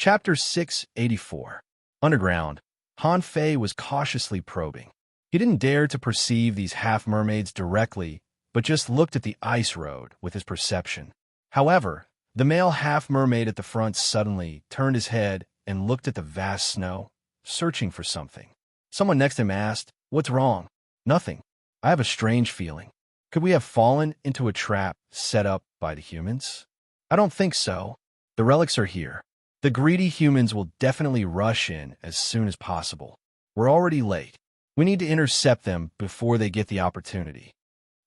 Chapter 684. Underground. Han Fei was cautiously probing. He didn't dare to perceive these half-mermaids directly, but just looked at the ice road with his perception. However, the male half-mermaid at the front suddenly turned his head and looked at the vast snow, searching for something. Someone next to him asked, "What's wrong?" "Nothing. I have a strange feeling. Could we have fallen into a trap set up by the humans?" "I don't think so. The relics are here. The greedy humans will definitely rush in as soon as possible. We're already late. We need to intercept them before they get the opportunity."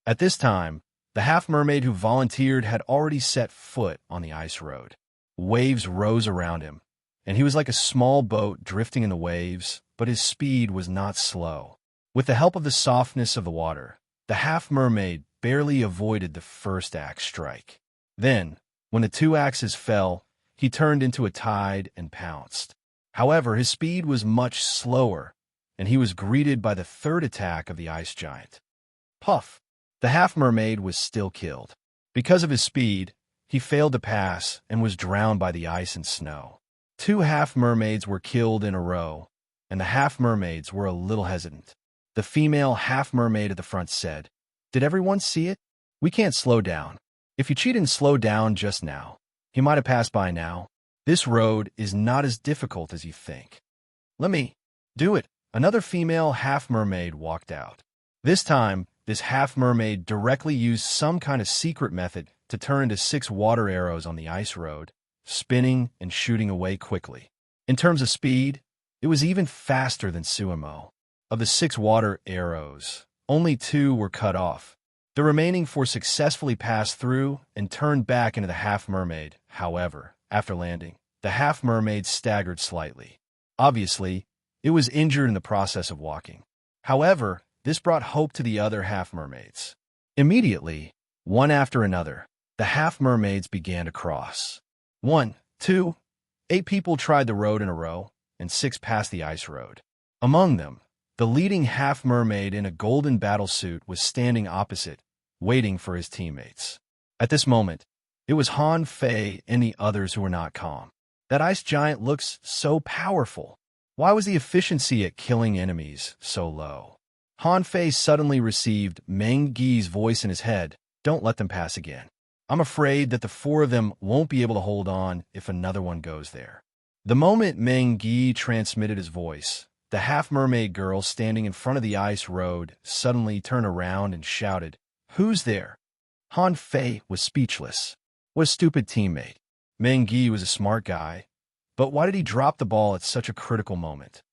At this time, the half-mermaid who volunteered had already set foot on the ice road. Waves rose around him, and he was like a small boat drifting in the waves, but his speed was not slow. With the help of the softness of the water, the half-mermaid barely avoided the first axe strike. Then, when the two axes fell, he turned into a tide and pounced. However, his speed was much slower, and he was greeted by the third attack of the ice giant. Puff! The half-mermaid was still killed. Because of his speed, he failed to pass and was drowned by the ice and snow. Two half-mermaids were killed in a row, and the half-mermaids were a little hesitant. The female half-mermaid at the front said, "Did everyone see it? We can't slow down. If you cheat and slow down just now, he might have passed by now. This road is not as difficult as you think." "Let me do it." Another female half-mermaid walked out. This time, this half-mermaid directly used some kind of secret method to turn into 6 water arrows on the ice road, spinning and shooting away quickly. In terms of speed, it was even faster than Sumo. Of the 6 water arrows, only 2 were cut off. The remaining 4 successfully passed through and turned back into the half-mermaid. However, after landing, the half-mermaid staggered slightly. Obviously, it was injured in the process of walking. However, this brought hope to the other half-mermaids. Immediately, one after another, the half-mermaids began to cross. 1, 2, 8 people tried the road in a row, and 6 passed the ice road. Among them, the leading half-mermaid in a golden battlesuit was standing opposite, waiting for his teammates. At this moment, it was Han Fei and the others who were not calm. That ice giant looks so powerful. Why was the efficiency at killing enemies so low? Han Fei suddenly received Meng Gi's voice in his head, "Don't let them pass again. I'm afraid that the 4 of them won't be able to hold on if another one goes there." The moment Meng Gi transmitted his voice, the half-mermaid girl standing in front of the ice road suddenly turned around and shouted, "Who's there?" Han Fei was speechless. What a stupid teammate. Meng Gi was a smart guy, but why did he drop the ball at such a critical moment?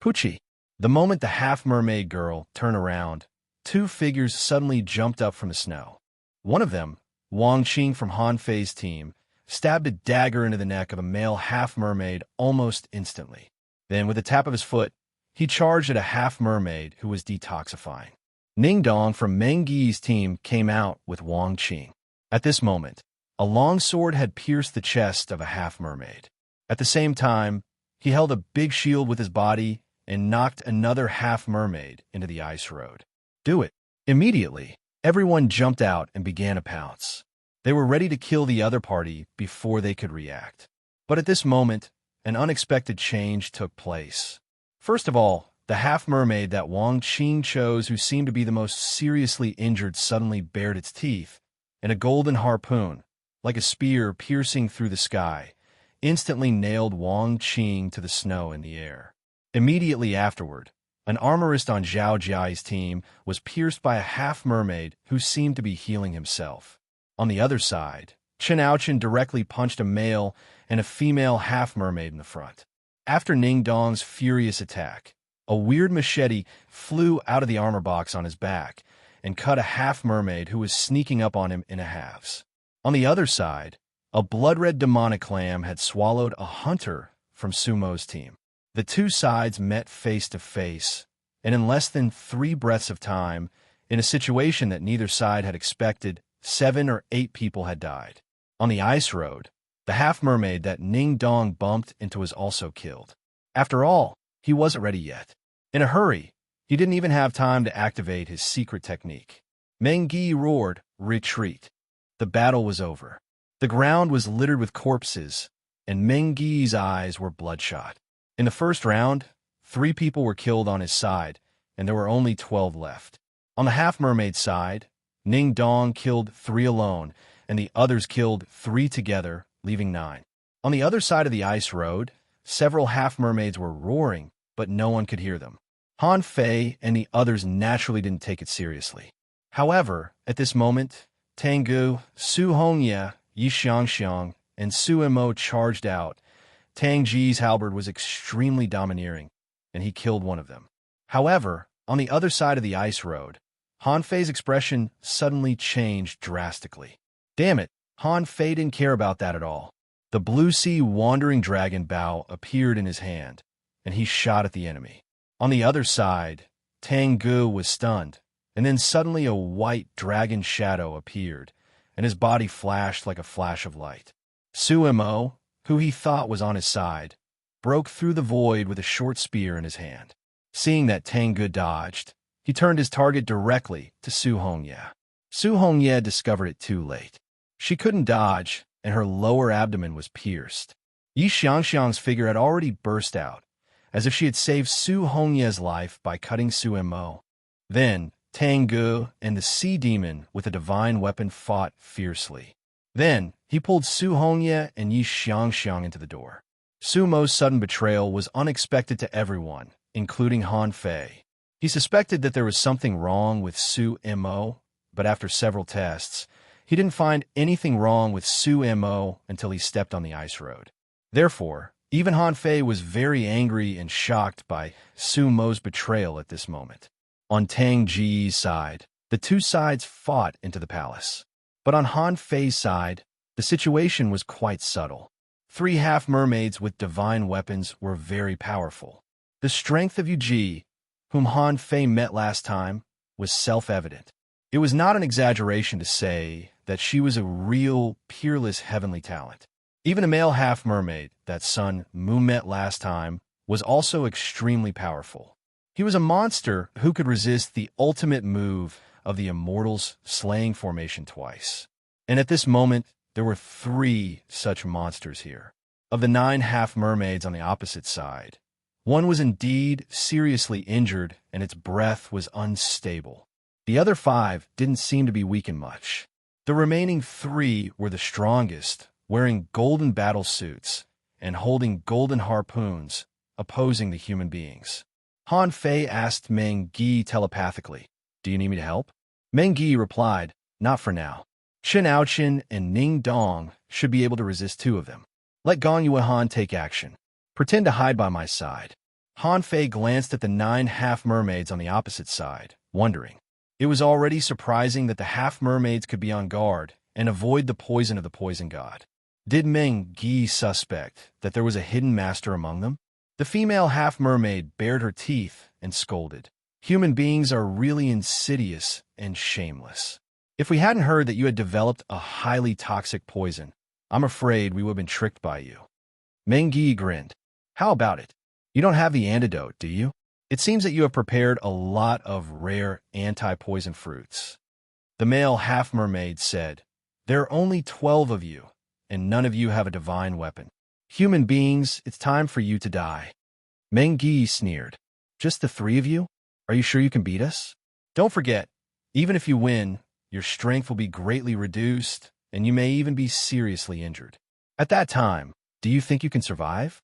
Pucci. The moment the half-mermaid girl turned around, 2 figures suddenly jumped up from the snow. One of them, Wang Qing from Han Fei's team, stabbed a dagger into the neck of a male half-mermaid almost instantly. Then, with a tap of his foot, he charged at a half-mermaid who was detoxifying. Ning Dong from Meng Gi's team came out with Wang Qing. At this moment, a long sword had pierced the chest of a half-mermaid. At the same time, he held a big shield with his body and knocked another half-mermaid into the ice road. "Do it." Immediately, everyone jumped out and began to pounce. They were ready to kill the other party before they could react. But at this moment, an unexpected change took place. First of all, the half-mermaid that Wang Qing chose, who seemed to be the most seriously injured, suddenly bared its teeth, and a golden harpoon, like a spear piercing through the sky, instantly nailed Wang Qing to the snow in the air. Immediately afterward, an armorist on Zhao Jiai's team was pierced by a half-mermaid who seemed to be healing himself. On the other side, Chen Aochen directly punched a male and a female half-mermaid in the front. After Ning Dong's furious attack, a weird machete flew out of the armor box on his back and cut a half-mermaid who was sneaking up on him in halves. On the other side, a blood-red demonic clam had swallowed a hunter from Sumo's team. The 2 sides met face to face, and in less than 3 breaths of time, in a situation that neither side had expected, 7 or 8 people had died. On the ice road, the half-mermaid that Ning Dong bumped into was also killed. After all, he wasn't ready yet. In a hurry, he didn't even have time to activate his secret technique. Meng Gi roared, "Retreat." The battle was over. The ground was littered with corpses, and Meng Gi's eyes were bloodshot. In the first round, 3 people were killed on his side, and there were only 12 left. On the half-mermaid side, Ning Dong killed 3 alone, and the others killed 3 together, leaving 9. On the other side of the ice road, several half-mermaids were roaring, but no one could hear them. Han Fei and the others naturally didn't take it seriously. However, at this moment, Tang Gu, Su Hongye, Yi Xiangxiang, and Su Mo charged out. Tang Ji's halberd was extremely domineering, and he killed one of them. However, on the other side of the ice road, Han Fei's expression suddenly changed drastically. Damn it, Han Fei didn't care about that at all. The blue sea wandering dragon bow appeared in his hand, and he shot at the enemy. On the other side, Tang Gu was stunned, and then suddenly a white dragon shadow appeared, and his body flashed like a flash of light. Su Mo, who he thought was on his side, broke through the void with a short spear in his hand. Seeing that Tang Gu dodged, he turned his target directly to Su Hongye. Su Hongye discovered it too late. She couldn't dodge, and her lower abdomen was pierced. Yi Xiangxiang's figure had already burst out, as if she had saved Su Hongye's life by cutting Su Mo. Then, Tang Gu and the sea demon with a divine weapon fought fiercely. Then, he pulled Su Hongye and Yi Xiangxiang into the door. Su Mo's sudden betrayal was unexpected to everyone, including Han Fei. He suspected that there was something wrong with Su Mo, but after several tests, he didn't find anything wrong with Su Mo until he stepped on the ice road. Therefore, even Han Fei was very angry and shocked by Su Mo's betrayal at this moment. On Tang Ji's side, the 2 sides fought into the palace. But on Han Fei's side, the situation was quite subtle. 3 half-mermaids with divine weapons were very powerful. The strength of Yu Ji, whom Han Fei met last time, was self-evident. It was not an exaggeration to say that she was a real, peerless heavenly talent. Even a male half-mermaid that Sun Mu met last time was also extremely powerful. He was a monster who could resist the ultimate move of the Immortals' slaying formation twice. And at this moment, there were 3 such monsters here. Of the 9 half-mermaids on the opposite side, one was indeed seriously injured and its breath was unstable. The other 5 didn't seem to be weakened much. The remaining 3 were the strongest, wearing golden battle suits and holding golden harpoons, opposing the human beings. Han Fei asked Meng Gi telepathically, "Do you need me to help?" Meng Gi replied, "Not for now. Chen Aochen and Ning Dong should be able to resist 2 of them. Let Gong Yuehan take action. Pretend to hide by my side." Han Fei glanced at the 9 half-mermaids on the opposite side, wondering. It was already surprising that the half-mermaids could be on guard and avoid the poison of the poison god. Did Meng Gi suspect that there was a hidden master among them? The female half-mermaid bared her teeth and scolded. "Human beings are really insidious and shameless. If we hadn't heard that you had developed a highly toxic poison, I'm afraid we would have been tricked by you." Meng Gi grinned. "How about it? You don't have the antidote, do you? It seems that you have prepared a lot of rare anti-poison fruits." The male half-mermaid said, "There are only 12 of you, and none of you have a divine weapon. Human beings, it's time for you to die." Meng Gi sneered. "Just the 3 of you? Are you sure you can beat us? Don't forget, even if you win, your strength will be greatly reduced, and you may even be seriously injured. At that time, do you think you can survive?"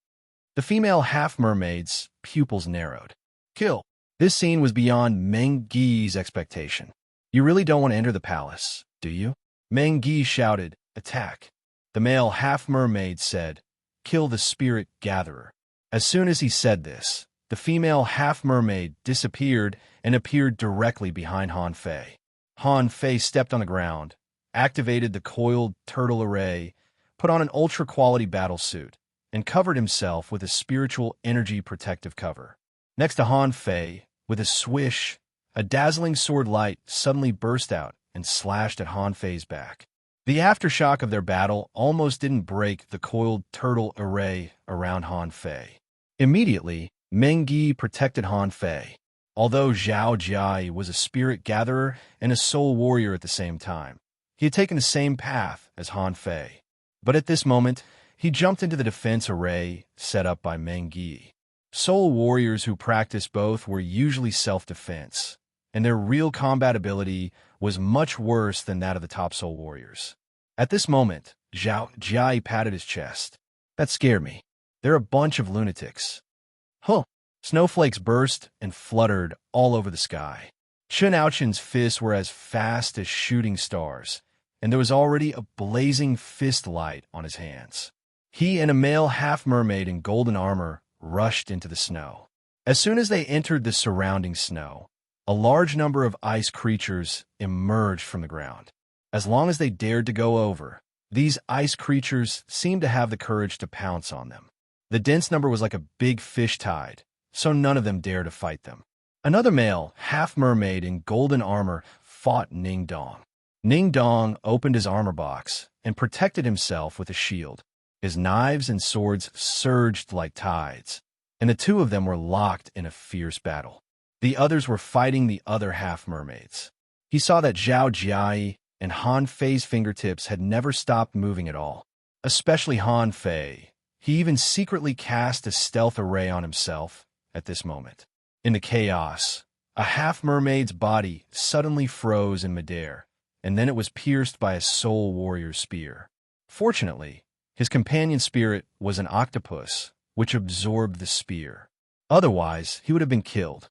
The female half-mermaid's pupils narrowed. "Kill." This scene was beyond Meng Gi's expectation. "You really don't want to enter the palace, do you?" Meng Gi shouted, "Attack." The male half-mermaid said, "Kill the spirit gatherer." As soon as he said this, the female half-mermaid disappeared and appeared directly behind Han Fei. Han Fei stepped on the ground, activated the coiled turtle array, put on an ultra-quality battle suit, and covered himself with a spiritual energy protective cover. Next to Han Fei, with a swish, a dazzling sword light suddenly burst out and slashed at Han Fei's back. The aftershock of their battle almost didn't break the coiled turtle array around Han Fei. Immediately, Meng Gi protected Han Fei. Although Zhao Jia was a spirit gatherer and a soul warrior at the same time, he had taken the same path as Han Fei. But at this moment, He jumped into the defense array set up by Meng Yi. Soul warriors who practiced both were usually self-defense, and their real combat ability was much worse than that of the top soul warriors. At this moment, Zhao Jia patted his chest. That scared me. They're a bunch of lunatics. Huh. Snowflakes burst and fluttered all over the sky. Chen Aoqian's fists were as fast as shooting stars, and there was already a blazing fist light on his hands. He and a male half-mermaid in golden armor rushed into the snow. As soon as they entered the surrounding snow, a large number of ice creatures emerged from the ground. As long as they dared to go over, these ice creatures seemed to have the courage to pounce on them. The dense number was like a big fish tide, so none of them dared to fight them. Another male, half-mermaid in golden armor, fought Ning Dong. Ning Dong opened his armor box and protected himself with a shield. His knives and swords surged like tides, and the two of them were locked in a fierce battle. The others were fighting the other half-mermaids. He saw that Zhao Jia and Han Fei's fingertips had never stopped moving at all, especially Han Fei. He even secretly cast a stealth array on himself at this moment. In the chaos, a half-mermaid's body suddenly froze in midair, and then it was pierced by a soul warrior's spear. Fortunately, his companion spirit was an octopus, which absorbed the spear. Otherwise, he would have been killed.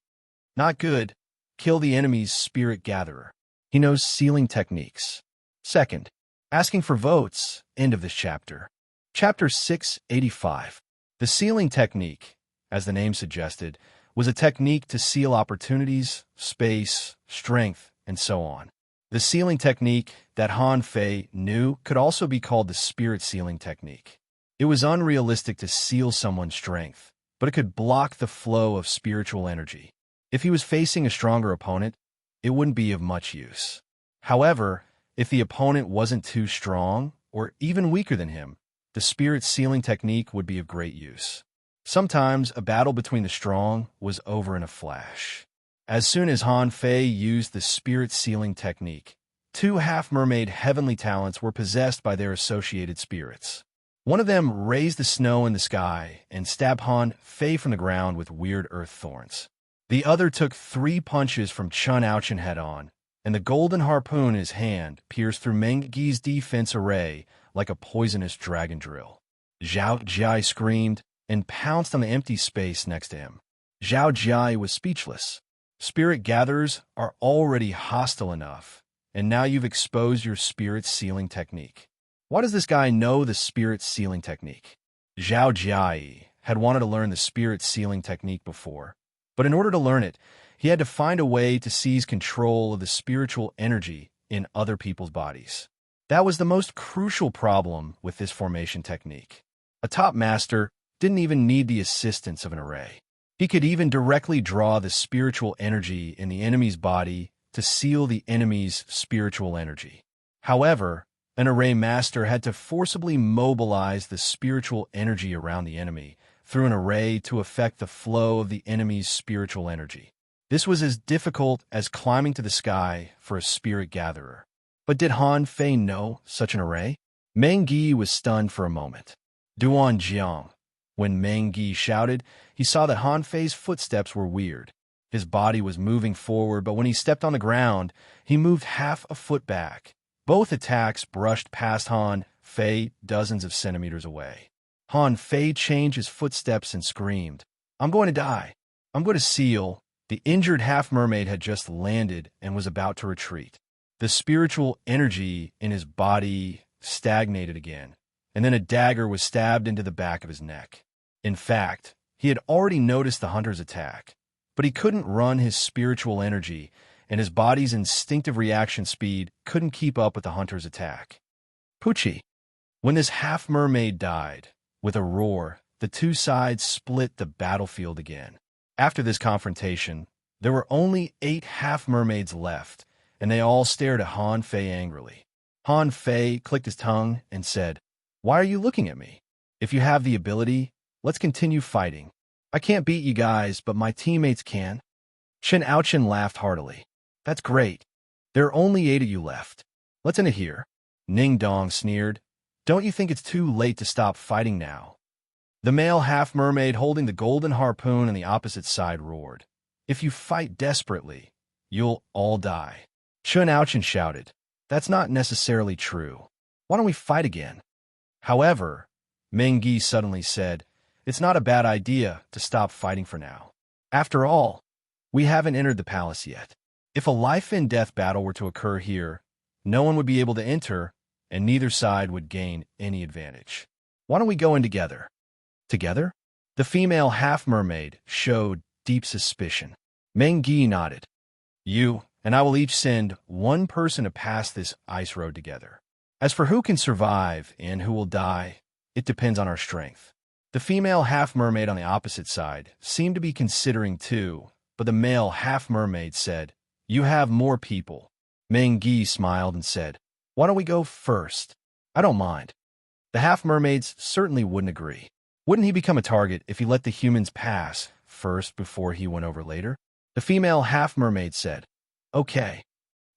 Not good. Kill the enemy's spirit gatherer. He knows sealing techniques. Second, asking for votes. End of this chapter. Chapter 685. The sealing technique, as the name suggested, was a technique to seal opportunities, space, strength, and so on. The sealing technique that Han Fei knew could also be called the spirit sealing technique. It was unrealistic to seal someone's strength, but it could block the flow of spiritual energy. If he was facing a stronger opponent, it wouldn't be of much use. However, if the opponent wasn't too strong or even weaker than him, the spirit sealing technique would be of great use. Sometimes a battle between the strong was over in a flash. As soon as Han Fei used the spirit sealing technique, two half-mermaid heavenly talents were possessed by their associated spirits. One of them raised the snow in the sky and stabbed Han Fei from the ground with weird earth thorns. The other took 3 punches from Chen Aoqian head-on, and the golden harpoon in his hand pierced through Meng Yi's defense array like a poisonous dragon drill. Zhao Jia screamed and pounced on the empty space next to him. Zhao Jia was speechless. Spirit gatherers are already hostile enough, and now you've exposed your spirit sealing technique. Why does this guy know the spirit sealing technique? Zhao Jia had wanted to learn the spirit sealing technique before, but in order to learn it, he had to find a way to seize control of the spiritual energy in other people's bodies. That was the most crucial problem with this formation technique. A top master didn't even need the assistance of an array. He could even directly draw the spiritual energy in the enemy's body to seal the enemy's spiritual energy. However, an array master had to forcibly mobilize the spiritual energy around the enemy through an array to affect the flow of the enemy's spiritual energy. This was as difficult as climbing to the sky for a spirit gatherer. But did Han Fei know such an array? Meng Yi was stunned for a moment. Duan Jiang. When Meng Yi shouted, he saw that Han Fei's footsteps were weird. His body was moving forward, but when he stepped on the ground, he moved half a foot back. Both attacks brushed past Han Fei dozens of centimeters away. Han Fei changed his footsteps and screamed, "I'm going to die. I'm going to seal." The injured half-mermaid had just landed and was about to retreat. The spiritual energy in his body stagnated again, and then a dagger was stabbed into the back of his neck. In fact, he had already noticed the hunter's attack, but he couldn't run his spiritual energy, and his body's instinctive reaction speed couldn't keep up with the hunter's attack. Pucci. When this half-mermaid died, with a roar, the two sides split the battlefield again. After this confrontation, there were only 8 half-mermaids left, and they all stared at Han Fei angrily. Han Fei clicked his tongue and said, "Why are you looking at me? If you have the ability, let's continue fighting. I can't beat you guys, but my teammates can." Chen Aoqian laughed heartily. "That's great. There are only 8 of you left. Let's end it here." Ning Dong sneered. Don't you think it's too late to stop fighting now? The male half-mermaid holding the golden harpoon on the opposite side roared. If you fight desperately, you'll all die. Chun Ouchin shouted. That's not necessarily true. Why don't we fight again? However, Mengyi suddenly said, it's not a bad idea to stop fighting for now. After all, we haven't entered the palace yet. If a life-and-death battle were to occur here, no one would be able to enter, and neither side would gain any advantage. Why don't we go in together? Together? The female half-mermaid showed deep suspicion. Mengyi nodded. You and I will each send one person to pass this ice road together. As for who can survive and who will die, it depends on our strength. The female half-mermaid on the opposite side seemed to be considering too, but the male half-mermaid said, You have more people. Mengyi smiled and said, Why don't we go first? I don't mind. The half-mermaids certainly wouldn't agree. Wouldn't he become a target if he let the humans pass first before he went over later? The female half-mermaid said, Okay.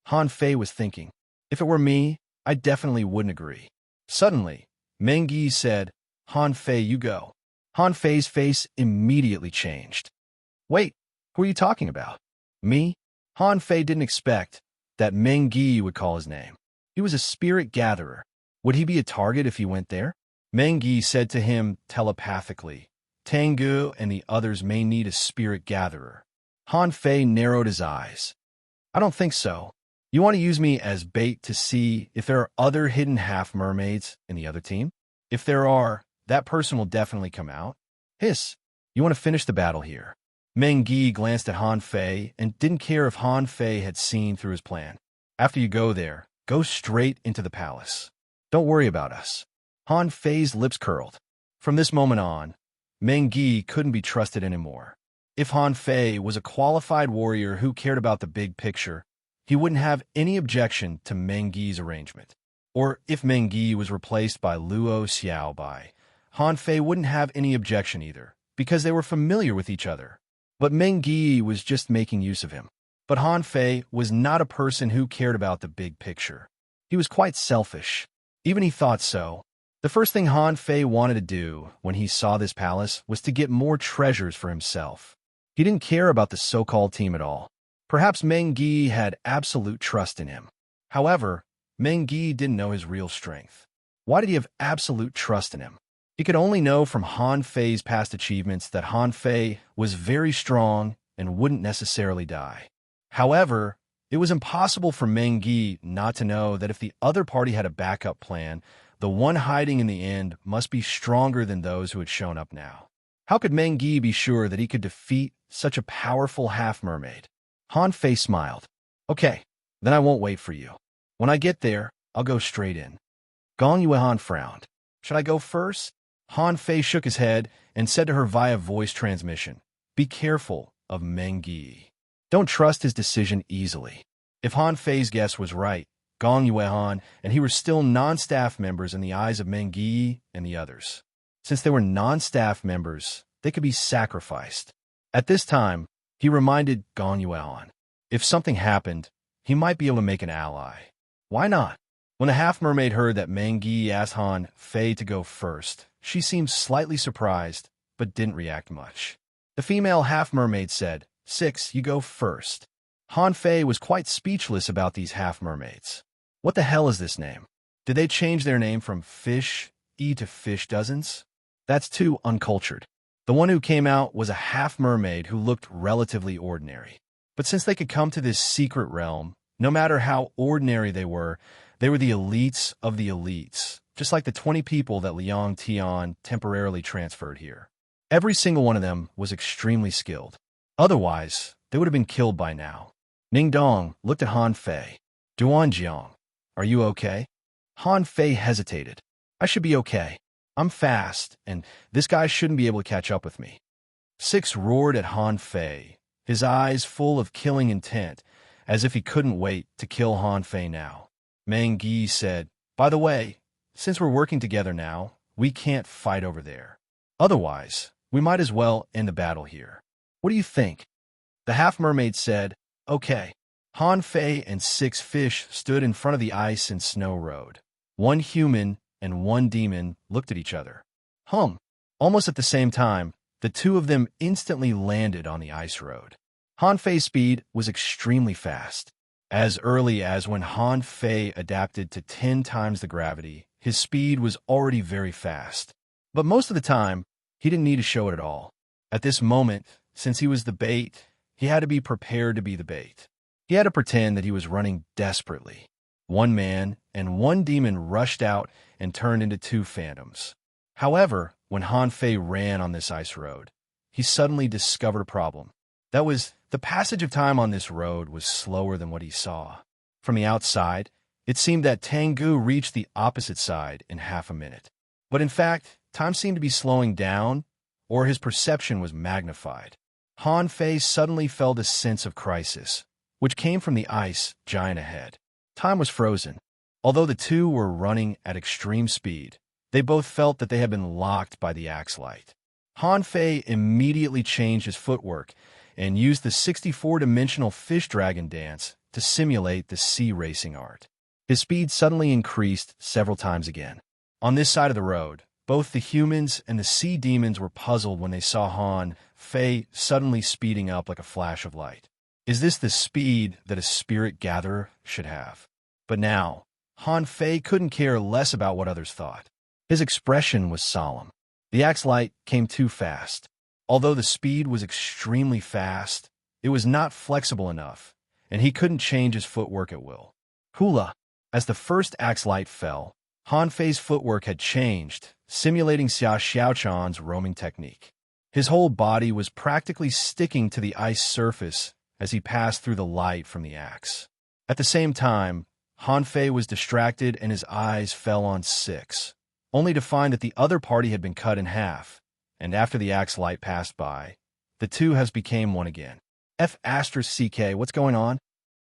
Han Fei was thinking, if it were me, I definitely wouldn't agree. Suddenly, Mengyi said, Han Fei, you go. Han Fei's face immediately changed. Wait, who are you talking about? Me? Han Fei didn't expect that Mengyi would call his name. He was a spirit gatherer. Would he be a target if he went there? Mengyi said to him telepathically, Tengu and the others may need a spirit gatherer. Han Fei narrowed his eyes. I don't think so. You want to use me as bait to see if there are other hidden half-mermaids in the other team? If there are, that person will definitely come out. Hiss, you want to finish the battle here. Mengyi glanced at Han Fei and didn't care if Han Fei had seen through his plan. After you go there, go straight into the palace. Don't worry about us. Han Fei's lips curled. From this moment on, Mengyi couldn't be trusted anymore. If Han Fei was a qualified warrior who cared about the big picture, he wouldn't have any objection to Mengyi's arrangement. Or if Mengyi was replaced by Luo Xiaobai, Han Fei wouldn't have any objection either, because they were familiar with each other. But Mengyi was just making use of him. But Han Fei was not a person who cared about the big picture. He was quite selfish. Even he thought so. The first thing Han Fei wanted to do when he saw this palace was to get more treasures for himself. He didn't care about the so-called team at all. Perhaps Mengyi had absolute trust in him. However, Mengyi didn't know his real strength. Why did he have absolute trust in him? He could only know from Han Fei's past achievements that Han Fei was very strong and wouldn't necessarily die. However, it was impossible for Mengyi not to know that if the other party had a backup plan, the one hiding in the end must be stronger than those who had shown up now. How could Mengyi be sure that he could defeat such a powerful half-mermaid? Han Fei smiled. Okay, then I won't wait for you. When I get there, I'll go straight in. Gong Yuehan frowned. Should I go first? Han Fei shook his head and said to her via voice transmission, Be careful of Mengyi. Don't trust his decision easily. If Han Fei's guess was right, Gong Yuehan and he were still non-staff members in the eyes of Mengyi and the others. Since they were non-staff members, they could be sacrificed. At this time, he reminded Gong Yuehan, if something happened, he might be able to make an ally. Why not? When the half-mermaid heard that Mengyi asked Han Fei to go first, she seemed slightly surprised, but didn't react much. The female half-mermaid said, 6, you go first. Han Fei was quite speechless about these half-mermaids. What the hell is this name? Did they change their name from Fish E to Fish Dozens? That's too uncultured. The one who came out was a half-mermaid who looked relatively ordinary. But since they could come to this secret realm, no matter how ordinary they were the elites of the elites, just like the 20 people that Liang Tian temporarily transferred here. Every single one of them was extremely skilled. Otherwise, they would have been killed by now. Ning Dong looked at Han Fei. Duanjiang, are you okay? Han Fei hesitated. I should be okay. I'm fast, and this guy shouldn't be able to catch up with me. 6 roared at Han Fei, his eyes full of killing intent, as if he couldn't wait to kill Han Fei now. Mengyi said, By the way, since we're working together now, we can't fight over there. Otherwise, we might as well end the battle here. What do you think? The half-mermaid said, Okay. Han Fei and 6 fish stood in front of the ice and snow road. 1 human and one demon looked at each other. Almost at the same time, the two of them instantly landed on the ice road. Han Fei's speed was extremely fast. As early as when Han Fei adapted to 10 times the gravity, his speed was already very fast. But most of the time, he didn't need to show it at all. At this moment, since he was the bait, he had to be prepared to be the bait. He had to pretend that he was running desperately. One man and one demon rushed out and turned into two phantoms. However, when Han Fei ran on this ice road, he suddenly discovered a problem. That was, the passage of time on this road was slower than what he saw. From the outside, it seemed that Tengu reached the opposite side in half a minute. But in fact, time seemed to be slowing down, or his perception was magnified. Han Fei suddenly felt a sense of crisis, which came from the ice giant ahead. Time was frozen. Although the two were running at extreme speed, they both felt that they had been locked by the axe light. Han Fei immediately changed his footwork and used the 64-dimensional fish dragon dance to simulate the sea racing art. His speed suddenly increased several times again. On this side of the road, both the humans and the sea demons were puzzled when they saw Han Fei suddenly speeding up like a flash of light. Is this the speed that a spirit gatherer should have? But now, Han Fei couldn't care less about what others thought. His expression was solemn. The axe light came too fast. Although the speed was extremely fast, it was not flexible enough, and he couldn't change his footwork at will. Hula! As the first axe light fell, Han Fei's footwork had changed, simulating Xia Xiaochan's roaming technique. His whole body was practically sticking to the ice surface as he passed through the light from the axe. At the same time, Han Fei was distracted and his eyes fell on 6, only to find that the other party had been cut in half, and after the axe light passed by, the two has became one again. F***CK, what's going on?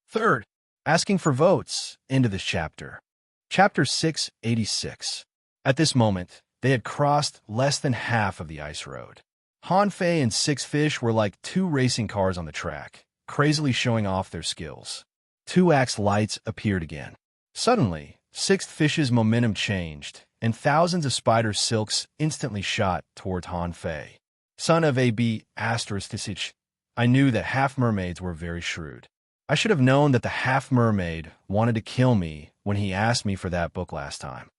Third, asking for votes into this chapter. Chapter 686. At this moment, they had crossed less than half of the ice road. Han Fei and Six Fish were like two racing cars on the track, crazily showing off their skills. Two axe lights appeared again. Suddenly, Sixth Fish's momentum changed, and thousands of spider silks instantly shot toward Han Fei. Son of A.B. ***, I knew that half-mermaids were very shrewd. I should have known that the half-mermaid wanted to kill me when he asked me for that book last time.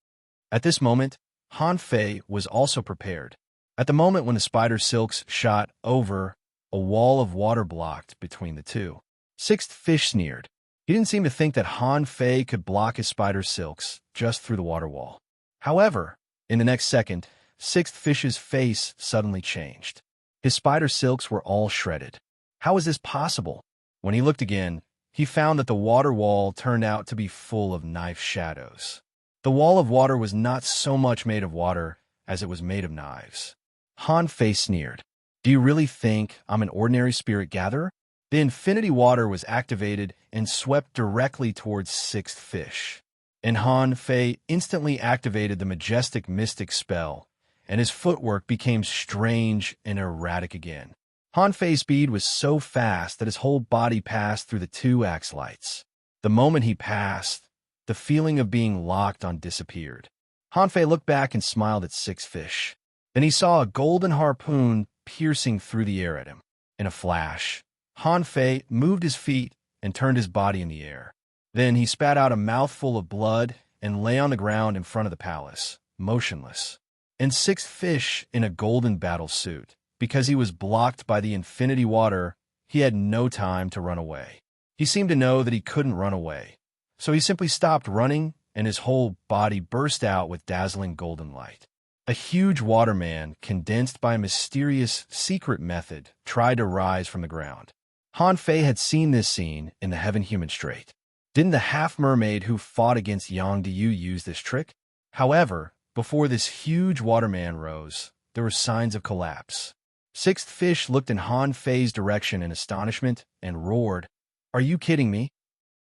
At this moment, Han Fei was also prepared. At the moment when the spider silks shot over, a wall of water blocked between the two. Sixth Fish sneered. He didn't seem to think that Han Fei could block his spider silks just through the water wall. However, in the next second, Sixth Fish's face suddenly changed. His spider silks were all shredded. How was this possible? When he looked again, he found that the water wall turned out to be full of knife shadows. The wall of water was not so much made of water as it was made of knives. Han Fei sneered. Do you really think I'm an ordinary spirit gatherer? The infinity water was activated and swept directly towards Sixth Fish. And Han Fei instantly activated the majestic mystic spell, and his footwork became strange and erratic again. Han Fei's speed was so fast that his whole body passed through the two axe lights. The moment he passed, the feeling of being locked on disappeared. Han Fei looked back and smiled at Six Fish. Then he saw a golden harpoon piercing through the air at him. In a flash, Han Fei moved his feet and turned his body in the air. Then he spat out a mouthful of blood and lay on the ground in front of the palace, motionless. And Sixth Fish in a golden battle suit. Because he was blocked by the infinity water, he had no time to run away. He seemed to know that he couldn't run away. So he simply stopped running, and his whole body burst out with dazzling golden light. A huge waterman, condensed by a mysterious, secret method, tried to rise from the ground. Han Fei had seen this scene in the Heaven Human Strait. Didn't the half-mermaid who fought against Yang Diyu use this trick? However, before this huge waterman rose, there were signs of collapse. Sixth Fish looked in Han Fei's direction in astonishment and roared, "Are you kidding me?"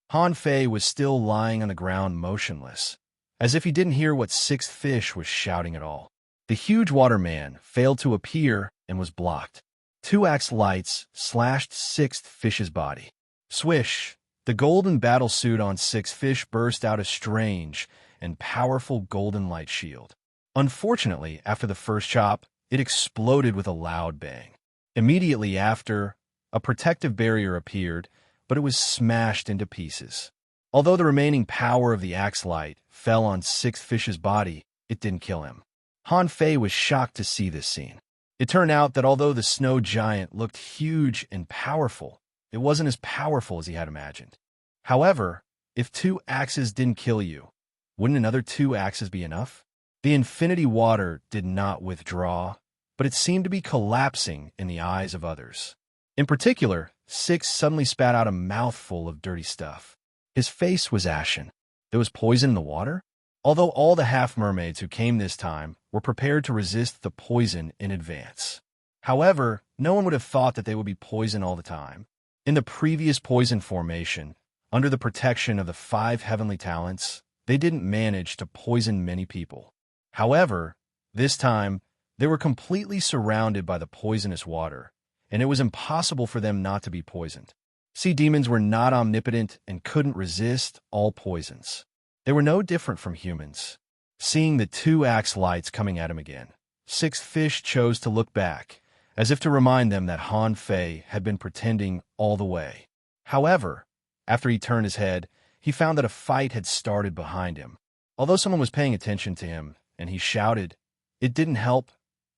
Han Fei was still lying on the ground motionless, as if he didn't hear what Sixth Fish was shouting at all. The huge waterman failed to appear and was blocked. Two axe lights slashed Sixth Fish's body. Swish! The golden battle suit on Sixth Fish burst out a strange and powerful golden light shield. Unfortunately, after the first chop, it exploded with a loud bang. Immediately after, a protective barrier appeared, but it was smashed into pieces. Although the remaining power of the axe light fell on Sixth Fish's body, it didn't kill him. Han Fei was shocked to see this scene. It turned out that although the snow giant looked huge and powerful, it wasn't as powerful as he had imagined. However, if 2 axes didn't kill you, wouldn't another 2 axes be enough? The infinity water did not withdraw, but it seemed to be collapsing in the eyes of others. In particular, Six suddenly spat out a mouthful of dirty stuff. His face was ashen. There was poison in the water? Although all the half-mermaids who came this time were prepared to resist the poison in advance. However, no one would have thought that they would be poisoned all the time. In the previous poison formation, under the protection of the 5 heavenly talents, they didn't manage to poison many people. However, this time, they were completely surrounded by the poisonous water, and it was impossible for them not to be poisoned. Sea demons were not omnipotent and couldn't resist all poisons. They were no different from humans. Seeing the 2 axe lights coming at him again, Sixth Fish chose to look back, as if to remind them that Han Fei had been pretending all the way. However, after he turned his head, he found that a fight had started behind him. Although someone was paying attention to him, and he shouted, it didn't help.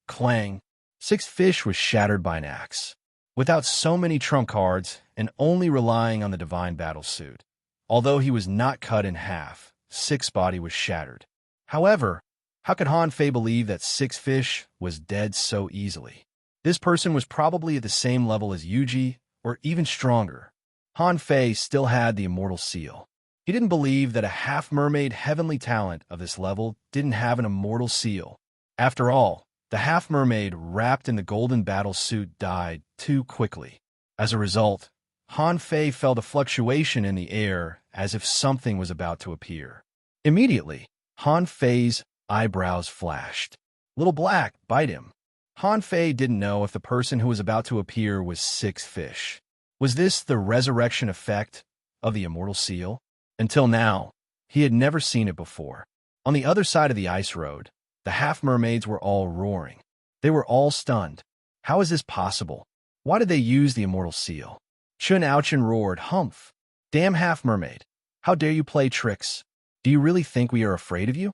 Clang! Sixth Fish was shattered by an axe. Without so many trump cards, and only relying on the divine battle suit. Although he was not cut in half, Six's body was shattered. However, how could Han Fei believe that Sixth Fish was dead so easily? This person was probably at the same level as Yuji, or even stronger. Han Fei still had the immortal seal. He didn't believe that a half-mermaid heavenly talent of this level didn't have an immortal seal. After all, the half-mermaid wrapped in the golden battle suit died too quickly. As a result, Han Fei felt a fluctuation in the air as if something was about to appear. Immediately, Han Fei's eyebrows flashed. Little Black, bite him. Han Fei didn't know if the person who was about to appear was Sixth Fish. Was this the resurrection effect of the immortal seal? Until now, he had never seen it before. On the other side of the ice road, the half-mermaids were all roaring. They were all stunned. How is this possible? Why did they use the immortal seal? Chun Ouchin roared, Humph! Damn half-mermaid! How dare you play tricks? Do you really think we are afraid of you?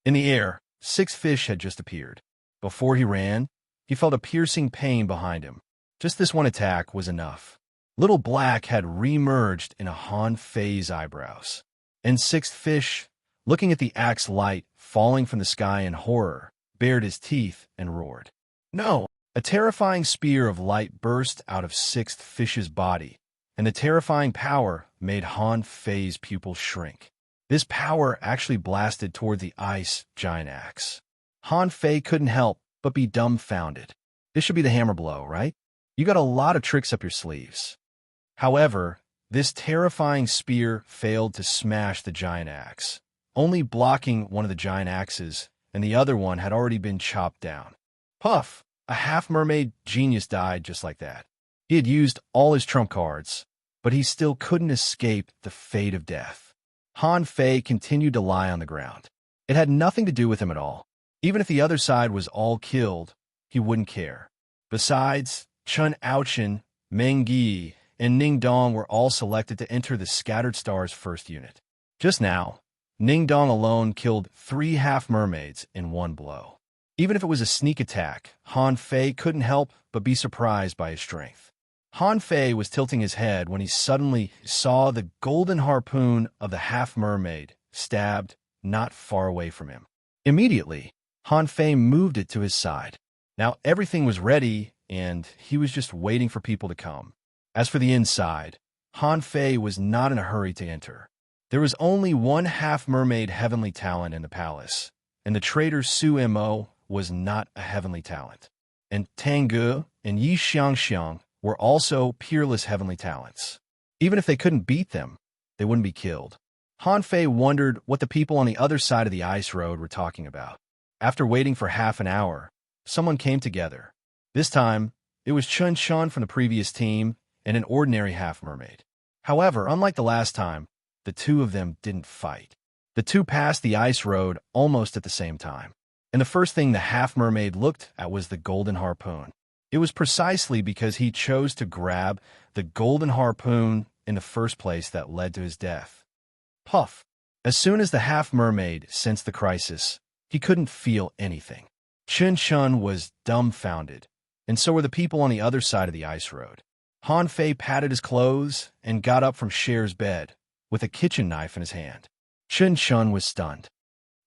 In the air, Sixth Fish had just appeared. Before he ran, he felt a piercing pain behind him. Just this one attack was enough. Little Black had re-merged in a Han Fei's eyebrows. And Sixth Fish, looking at the axe light falling from the sky in horror, bared his teeth and roared. No! A terrifying spear of light burst out of Sixth Fish's body, and the terrifying power made Han Fei's pupils shrink. This power actually blasted toward the ice giant axe. Han Fei couldn't help but be dumbfounded. This should be the hammer blow, right? You got a lot of tricks up your sleeves. However, this terrifying spear failed to smash the giant axe, only blocking one of the giant axes, and the other one had already been chopped down. Puff! A half-mermaid genius died just like that. He had used all his trump cards, but he still couldn't escape the fate of death. Han Fei continued to lie on the ground. It had nothing to do with him at all. Even if the other side was all killed, he wouldn't care. Besides, Chun Ouchin, Meng Yi, and Ning Dong were all selected to enter the Scattered Stars first unit. Just now, Ning Dong alone killed 3 half-mermaids in one blow. Even if it was a sneak attack, Han Fei couldn't help but be surprised by his strength. Han Fei was tilting his head when he suddenly saw the golden harpoon of the half-mermaid stabbed not far away from him. Immediately, Han Fei moved it to his side. Now everything was ready, and he was just waiting for people to come. As for the inside, Han Fei was not in a hurry to enter. There was only one half-mermaid heavenly talent in the palace, and the traitor Su Mo was not a heavenly talent. And Tanggu and Yi Xiangxiang were also peerless heavenly talents. Even if they couldn't beat them, they wouldn't be killed. Han Fei wondered what the people on the other side of the ice road were talking about. After waiting for half an hour, someone came together. This time, it was Chun Chun from the previous team and an ordinary half-mermaid. However, unlike the last time, the two of them didn't fight. The two passed the ice road almost at the same time, and the first thing the half-mermaid looked at was the golden harpoon. It was precisely because he chose to grab the golden harpoon in the first place that led to his death. Puff! As soon as the half-mermaid sensed the crisis, he couldn't feel anything. Chun was dumbfounded, and so were the people on the other side of the ice road. Han Fei patted his clothes and got up from Cher's bed, with a kitchen knife in his hand. Chun was stunned.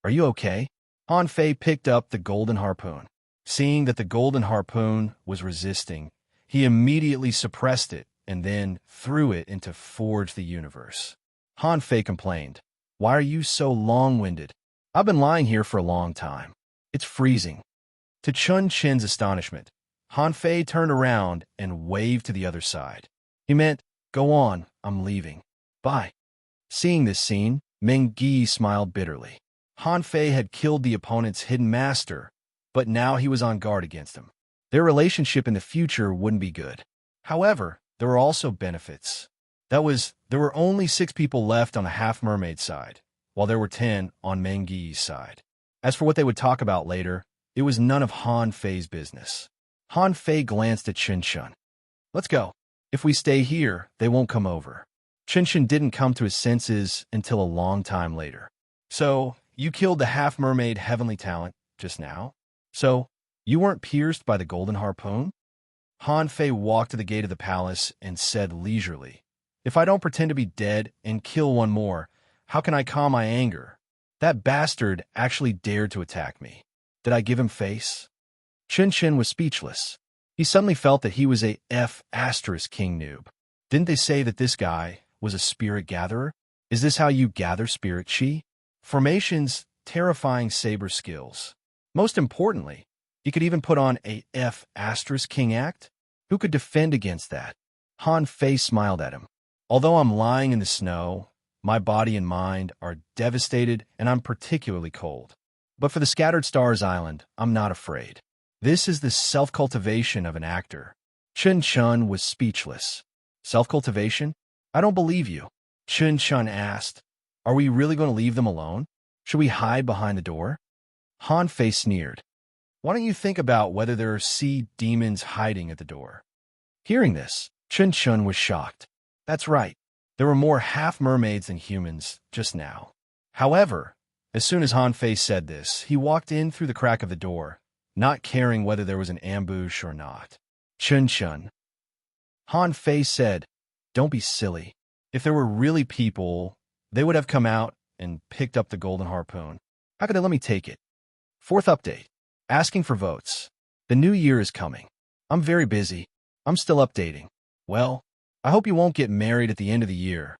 "Are you okay?" Han Fei picked up the golden harpoon. Seeing that the golden harpoon was resisting, he immediately suppressed it and then threw it into Forge the Universe. Han Fei complained, "Why are you so long-winded? I've been lying here for a long time. It's freezing." To Chun's astonishment, Han Fei turned around and waved to the other side. He meant, "Go on, I'm leaving. Bye." Seeing this scene, Meng Yi smiled bitterly. Han Fei had killed the opponent's hidden master, but now he was on guard against him. Their relationship in the future wouldn't be good. However, there were also benefits. There were only 6 people left on the half-mermaid side, while there were 10 on Meng Yi's side. As for what they would talk about later, it was none of Han Fei's business. Han Fei glanced at Chun. "Let's go. If we stay here, they won't come over." Chun didn't come to his senses until a long time later. "So, you killed the half-mermaid heavenly talent just now? So, you weren't pierced by the golden harpoon?" Han Fei walked to the gate of the palace and said leisurely, "If I don't pretend to be dead and kill one more, how can I calm my anger? That bastard actually dared to attack me. Did I give him face?" Chun was speechless. He suddenly felt that he was a F***king noob. Didn't they say that this guy was a spirit gatherer? Is this how you gather spirit chi? Formation's terrifying saber skills. Most importantly, he could even put on a F***king act? Who could defend against that? Han Fei smiled at him. "Although I'm lying in the snow, my body and mind are devastated and I'm particularly cold. But for the Scattered Stars Island, I'm not afraid. This is the self-cultivation of an actor." Chun was speechless. "Self-cultivation? I don't believe you." Chun asked, "Are we really going to leave them alone? Should we hide behind the door?" Han Fei sneered. "Why don't you think about whether there are sea demons hiding at the door?" Hearing this, Chun was shocked. That's right. There were more half-mermaids than humans just now. However, as soon as Han Fei said this, he walked in through the crack of the door, not caring whether there was an ambush or not. Chun. Han Fei said, "Don't be silly. If there were really people, they would have come out and picked up the golden harpoon. How could they let me take it?" 4th update. Asking for votes. The new year is coming. I'm very busy. I'm still updating. Well, I hope you won't get married at the end of the year.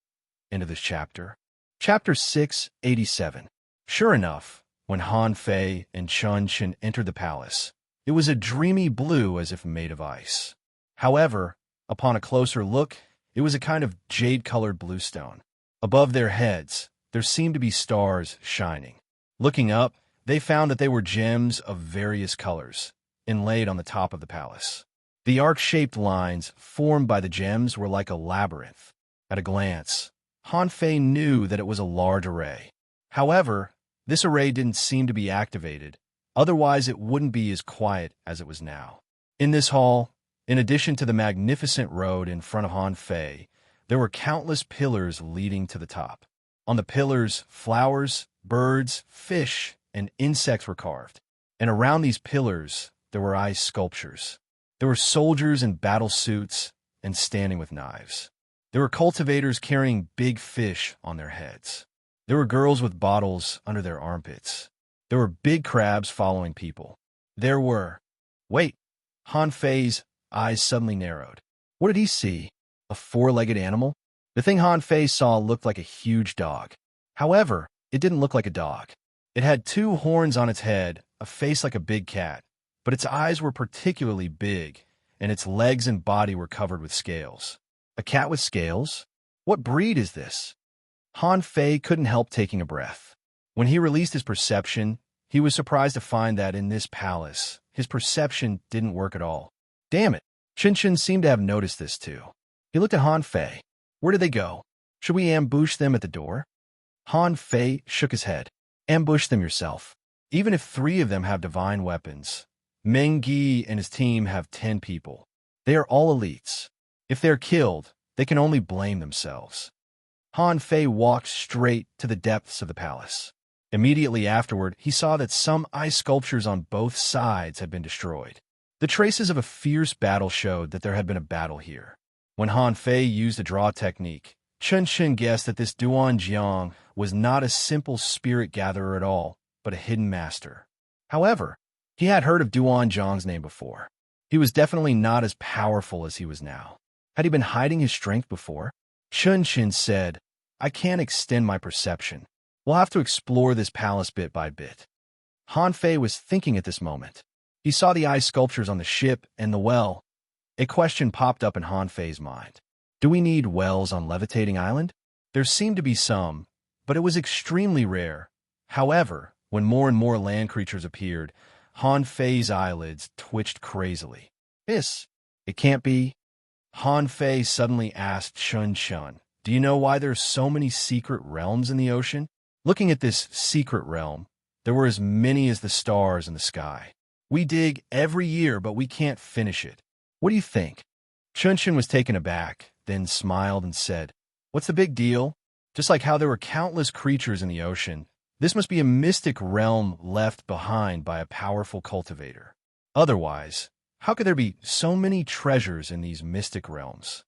End of this chapter. Chapter 687. Sure enough, when Han Fei and Chun entered the palace, it was a dreamy blue as if made of ice. However, upon a closer look, it was a kind of jade-colored bluestone. Above their heads, there seemed to be stars shining. Looking up, they found that they were gems of various colors, inlaid on the top of the palace. The arc-shaped lines formed by the gems were like a labyrinth. At a glance, Han Fei knew that it was a large array. However, this array didn't seem to be activated, otherwise it wouldn't be as quiet as it was now. In this hall, in addition to the magnificent road in front of Han Fei, there were countless pillars leading to the top. On the pillars, flowers, birds, fish, and insects were carved, and around these pillars there were ice sculptures. There were soldiers in battle suits and standing with knives. There were cultivators carrying big fish on their heads. There were girls with bottles under their armpits. There were big crabs following people. There were... Wait! Han Fei's eyes suddenly narrowed. What did he see? A 4-legged animal? The thing Han Fei saw looked like a huge dog. However, it didn't look like a dog. It had 2 horns on its head, a face like a big cat, but its eyes were particularly big, and its legs and body were covered with scales. A cat with scales? What breed is this? Han Fei couldn't help taking a breath. When he released his perception, he was surprised to find that in this palace, his perception didn't work at all. Damn it! Chun seemed to have noticed this too. He looked at Han Fei. Where did they go? Should we ambush them at the door? Han Fei shook his head. Ambush them yourself. Even if 3 of them have divine weapons, Meng Gi and his team have 10 people. They are all elites. If they're killed, they can only blame themselves. Han Fei walked straight to the depths of the palace. Immediately afterward, he saw that some ice sculptures on both sides had been destroyed. The traces of a fierce battle showed that there had been a battle here. When Han Fei used the draw technique, Chen Shen guessed that this Duan Jiang was not a simple spirit gatherer at all, but a hidden master. However, he had heard of Duan Jiang's name before. He was definitely not as powerful as he was now. Had he been hiding his strength before? Chen Shen said, I can't extend my perception. We'll have to explore this palace bit by bit. Han Fei was thinking at this moment. He saw the ice sculptures on the ship and the well. A question popped up in Han Fei's mind. Do we need wells on Levitating Island? There seemed to be some, but it was extremely rare. However, when more and more land creatures appeared, Han Fei's eyelids twitched crazily. It can't be. Han Fei suddenly asked Shun Shun, do you know why there's so many secret realms in the ocean? Looking at this secret realm, there were as many as the stars in the sky. We dig every year, but we can't finish it. What do you think? Chun Shun was taken aback, then smiled and said, what's the big deal? Just like how there were countless creatures in the ocean, this must be a mystic realm left behind by a powerful cultivator. Otherwise, how could there be so many treasures in these mystic realms?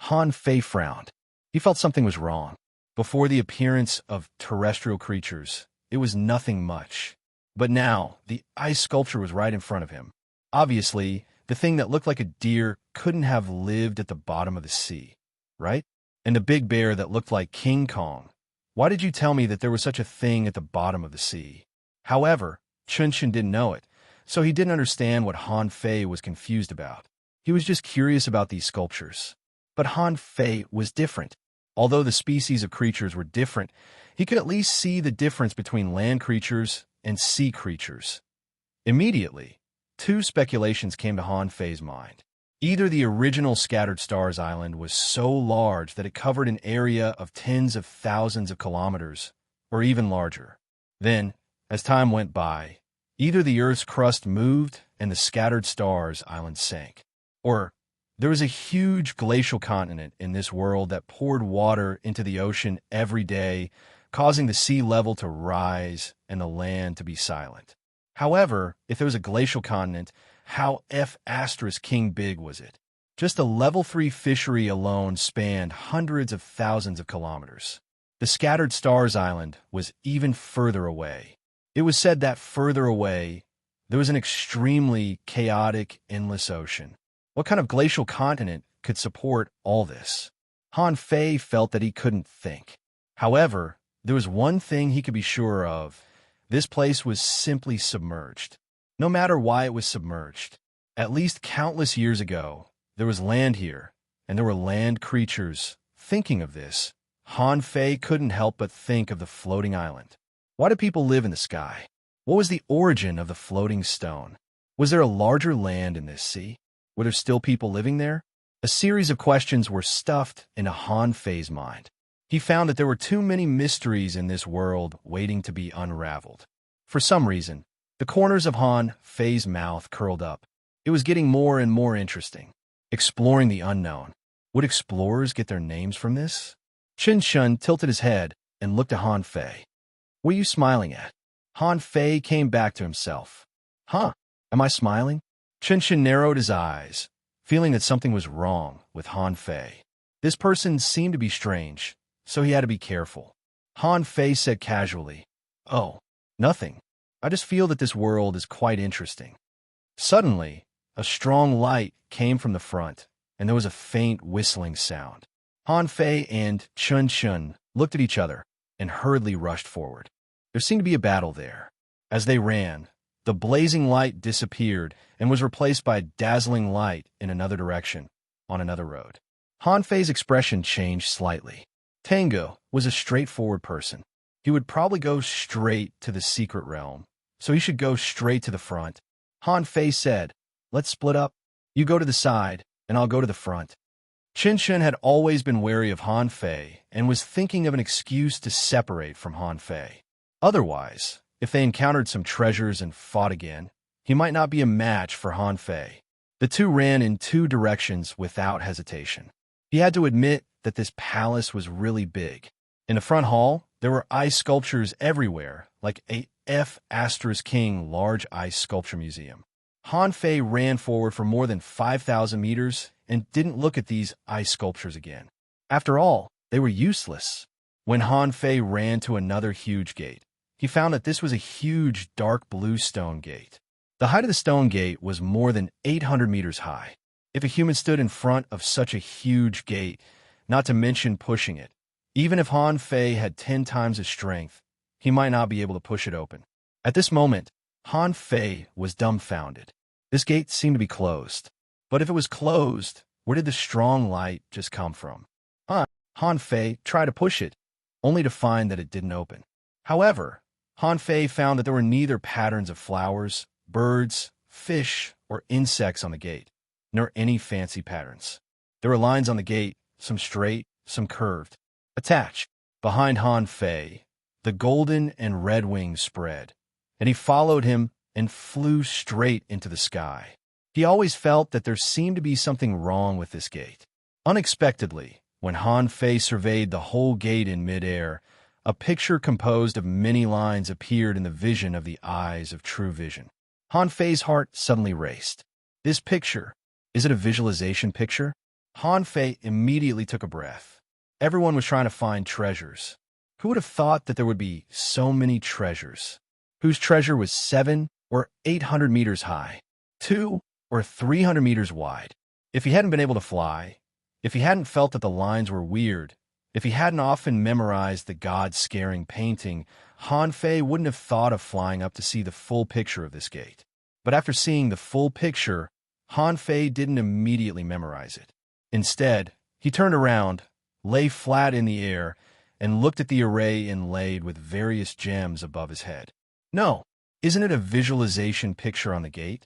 Han Fei frowned. He felt something was wrong. Before the appearance of terrestrial creatures, it was nothing much. But now, the ice sculpture was right in front of him. Obviously, the thing that looked like a deer couldn't have lived at the bottom of the sea, right? And the big bear that looked like King Kong. Why did you tell me that there was such a thing at the bottom of the sea? However, Chun Shun didn't know it, so he didn't understand what Han Fei was confused about. He was just curious about these sculptures. But Han Fei was different. Although the species of creatures were different, he could at least see the difference between land creatures and sea creatures. Immediately, 2 speculations came to Han Fei's mind. Either the original Scattered Stars Island was so large that it covered an area of tens of thousands of kilometers, or even larger. Then, as time went by, either the Earth's crust moved and the Scattered Stars Island sank, or there was a huge glacial continent in this world that poured water into the ocean every day, causing the sea level to rise and the land to be silent. However, if there was a glacial continent, how King big was it? Just a level 3 fishery alone spanned hundreds of thousands of kilometers. The Scattered Stars Island was even further away. It was said that further away, there was an extremely chaotic, endless ocean. What kind of glacial continent could support all this? Han Fei felt that he couldn't think. However, there was one thing he could be sure of. This place was simply submerged. No matter why it was submerged, at least countless years ago, there was land here, and there were land creatures. Thinking of this, Han Fei couldn't help but think of the floating island. Why do people live in the sky? What was the origin of the floating stone? Was there a larger land in this sea? Were there still people living there? A series of questions were stuffed into Han Fei's mind. He found that there were too many mysteries in this world waiting to be unraveled. For some reason, the corners of Han Fei's mouth curled up. It was getting more and more interesting. Exploring the unknown. Would explorers get their names from this? Chen Shun tilted his head and looked at Han Fei. What are you smiling at? Han Fei came back to himself. Huh? Am I smiling? Chen Shun narrowed his eyes, feeling that something was wrong with Han Fei. This person seemed to be strange, so he had to be careful. Han Fei said casually, oh, nothing. I just feel that this world is quite interesting. Suddenly, a strong light came from the front, and there was a faint whistling sound. Han Fei and Chun Shun looked at each other and hurriedly rushed forward. There seemed to be a battle there. As they ran, the blazing light disappeared and was replaced by a dazzling light in another direction, on another road. Han Fei's expression changed slightly. Tango was a straightforward person. He would probably go straight to the secret realm, so he should go straight to the front. Han Fei said, let's split up. You go to the side, and I'll go to the front. Qinshen had always been wary of Han Fei and was thinking of an excuse to separate from Han Fei. Otherwise, if they encountered some treasures and fought again, he might not be a match for Han Fei. The two ran in two directions without hesitation. He had to admit that this palace was really big. In the front hall, there were ice sculptures everywhere, like a King large ice sculpture museum. Han Fei ran forward for more than 5,000 meters and didn't look at these ice sculptures again. After all, they were useless. When Han Fei ran to another huge gate, he found that this was a huge dark blue stone gate. The height of the stone gate was more than 800 meters high. If a human stood in front of such a huge gate, not to mention pushing it, even if Han Fei had 10 times his strength, he might not be able to push it open. At this moment, Han Fei was dumbfounded. This gate seemed to be closed. But if it was closed, where did the strong light just come from? Han Fei tried to push it, only to find that it didn't open. However, Han Fei found that there were neither patterns of flowers, birds, fish, or insects on the gate, nor any fancy patterns. There were lines on the gate, some straight, some curved. Attached, behind Han Fei, the golden and red wings spread, and he followed him and flew straight into the sky. He always felt that there seemed to be something wrong with this gate. Unexpectedly, when Han Fei surveyed the whole gate in midair, a picture composed of many lines appeared in the vision of the eyes of true vision. Han Fei's heart suddenly raced. This picture, is it a visualization picture? Han Fei immediately took a breath. Everyone was trying to find treasures. Who would have thought that there would be so many treasures? Whose treasure was 7 or 800 meters high, 2 or 300 meters wide? If he hadn't been able to fly, if he hadn't felt that the lines were weird, if he hadn't often memorized the God-scaring painting, Han Fei wouldn't have thought of flying up to see the full picture of this gate. But after seeing the full picture, Han Fei didn't immediately memorize it. Instead, he turned around, lay flat in the air, and looked at the array inlaid with various gems above his head. No, isn't it a visualization picture on the gate?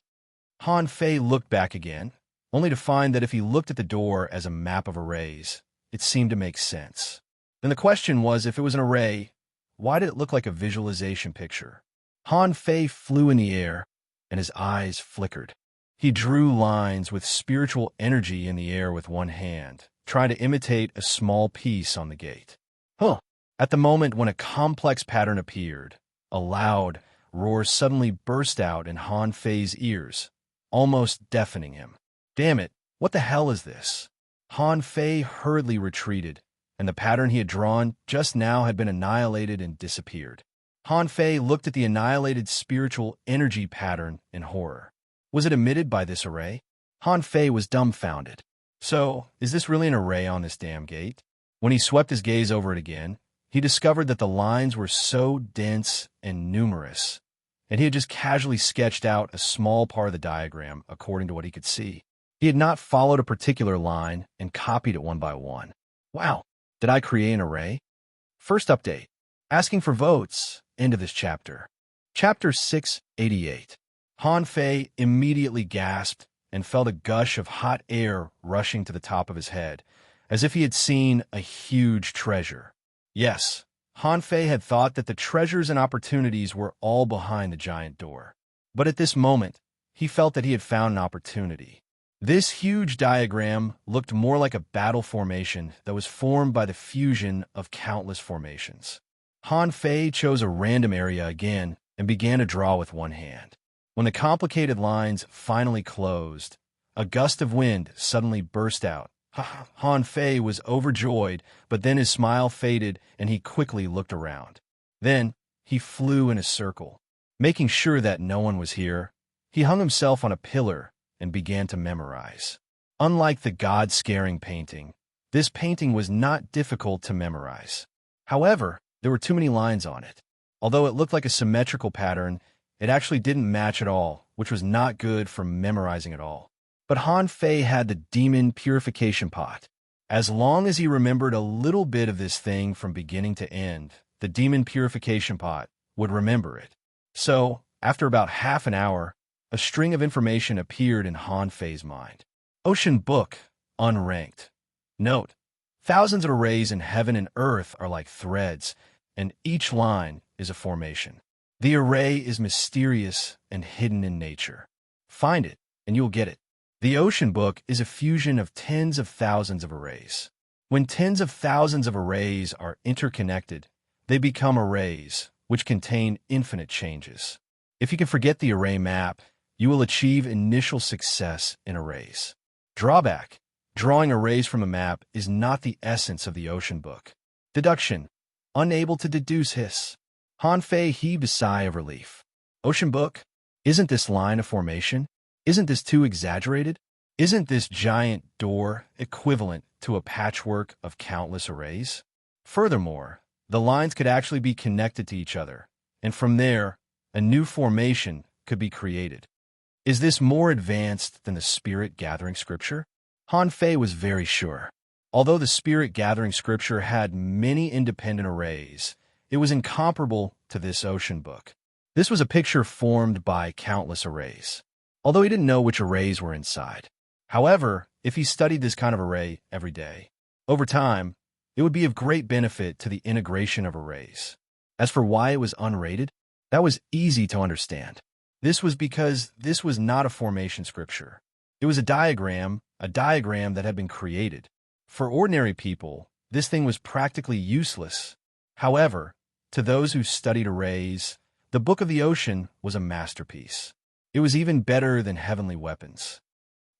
Han Fei looked back again, only to find that if he looked at the door as a map of arrays, it seemed to make sense. Then the question was, if it was an array, why did it look like a visualization picture? Han Fei flew in the air, and his eyes flickered. He drew lines with spiritual energy in the air with one hand, trying to imitate a small piece on the gate. At the moment when a complex pattern appeared, a loud roar suddenly burst out in Han Fei's ears, almost deafening him. Damn it, what the hell is this? Han Fei hurriedly retreated, and the pattern he had drawn just now had been annihilated and disappeared. Han Fei looked at the annihilated spiritual energy pattern in horror. Was it emitted by this array? Han Fei was dumbfounded. So, is this really an array on this damn gate? When he swept his gaze over it again, he discovered that the lines were so dense and numerous, and he had just casually sketched out a small part of the diagram according to what he could see. He had not followed a particular line and copied it one by one. Wow, did I create an array? First update. Asking for votes. End of this chapter. Chapter 688. Han Fei immediately gasped and felt a gush of hot air rushing to the top of his head, as if he had seen a huge treasure. Yes, Han Fei had thought that the treasures and opportunities were all behind the giant door. But at this moment, he felt that he had found an opportunity. This huge diagram looked more like a battle formation that was formed by the fusion of countless formations. Han Fei chose a random area again and began to draw with one hand. When the complicated lines finally closed, a gust of wind suddenly burst out. Han Fei was overjoyed, but then his smile faded and he quickly looked around. Then he flew in a circle. Making sure that no one was here, he hung himself on a pillar and began to memorize. Unlike the God-scaring painting, this painting was not difficult to memorize. However, there were too many lines on it. Although it looked like a symmetrical pattern, it actually didn't match at all, which was not good for memorizing at all. But Han Fei had the demon purification pot. As long as he remembered a little bit of this thing from beginning to end, the demon purification pot would remember it. So, after about half an hour, a string of information appeared in Han Fei's mind. Ocean Book, unranked. Note, thousands of arrays in heaven and earth are like threads, and each line is a formation. The array is mysterious and hidden in nature. Find it, and you'll get it. The Ocean Book is a fusion of tens of thousands of arrays. When tens of thousands of arrays are interconnected, they become arrays, which contain infinite changes. If you can forget the array map, you will achieve initial success in arrays. Drawback: drawing arrays from a map is not the essence of the Ocean Book. Deduction: unable to deduce hiss. Han Fei heaved a sigh of relief. Ocean Book? Isn't this line a formation? Isn't this too exaggerated? Isn't this giant door equivalent to a patchwork of countless arrays? Furthermore, the lines could actually be connected to each other, and from there, a new formation could be created. Is this more advanced than the spirit-gathering scripture? Han Fei was very sure. Although the spirit-gathering scripture had many independent arrays, it was incomparable to this Ocean Book. This was a picture formed by countless arrays, although he didn't know which arrays were inside. However, if he studied this kind of array every day, over time, it would be of great benefit to the integration of arrays. As for why it was unrated, that was easy to understand. This was because this was not a formation scripture. It was a diagram that had been created. For ordinary people, this thing was practically useless. However, to those who studied arrays, the Book of the Ocean was a masterpiece. It was even better than heavenly weapons.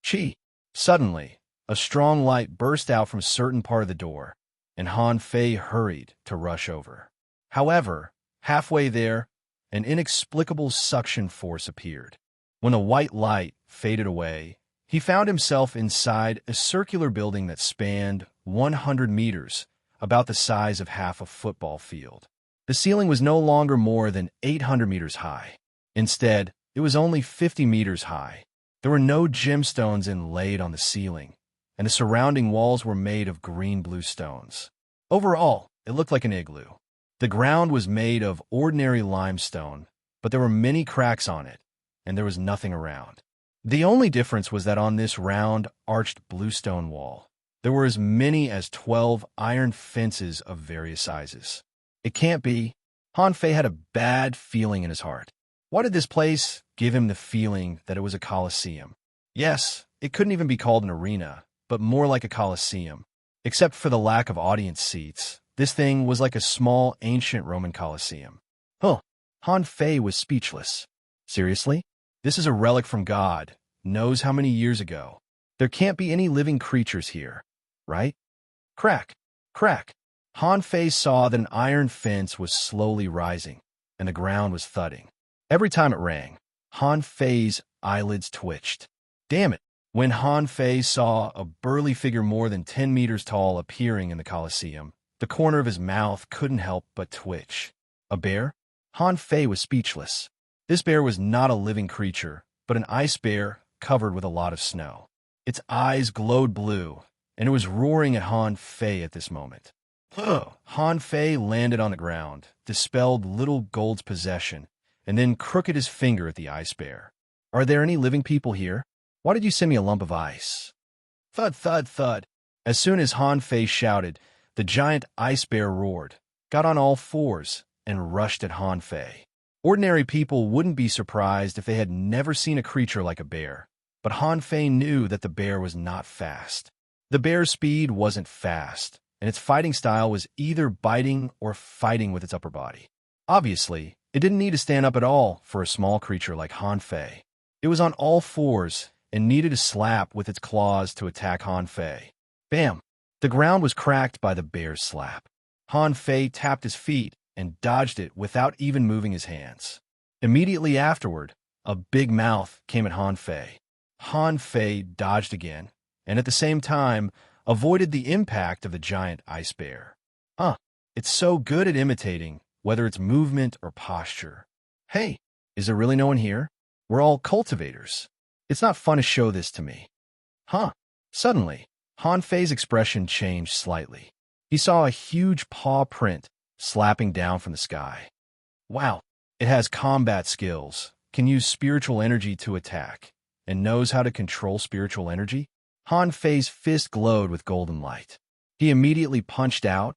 Chi! Suddenly, a strong light burst out from a certain part of the door, and Han Fei hurried to rush over. However, halfway there, an inexplicable suction force appeared. When the white light faded away, he found himself inside a circular building that spanned 100 meters, about the size of half a football field. The ceiling was no longer more than 800 meters high. Instead, it was only 50 meters high. There were no gemstones inlaid on the ceiling, and the surrounding walls were made of green-blue stones. Overall, it looked like an igloo. The ground was made of ordinary limestone, but there were many cracks on it, and there was nothing around. The only difference was that on this round, arched bluestone wall, there were as many as 12 iron fences of various sizes. It can't be. Han Fei had a bad feeling in his heart. Why did this place give him the feeling that it was a coliseum? Yes, it couldn't even be called an arena, but more like a coliseum. Except for the lack of audience seats, this thing was like a small ancient Roman coliseum. Huh. Han Fei was speechless. Seriously? This is a relic from God, knows how many years ago. There can't be any living creatures here, right? Crack, crack. Han Fei saw that an iron fence was slowly rising, and the ground was thudding. Every time it rang, Han Fei's eyelids twitched. Damn it! When Han Fei saw a burly figure more than 10 meters tall appearing in the Colosseum, the corner of his mouth couldn't help but twitch. A bear? Han Fei was speechless. This bear was not a living creature, but an ice bear covered with a lot of snow. Its eyes glowed blue, and it was roaring at Han Fei at this moment. Ugh. Han Fei landed on the ground, dispelled little Gold's possession, and then crooked his finger at the ice bear. Are there any living people here? Why did you send me a lump of ice? Thud, thud, thud. As soon as Han Fei shouted, the giant ice bear roared, got on all fours, and rushed at Han Fei. Ordinary people wouldn't be surprised if they had never seen a creature like a bear, but Han Fei knew that the bear was not fast. The bear's speed wasn't fast, and its fighting style was either biting or fighting with its upper body. Obviously, it didn't need to stand up at all for a small creature like Han Fei. It was on all fours and needed a slap with its claws to attack Han Fei. Bam! The ground was cracked by the bear's slap. Han Fei tapped his feet and dodged it without even moving his hands. Immediately afterward, a big mouth came at Han Fei. Han Fei dodged again, and at the same time, avoided the impact of the giant ice bear. It's so good at imitating, whether it's movement or posture. Hey, is there really no one here? We're all cultivators. It's not fun to show this to me. Suddenly, Han Fei's expression changed slightly. He saw a huge paw print slapping down from the sky. Wow, it has combat skills, can use spiritual energy to attack, and knows how to control spiritual energy? Han Fei's fist glowed with golden light. He immediately punched out,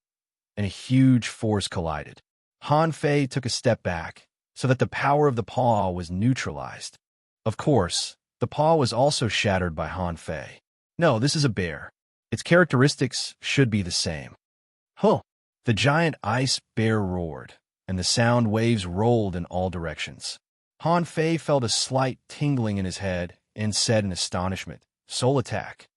and a huge force collided. Han Fei took a step back, so that the power of the paw was neutralized. Of course, the paw was also shattered by Han Fei. No, this is a bear. Its characteristics should be the same. Huh! The giant ice bear roared, and the sound waves rolled in all directions. Han Fei felt a slight tingling in his head and said in astonishment, "Soul attack."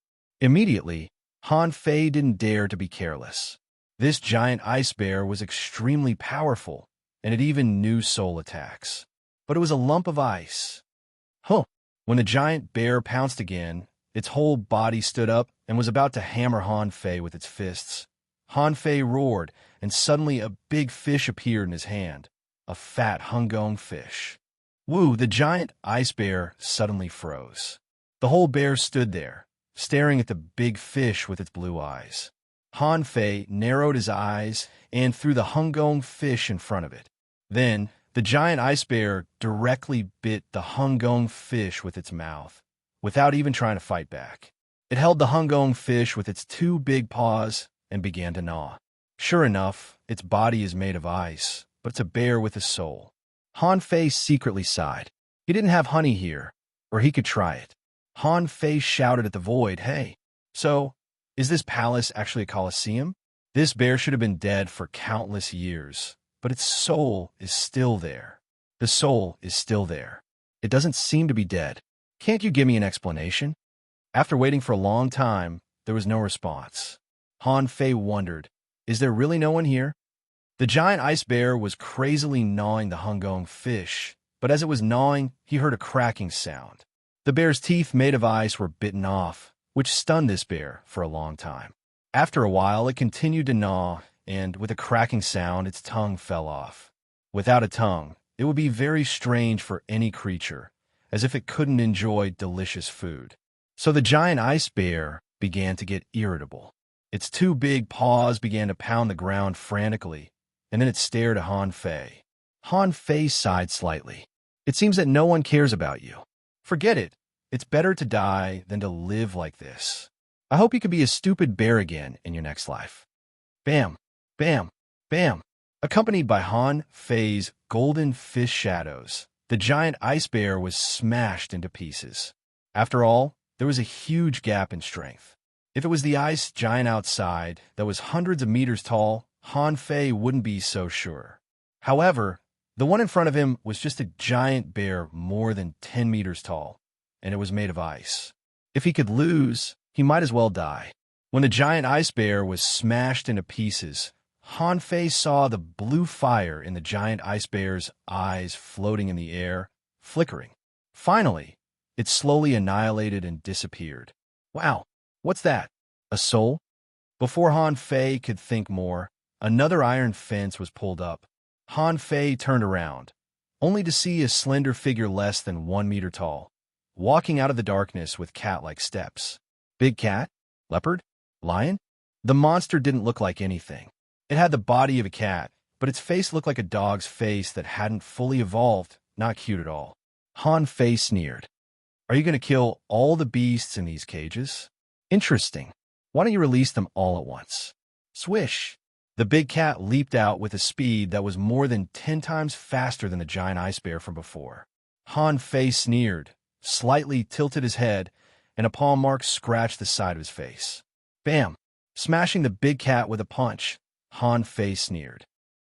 Immediately, Han Fei didn't dare to be careless. This giant ice bear was extremely powerful, and it even knew soul attacks. But it was a lump of ice. Huh! When the giant bear pounced again, its whole body stood up and was about to hammer Han Fei with its fists. Han Fei roared, and suddenly a big fish appeared in his hand, a fat hungong fish. Woo! The giant ice bear suddenly froze. The whole bear stood there, staring at the big fish with its blue eyes. Han Fei narrowed his eyes and threw the hungong fish in front of it. Then, the giant ice bear directly bit the hungong fish with its mouth, without even trying to fight back. It held the hungong fish with its two big paws and began to gnaw. Sure enough, its body is made of ice, but it's a bear with a soul. Han Fei secretly sighed. He didn't have honey here, or he could try it. Han Fei shouted at the void, "Hey, so, is this palace actually a coliseum? This bear should have been dead for countless years, but its soul is still there. The soul is still there. It doesn't seem to be dead. Can't you give me an explanation?" After waiting for a long time, there was no response. Han Fei wondered, is there really no one here? The giant ice bear was crazily gnawing the hungong fish, but as it was gnawing, he heard a cracking sound. The bear's teeth made of ice were bitten off, which stunned this bear for a long time. After a while, it continued to gnaw, and with a cracking sound, its tongue fell off. Without a tongue, it would be very strange for any creature, as if it couldn't enjoy delicious food. So the giant ice bear began to get irritable. Its two big paws began to pound the ground frantically, and then it stared at Han Fei. Han Fei sighed slightly. "It seems that no one cares about you. Forget it. It's better to die than to live like this. I hope you could be a stupid bear again in your next life." Bam, bam, bam. Accompanied by Han Fei's golden fish shadows, the giant ice bear was smashed into pieces. After all, there was a huge gap in strength. If it was the ice giant outside that was hundreds of meters tall, Han Fei wouldn't be so sure. However, the one in front of him was just a giant bear more than 10 meters tall, and it was made of ice. If he could lose, he might as well die. When the giant ice bear was smashed into pieces, Han Fei saw the blue fire in the giant ice bear's eyes floating in the air, flickering. Finally, it slowly annihilated and disappeared. Wow, what's that? A soul? Before Han Fei could think more, another iron fence was pulled up. Han Fei turned around, only to see a slender figure less than 1 meter tall, walking out of the darkness with cat-like steps. Big cat? Leopard? Lion? The monster didn't look like anything. It had the body of a cat, but its face looked like a dog's face that hadn't fully evolved, not cute at all. Han Fei sneered. "Are you going to kill all the beasts in these cages? Interesting. Why don't you release them all at once?" Swish! The big cat leaped out with a speed that was more than 10 times faster than the giant ice bear from before. Han Fei sneered, slightly tilted his head, and a palm mark scratched the side of his face. Bam! Smashing the big cat with a punch, Han Fei sneered.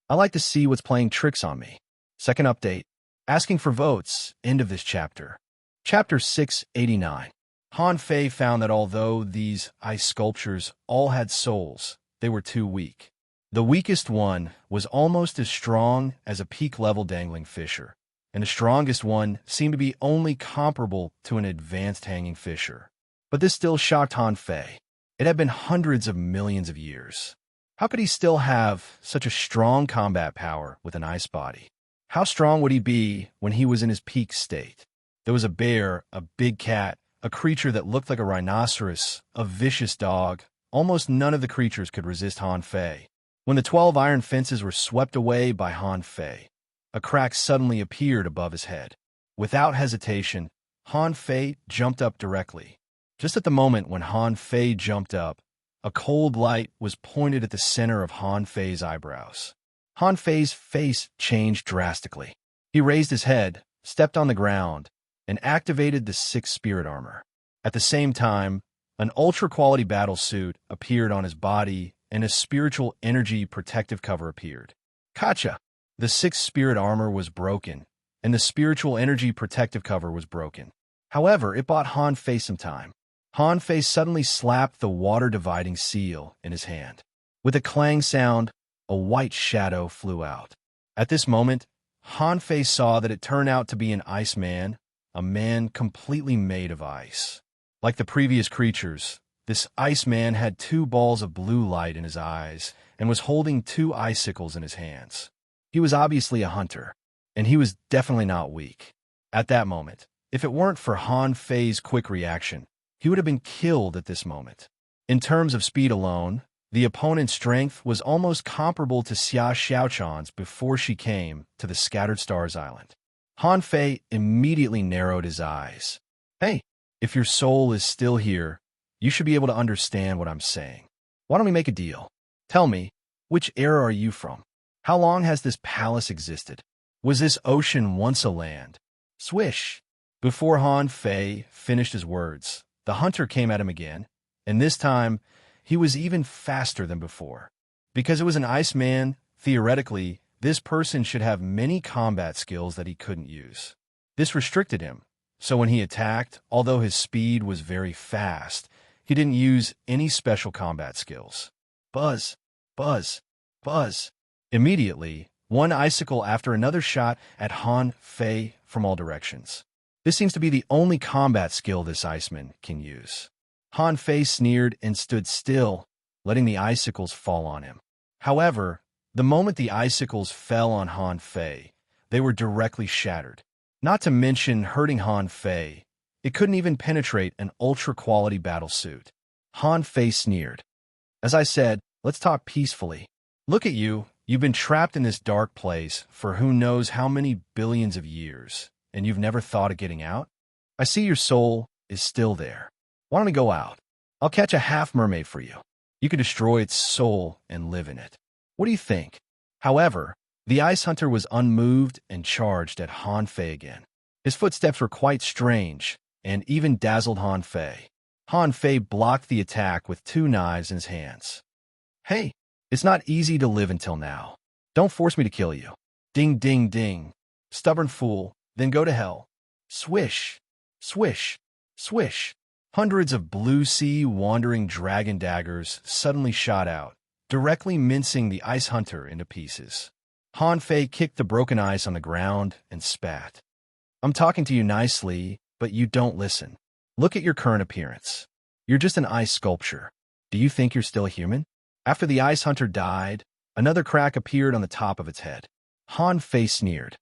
"I like to see what's playing tricks on me." Second update. Asking for votes. End of this chapter. Chapter 689. Han Fei found that although these ice sculptures all had souls, they were too weak. The weakest one was almost as strong as a peak-level dangling fisher, and the strongest one seemed to be only comparable to an advanced hanging fisher. But this still shocked Han Fei. It had been hundreds of millions of years. How could he still have such a strong combat power with an ice body? How strong would he be when he was in his peak state? There was a bear, a big cat, a creature that looked like a rhinoceros, a vicious dog. Almost none of the creatures could resist Han Fei. When the 12 iron fences were swept away by Han Fei, a crack suddenly appeared above his head. Without hesitation, Han Fei jumped up directly. Just at the moment when Han Fei jumped up, a cold light was pointed at the center of Han Fei's eyebrows. Han Fei's face changed drastically. He raised his head, stepped on the ground, and activated the 6th spirit armor. At the same time, an ultra-quality battle suit appeared on his body, and a spiritual energy protective cover appeared. Gotcha! The 6th spirit armor was broken, and the spiritual energy protective cover was broken. However, it bought Han Fei some time. Han Fei suddenly slapped the water-dividing seal in his hand. With a clang sound, a white shadow flew out. At this moment, Han Fei saw that it turned out to be an ice man, a man completely made of ice. Like the previous creatures, this ice man had 2 balls of blue light in his eyes and was holding 2 icicles in his hands. He was obviously a hunter, and he was definitely not weak. At that moment, if it weren't for Han Fei's quick reaction, he would have been killed at this moment. In terms of speed alone, the opponent's strength was almost comparable to Xia Xiaochan's before she came to the Scattered Stars Island. Han Fei immediately narrowed his eyes. Hey, if your soul is still here, you should be able to understand what I'm saying. Why don't we make a deal? Tell me, which era are you from? How long has this palace existed? Was this ocean once a land? Swish! Before Han Fei finished his words, the hunter came at him again, and this time, he was even faster than before. Because it was an Iceman, theoretically, this person should have many combat skills that he couldn't use. This restricted him, so when he attacked, although his speed was very fast, he didn't use any special combat skills. Buzz, buzz, buzz. Immediately, one icicle after another shot at Han Fei from all directions. This seems to be the only combat skill this Iceman can use. Han Fei sneered and stood still, letting the icicles fall on him. However, the moment the icicles fell on Han Fei, they were directly shattered. Not to mention hurting Han Fei, it couldn't even penetrate an ultra-quality battle suit. Han Fei sneered. As I said, let's talk peacefully. Look at you, you've been trapped in this dark place for who knows how many billions of years, and you've never thought of getting out? I see your soul is still there. Why don't we go out? I'll catch a half-mermaid for you. You can destroy its soul and live in it. What do you think? However, the ice hunter was unmoved and charged at Han Fei again. His footsteps were quite strange, and even dazzled Han Fei. Han Fei blocked the attack with 2 knives in his hands. Hey, it's not easy to live until now. Don't force me to kill you. Ding, ding, ding. Stubborn fool, then go to hell. Swish, swish, swish. Hundreds of blue sea wandering dragon daggers suddenly shot out, directly mincing the ice hunter into pieces. Han Fei kicked the broken ice on the ground and spat. I'm talking to you nicely, but you don't listen. Look at your current appearance. You're just an ice sculpture. Do you think you're still human? After the ice hunter died, another crack appeared on the top of its head. Han Fei sneered.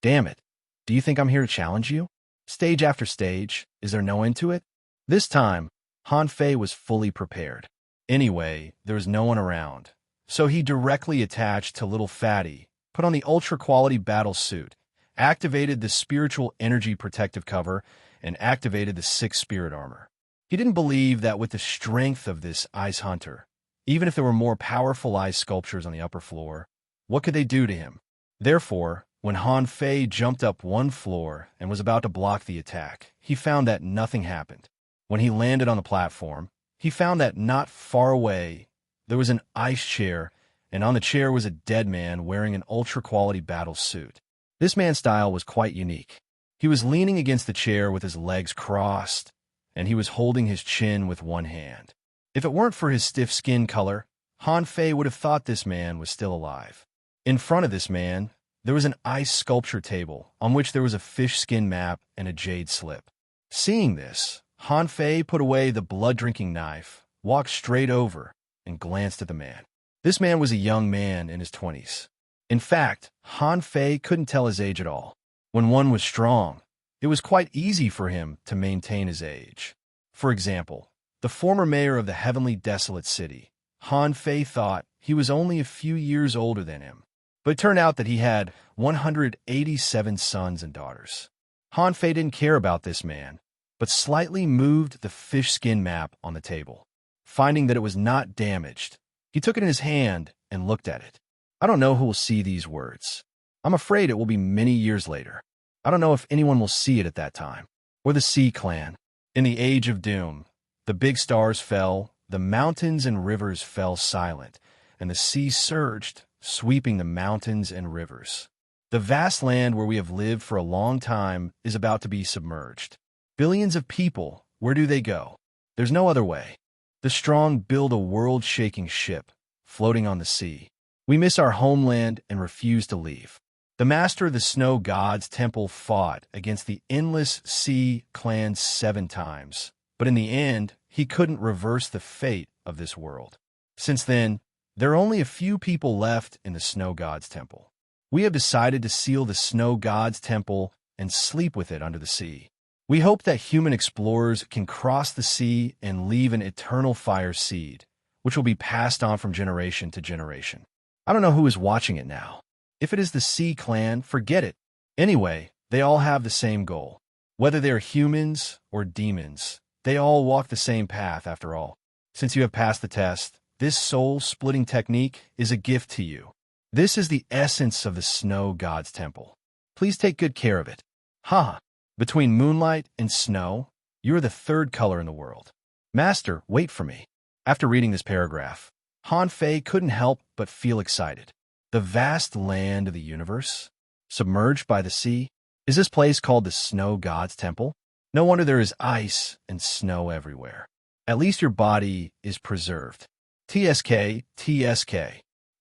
Damn it. Do you think I'm here to challenge you? Stage after stage, is there no end to it? This time, Han Fei was fully prepared. Anyway, there was no one around, so he directly attached to Little Fatty, put on the ultra-quality battle suit, activated the spiritual energy protective cover, and activated the 6th spirit armor. He didn't believe that with the strength of this ice hunter, even if there were more powerful ice sculptures on the upper floor, what could they do to him? Therefore, when Han Fei jumped up 1 floor and was about to block the attack, he found that nothing happened. When he landed on the platform, he found that not far away, there was an ice chair, and on the chair was a dead man wearing an ultra-quality battle suit. This man's style was quite unique. He was leaning against the chair with his legs crossed, and he was holding his chin with one hand. If it weren't for his stiff skin color, Han Fei would have thought this man was still alive. In front of this man, there was an ice sculpture table on which there was a fish skin map and a jade slip. Seeing this, Han Fei put away the blood-drinking knife, walked straight over, and glanced at the man. This man was a young man in his 20s. In fact, Han Fei couldn't tell his age at all. When one was strong, it was quite easy for him to maintain his age. For example, the former mayor of the heavenly desolate city, Han Fei thought he was only a few years older than him, but it turned out that he had 187 sons and daughters. Han Fei didn't care about this man, but slightly moved the fish skin map on the table. Finding that it was not damaged, he took it in his hand and looked at it. I don't know who will see these words. I'm afraid it will be many years later. I don't know if anyone will see it at that time. Or the Sea Clan. In the Age of Doom, the big stars fell, the mountains and rivers fell silent, and the sea surged, sweeping the mountains and rivers. The vast land where we have lived for a long time is about to be submerged. Billions of people, where do they go? There's no other way. The strong build a world-shaking ship, floating on the sea. We miss our homeland and refuse to leave. The master of the snow god's temple fought against the endless sea clans 7 times, but in the end, he couldn't reverse the fate of this world. Since then, there are only a few people left in the snow god's temple. We have decided to seal the snow god's temple and sleep with it under the sea. We hope that human explorers can cross the sea and leave an eternal fire seed, which will be passed on from generation to generation. I don't know who is watching it now. If it is the Sea Clan, forget it. Anyway, they all have the same goal. Whether they are humans or demons, they all walk the same path after all. Since you have passed the test, this soul-splitting technique is a gift to you. This is the essence of the snow god's temple. Please take good care of it. Ha! Between moonlight and snow, you are the 3rd color in the world. Master, wait for me. After reading this paragraph, Han Fei couldn't help but feel excited. The vast land of the universe, submerged by the sea, is this place called the Snow God's Temple? No wonder there is ice and snow everywhere. At least your body is preserved. TSK, TSK.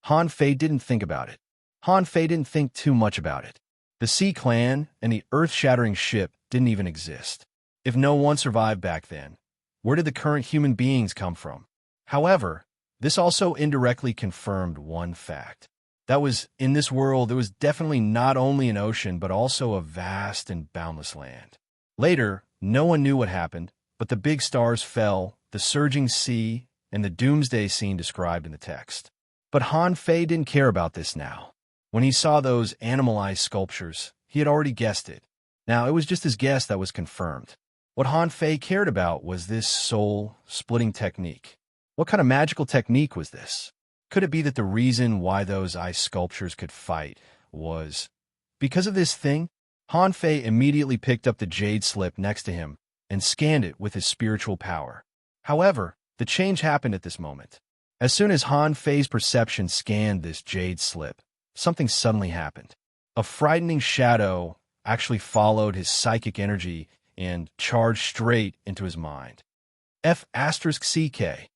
Han Fei didn't think about it. Han Fei didn't think too much about it. The Sea Clan and the earth-shattering ship didn't even exist. If no one survived back then, where did the current human beings come from? However, this also indirectly confirmed one fact. That was, in this world, there was definitely not only an ocean, but also a vast and boundless land. Later, no one knew what happened, but the big stars fell, the surging sea, and the doomsday scene described in the text. But Han Fei didn't care about this now. When he saw those animalized sculptures, he had already guessed it. Now, it was just his guess that was confirmed. What Han Fei cared about was this soul-splitting technique. What kind of magical technique was this? Could it be that the reason why those ice sculptures could fight was because of this thing? Han Fei immediately picked up the jade slip next to him and scanned it with his spiritual power. However, the change happened at this moment. As soon as Han Fei's perception scanned this jade slip, something suddenly happened. A frightening shadow actually followed his psychic energy and charged straight into his mind. F*CK.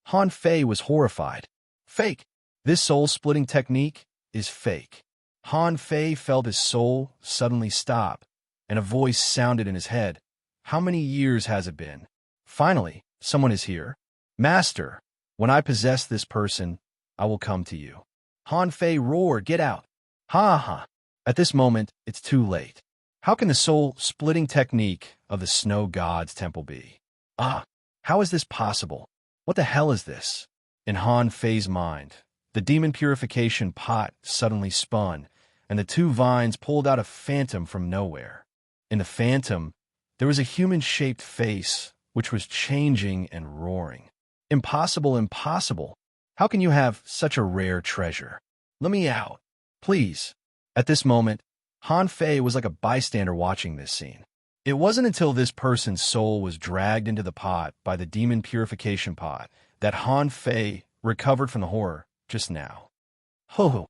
Han Fei was horrified. Fake. This soul-splitting technique is fake. Han Fei felt his soul suddenly stop, and a voice sounded in his head. How many years has it been? Finally, someone is here. Master, when I possess this person, I will come to you. Han Fei roared, get out. Ha ha. At this moment, it's too late. How can the soul-splitting technique of the snow god's temple be? Ah, how is this possible? What the hell is this? In Han Fei's mind, the demon purification pot suddenly spun, and the 2 vines pulled out a phantom from nowhere. In the phantom, there was a human-shaped face, which was changing and roaring. Impossible, impossible. How can you have such a rare treasure? Let me out, please. At this moment, Han Fei was like a bystander watching this scene. It wasn't until this person's soul was dragged into the pot by the demon purification pot that Han Fei recovered from the horror just now. Ho ho.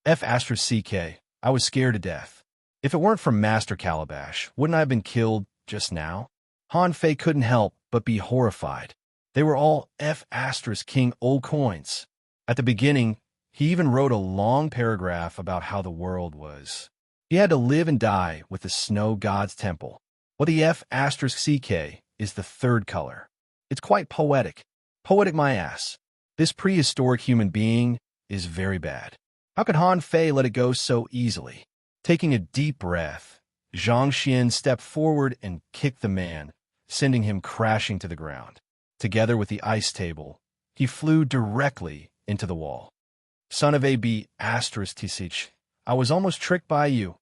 F*CK. I was scared to death. If it weren't for Master Calabash, wouldn't I have been killed just now? Han Fei couldn't help but be horrified. They were all F*King old coins. At the beginning, he even wrote a long paragraph about how the world was. He had to live and die with the snow god's temple. Well, the F*CK is the 3rd color. It's quite poetic. Poetic my ass. This prehistoric human being is very bad. How could Han Fei let it go so easily? Taking a deep breath, Zhang Xian stepped forward and kicked the man, sending him crashing to the ground. Together with the ice table, he flew directly into the wall. Son of a b****, I was almost tricked by you.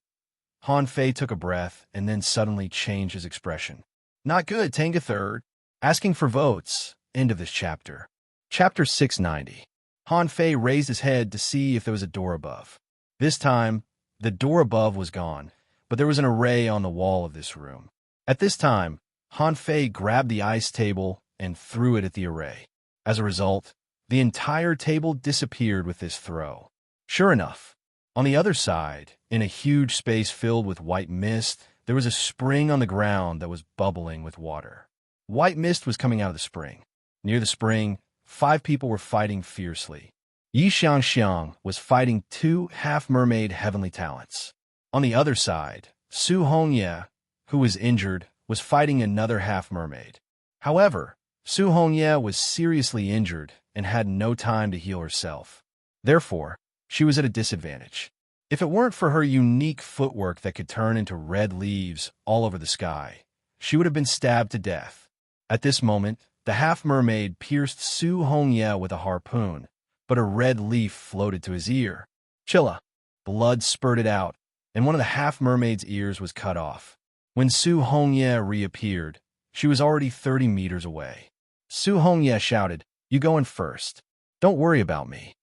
Han Fei took a breath and then suddenly changed his expression. Not good, Tanga third. Asking for votes. End of this chapter. Chapter 690. Han Fei raised his head to see if there was a door above. This time, the door above was gone, but there was an array on the wall of this room. At this time, Han Fei grabbed the ice table and threw it at the array. As a result, the entire table disappeared with this throw. Sure enough, on the other side, in a huge space filled with white mist, there was a spring on the ground that was bubbling with water. White mist was coming out of the spring. Near the spring, 5 people were fighting fiercely. Yi Xiangxiang was fighting 2 half-mermaid heavenly talents. On the other side, Su Hongye, who was injured, was fighting another half-mermaid. However, Su Hongye was seriously injured and had no time to heal herself. Therefore, she was at a disadvantage. If it weren't for her unique footwork that could turn into red leaves all over the sky, she would have been stabbed to death. At this moment, the half-mermaid pierced Su Hongye with a harpoon, but a red leaf floated to his ear. Chilla! Blood spurted out, and one of the half-mermaid's ears was cut off. When Su Hongye reappeared, she was already 30 meters away. Su Hongye shouted, "You go in first. Don't worry about me."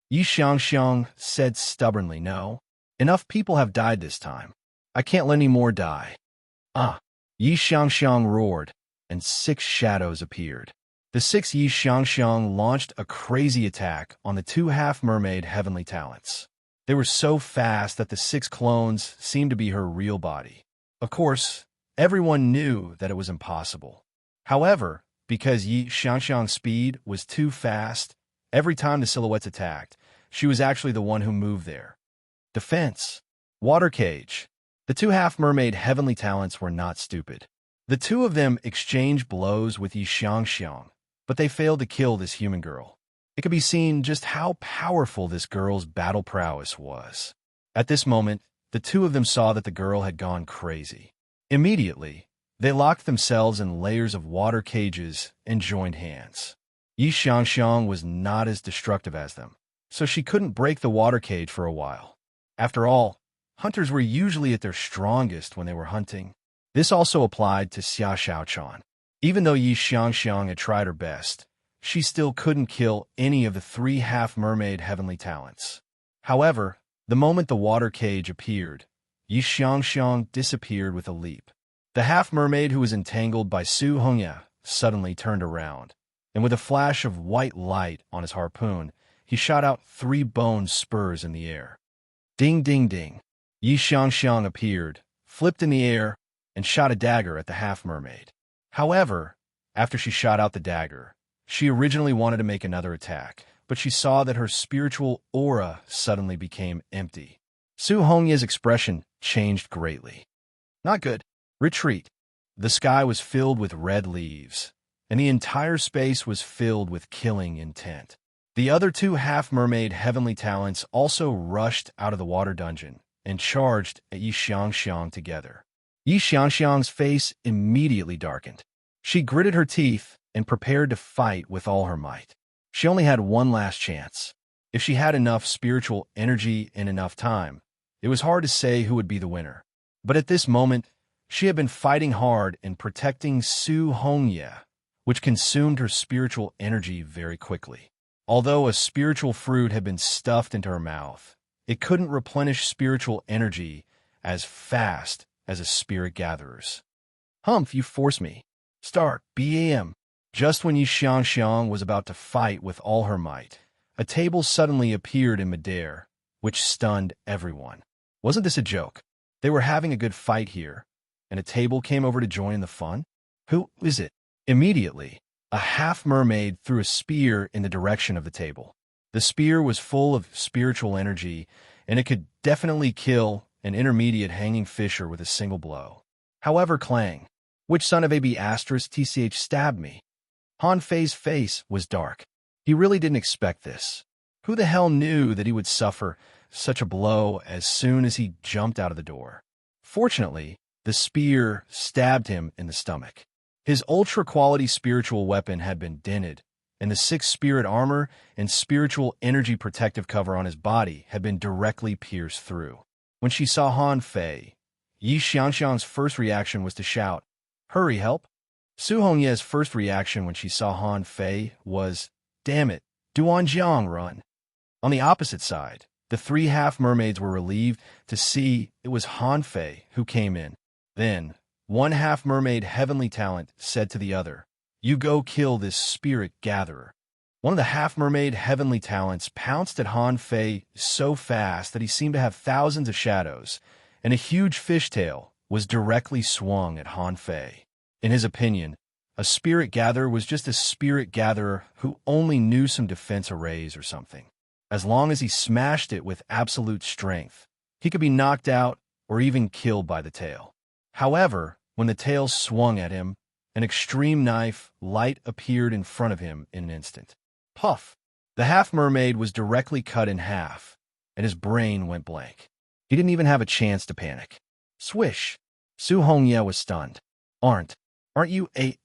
Yi Xiangxiang said stubbornly, "No. Enough people have died this time. I can't let any more die." "Ah!" Yi Xiangxiang roared, and 6 shadows appeared. The 6 Yi Xiangxiang launched a crazy attack on the 2 half-mermaid heavenly talents. They were so fast that the 6 clones seemed to be her real body. Of course, everyone knew that it was impossible. However, because Yi Xiangxiang's speed was too fast, every time the silhouettes attacked, she was actually the one who moved there. Defense. Water cage. The 2 half-mermaid heavenly talents were not stupid. The 2 of them exchanged blows with Yi Xiangxiang, but they failed to kill this human girl. It could be seen just how powerful this girl's battle prowess was. At this moment, the 2 of them saw that the girl had gone crazy. Immediately, they locked themselves in layers of water cages and joined hands. Yi Xiangxiang was not as destructive as them, so she couldn't break the water cage for a while. After all, hunters were usually at their strongest when they were hunting. This also applied to Xia Xiaochan. Even though Yi Xiangxiang had tried her best, she still couldn't kill any of the 3 half-mermaid heavenly talents. However, the moment the water cage appeared, Yi Xiangxiang disappeared with a leap. The half-mermaid who was entangled by Su Hongye suddenly turned around, and with a flash of white light on his harpoon, he shot out 3 bone spurs in the air. Ding, ding, ding. Yi Xiangxiang appeared, flipped in the air, and shot a dagger at the half-mermaid. However, after she shot out the dagger, she originally wanted to make another attack, but she saw that her spiritual aura suddenly became empty. Su Hongye's expression changed greatly. Not good. Retreat. The sky was filled with red leaves, and the entire space was filled with killing intent. The other 2 half-mermaid heavenly talents also rushed out of the water dungeon and charged at Yi Xiangxiang together. Yi Xiangxiang's face immediately darkened. She gritted her teeth and prepared to fight with all her might. She only had one last chance. If she had enough spiritual energy and enough time, it was hard to say who would be the winner. But at this moment, she had been fighting hard and protecting Su Hongye, which consumed her spiritual energy very quickly. Although a spiritual fruit had been stuffed into her mouth, it couldn't replenish spiritual energy as fast as a spirit gatherer's. "Humph, you force me. Start, BAM." Just when Yi Xiangxiang was about to fight with all her might, a table suddenly appeared in midair, which stunned everyone. Wasn't this a joke? They were having a good fight here, and a table came over to join in the fun? Who is it? Immediately, a half-mermaid threw a spear in the direction of the table. The spear was full of spiritual energy, and it could definitely kill an intermediate hanging fisher with a single blow. However, clang. Which son of a b*** tch stabbed me? Han Fei's face was dark. He really didn't expect this. Who the hell knew that he would suffer such a blow as soon as he jumped out of the door? Fortunately, the spear stabbed him in the stomach. His ultra-quality spiritual weapon had been dented, and the 6 spirit armor and spiritual energy protective cover on his body had been directly pierced through. When she saw Han Fei, Yi Xiangxiang's first reaction was to shout, Hurry, help! Su Hongye's first reaction when she saw Han Fei was, damn it, Duanjiang, run! On the opposite side, the three half-mermaids were relieved to see it was Han Fei who came in. Then, one half-mermaid heavenly talent said to the other, "You go kill this spirit gatherer." One of the half-mermaid heavenly talents pounced at Han Fei so fast that he seemed to have thousands of shadows, and a huge fishtail was directly swung at Han Fei. In his opinion, a spirit gatherer was just a spirit gatherer who only knew some defense arrays or something. As long as he smashed it with absolute strength, he could be knocked out or even killed by the tail. However, when the tail swung at him, an extreme knife light appeared in front of him in an instant. Puff! The half-mermaid was directly cut in half, and his brain went blank. He didn't even have a chance to panic. Swish! Su Hongye was stunned. Aren't you a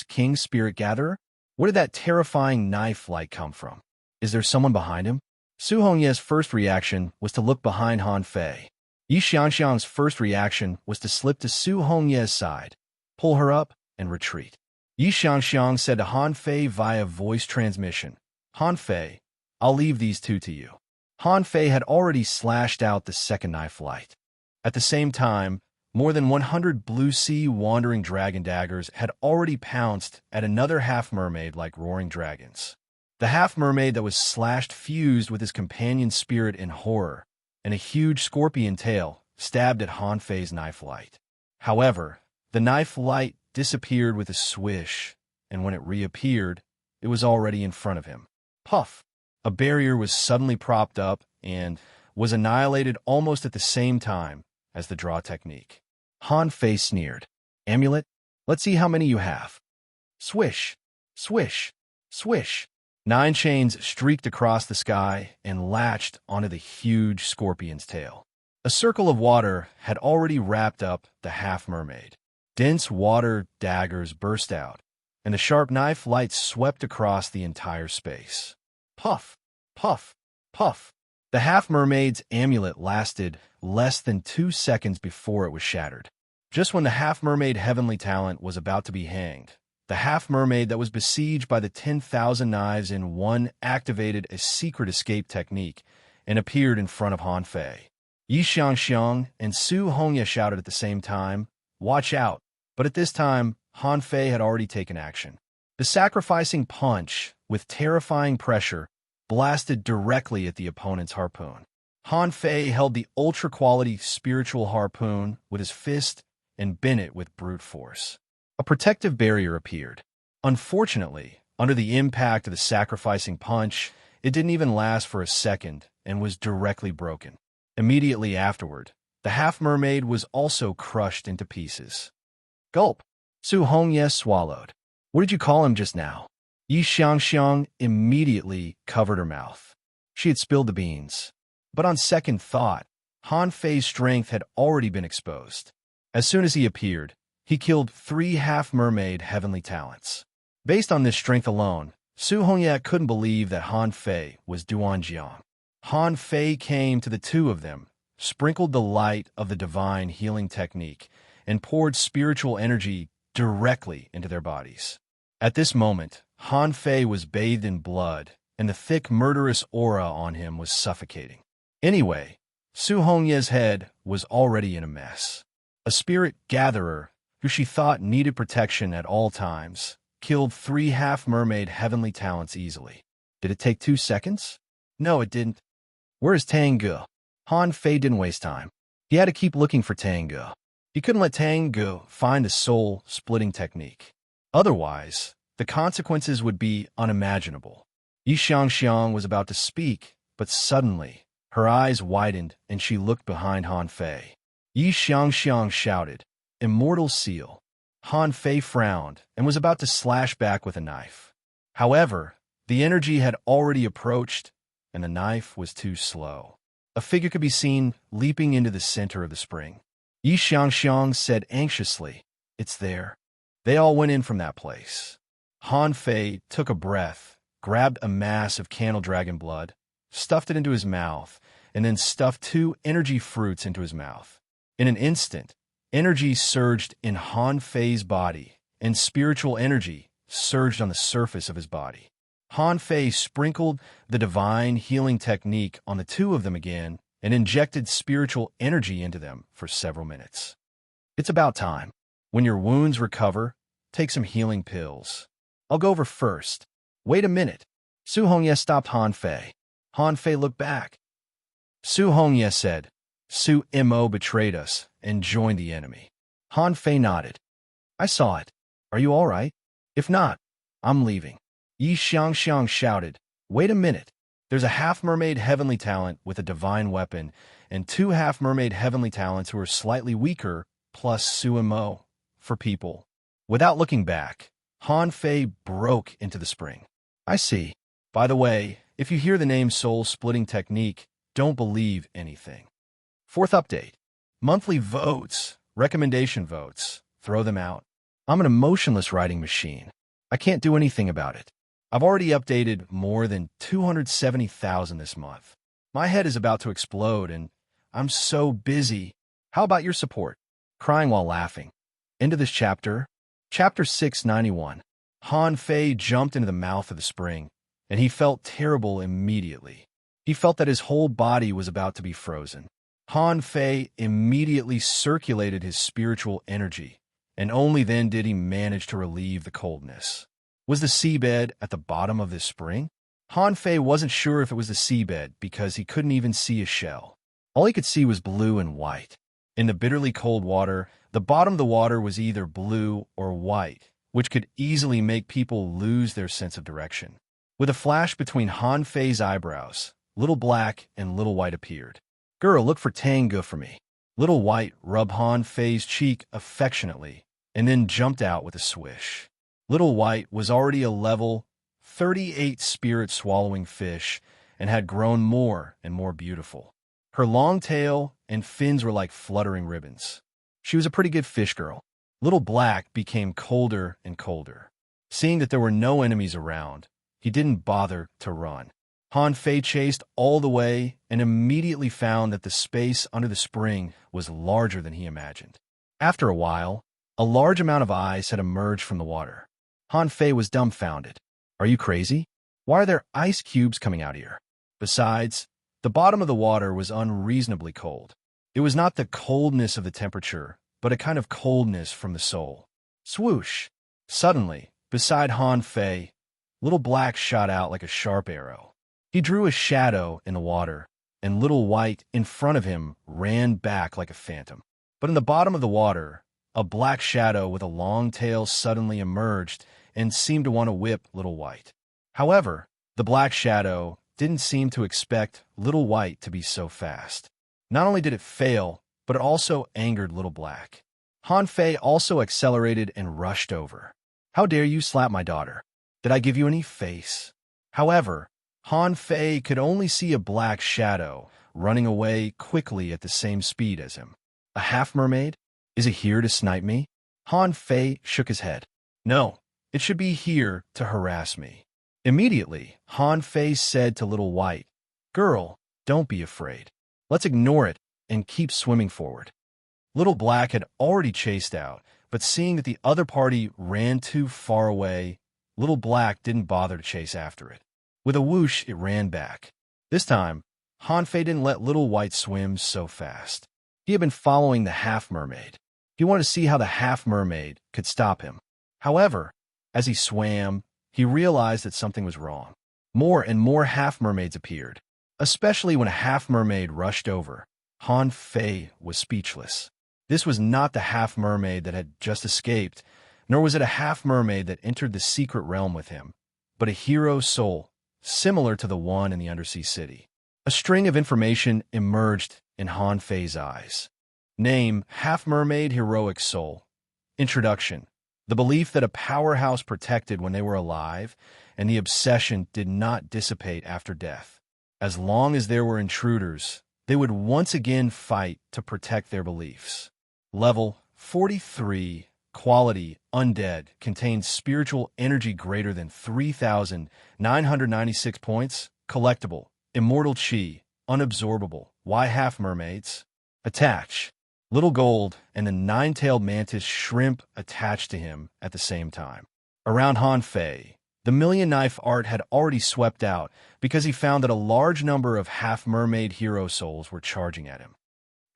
King Spirit Gatherer? Where did that terrifying knife light come from? Is there someone behind him? Su Hongye's first reaction was to look behind Han Fei. Yi Xiangxiang's first reaction was to slip to Su Hongye's side, pull her up, and retreat. Yi Xiangxiang said to Han Fei via voice transmission, "Han Fei, I'll leave these two to you." Han Fei had already slashed out the second knife light. At the same time, more than 100 blue sea wandering dragon daggers had already pounced at another half-mermaid like roaring dragons. The half-mermaid that was slashed fused with his companion spirit in horror, and a huge scorpion tail stabbed at Han Fei's knife light. However, the knife light disappeared with a swish, and when it reappeared, it was already in front of him. Puff! A barrier was suddenly propped up and was annihilated almost at the same time as the draw technique. Han Fei sneered. "Amulet? Let's see how many you have." Swish! Swish! Swish! 9 chains streaked across the sky and latched onto the huge scorpion's tail. A circle of water had already wrapped up the half-mermaid. Dense water daggers burst out, and the sharp knife lights swept across the entire space. Puff! Puff! Puff! The half-mermaid's amulet lasted less than 2 seconds before it was shattered. Just when the half-mermaid heavenly talent was about to be hanged, the half-mermaid that was besieged by the 10,000 knives in one activated a secret escape technique and appeared in front of Han Fei. Yi Xiangxiang and Su Hongye shouted at the same time, "Watch out!" But at this time, Han Fei had already taken action. The sacrificing punch, with terrifying pressure, blasted directly at the opponent's harpoon. Han Fei held the ultra-quality spiritual harpoon with his fist and bent it with brute force. A protective barrier appeared. Unfortunately, under the impact of the sacrificing punch, it didn't even last for a second and was directly broken. Immediately afterward, the half-mermaid was also crushed into pieces. Gulp! Su Hongye swallowed. "What did you call him just now?" Yi Xiangxiang immediately covered her mouth. She had spilled the beans. But on second thought, Han Fei's strength had already been exposed. As soon as he appeared, he killed 3 half-mermaid heavenly talents. Based on this strength alone, Su Hongye couldn't believe that Han Fei was Duanjiang. Han Fei came to the two of them, sprinkled the light of the divine healing technique, and poured spiritual energy directly into their bodies. At this moment, Han Fei was bathed in blood, and the thick, murderous aura on him was suffocating. Anyway, Su Hongye's head was already in a mess. A spirit gatherer, who she thought needed protection at all times, killed 3 half-mermaid heavenly talents easily. Did it take 2 seconds? No, it didn't. Where is Tang Ge? Han Fei didn't waste time. He had to keep looking for Tang Ge. He couldn't let Tang Ge find the soul-splitting technique. Otherwise, the consequences would be unimaginable. Yi Xiangxiang was about to speak, but suddenly, her eyes widened and she looked behind Han Fei. Yi Xiangxiang shouted, "Immortal seal." Han Fei frowned and was about to slash back with a knife. However, the energy had already approached, and the knife was too slow. A figure could be seen leaping into the center of the spring. Yi Xiangxiang said anxiously, "It's there." They all went in from that place. Han Fei took a breath, grabbed a mass of candle dragon blood, stuffed it into his mouth, and then stuffed 2 energy fruits into his mouth. In an instant, Energy surged in Han Fei's body, and spiritual energy surged on the surface of his body. Han Fei sprinkled the divine healing technique on the two of them again and injected spiritual energy into them for several minutes. It's about time. When your wounds recover, take some healing pills. I'll go over first. Wait a minute. Su Hongye stopped Han Fei. Han Fei looked back. Su Hongye said, Su Mo betrayed us and joined the enemy. Han Fei nodded. I saw it. Are you all right? If not, I'm leaving. Yi Xiangxiang shouted, Wait a minute. There's a half-mermaid heavenly talent with a divine weapon and two half-mermaid heavenly talents who are slightly weaker, plus Su Mo, for people. Without looking back, Han Fei broke into the spring. I see. By the way, if you hear the name soul-splitting technique, don't believe anything. Fourth update. Monthly votes, recommendation votes, throw them out. I'm an emotionless writing machine. I can't do anything about it. I've already updated more than 270,000 this month. My head is about to explode and I'm so busy. How about your support? Crying while laughing. Into this chapter. Chapter 691. Han Fei jumped into the mouth of the spring, and he felt terrible immediately. He felt that his whole body was about to be frozen. Han Fei immediately circulated his spiritual energy, and only then did he manage to relieve the coldness. Was the seabed at the bottom of this spring? Han Fei wasn't sure if it was the seabed because he couldn't even see a shell. All he could see was blue and white. In the bitterly cold water, the bottom of the water was either blue or white, which could easily make people lose their sense of direction. With a flash between Han Fei's eyebrows, Little Black and Little White appeared. Girl, look for Tango for me. Little White rubbed Han Fei's cheek affectionately and then jumped out with a swish. Little White was already a level 38 spirit-swallowing fish and had grown more and more beautiful. Her long tail and fins were like fluttering ribbons. She was a pretty good fish girl. Little Black became colder and colder. Seeing that there were no enemies around, he didn't bother to run. Han Fei chased all the way and immediately found that the space under the spring was larger than he imagined. After a while, a large amount of eyes had emerged from the water. Han Fei was dumbfounded. Are you crazy? Why are there ice cubes coming out here? Besides, the bottom of the water was unreasonably cold. It was not the coldness of the temperature, but a kind of coldness from the soul. Swoosh! Suddenly, beside Han Fei, Little Black shot out like a sharp arrow. He drew a shadow in the water, and Little White in front of him ran back like a phantom. But in the bottom of the water, a black shadow with a long tail suddenly emerged and seemed to want to whip Little White. However, the black shadow didn't seem to expect Little White to be so fast. Not only did it fail, but it also angered Little Black. Han Fei also accelerated and rushed over. How dare you slap my daughter? Did I give you any face? However, Han Fei could only see a black shadow running away quickly at the same speed as him. A half-mermaid? Is it here to snipe me? Han Fei shook his head. No, it should be here to harass me. Immediately, Han Fei said to Little White, Girl, don't be afraid. Let's ignore it and keep swimming forward. Little Black had already chased out, but seeing that the other party ran too far away, Little Black didn't bother to chase after it. With a whoosh, it ran back. This time, Han Fei didn't let Little White swim so fast. He had been following the half-mermaid. He wanted to see how the half-mermaid could stop him. However, as he swam, he realized that something was wrong. More and more half-mermaids appeared, especially when a half-mermaid rushed over. Han Fei was speechless. This was not the half-mermaid that had just escaped, nor was it a half-mermaid that entered the secret realm with him, but a hero soul, similar to the one in the undersea city. A string of information emerged in Han Fei's eyes. Name, half-mermaid heroic soul. Introduction. The belief that a powerhouse protected when they were alive, and the obsession did not dissipate after death. As long as there were intruders, they would once again fight to protect their beliefs. Level 43. Quality, undead, contains spiritual energy greater than 3,996 points. Collectible, immortal chi, unabsorbable. Why half-mermaids? Attach. little gold, and the nine-tailed mantis shrimp attached to him at the same time. Around Han Fei, the million-knife art had already swept out because he found that a large number of half-mermaid hero souls were charging at him.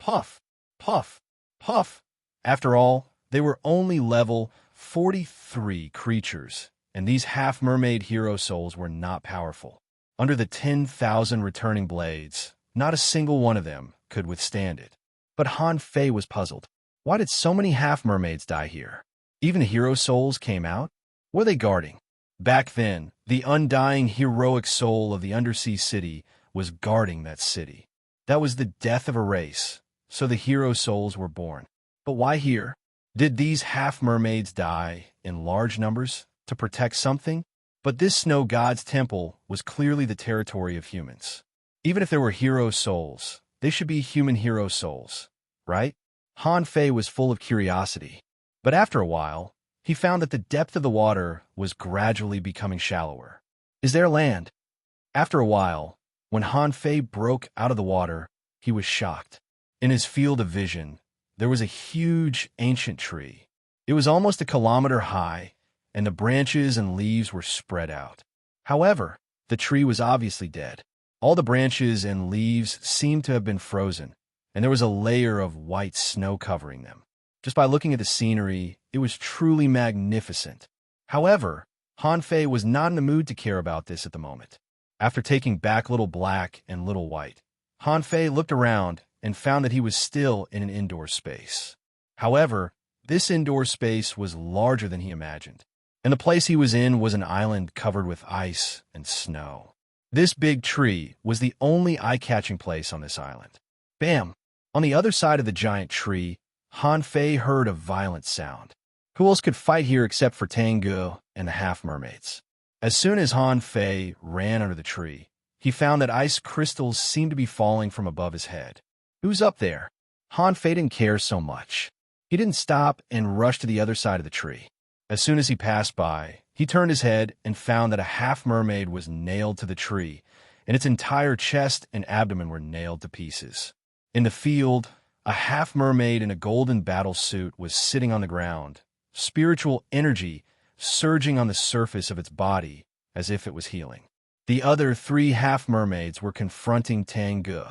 Puff, puff, puff. After all, they were only level 43 creatures, and these half-mermaid hero souls were not powerful. Under the 10,000 returning blades, not a single one of them could withstand it. But Han Fei was puzzled. Why did so many half-mermaids die here? Even hero souls came out? What were they guarding? Back then, the undying heroic soul of the undersea city was guarding that city. That was the death of a race, so the hero souls were born. But why here? Did these half-mermaids die in large numbers to protect something? But this snow god's temple was clearly the territory of humans. Even if there were hero souls, they should be human hero souls, right? Han Fei was full of curiosity. But after a while, he found that the depth of the water was gradually becoming shallower. Is there land? After a while, when Han Fei broke out of the water, he was shocked. In his field of vision, there was a huge ancient tree. It was almost a kilometer high, and the branches and leaves were spread out. However, the tree was obviously dead. All the branches and leaves seemed to have been frozen, and there was a layer of white snow covering them. Just by looking at the scenery, it was truly magnificent. However, Han Fei was not in the mood to care about this at the moment. After taking back Little Black and Little White, Han Fei looked around and found that he was still in an indoor space. However, this indoor space was larger than he imagined, and the place he was in was an island covered with ice and snow. This big tree was the only eye-catching place on this island. Bam! On the other side of the giant tree, Han Fei heard a violent sound. Who else could fight here except for Tengu and the half-mermaids? As soon as Han Fei ran under the tree, he found that ice crystals seemed to be falling from above his head. Who's up there? Han Fei didn't care so much. He didn't stop and rush to the other side of the tree. As soon as he passed by, he turned his head and found that a half-mermaid was nailed to the tree, and its entire chest and abdomen were nailed to pieces. In the field, a half-mermaid in a golden battle suit was sitting on the ground, spiritual energy surging on the surface of its body as if it was healing. The other 3 half-mermaids were confronting Tengu.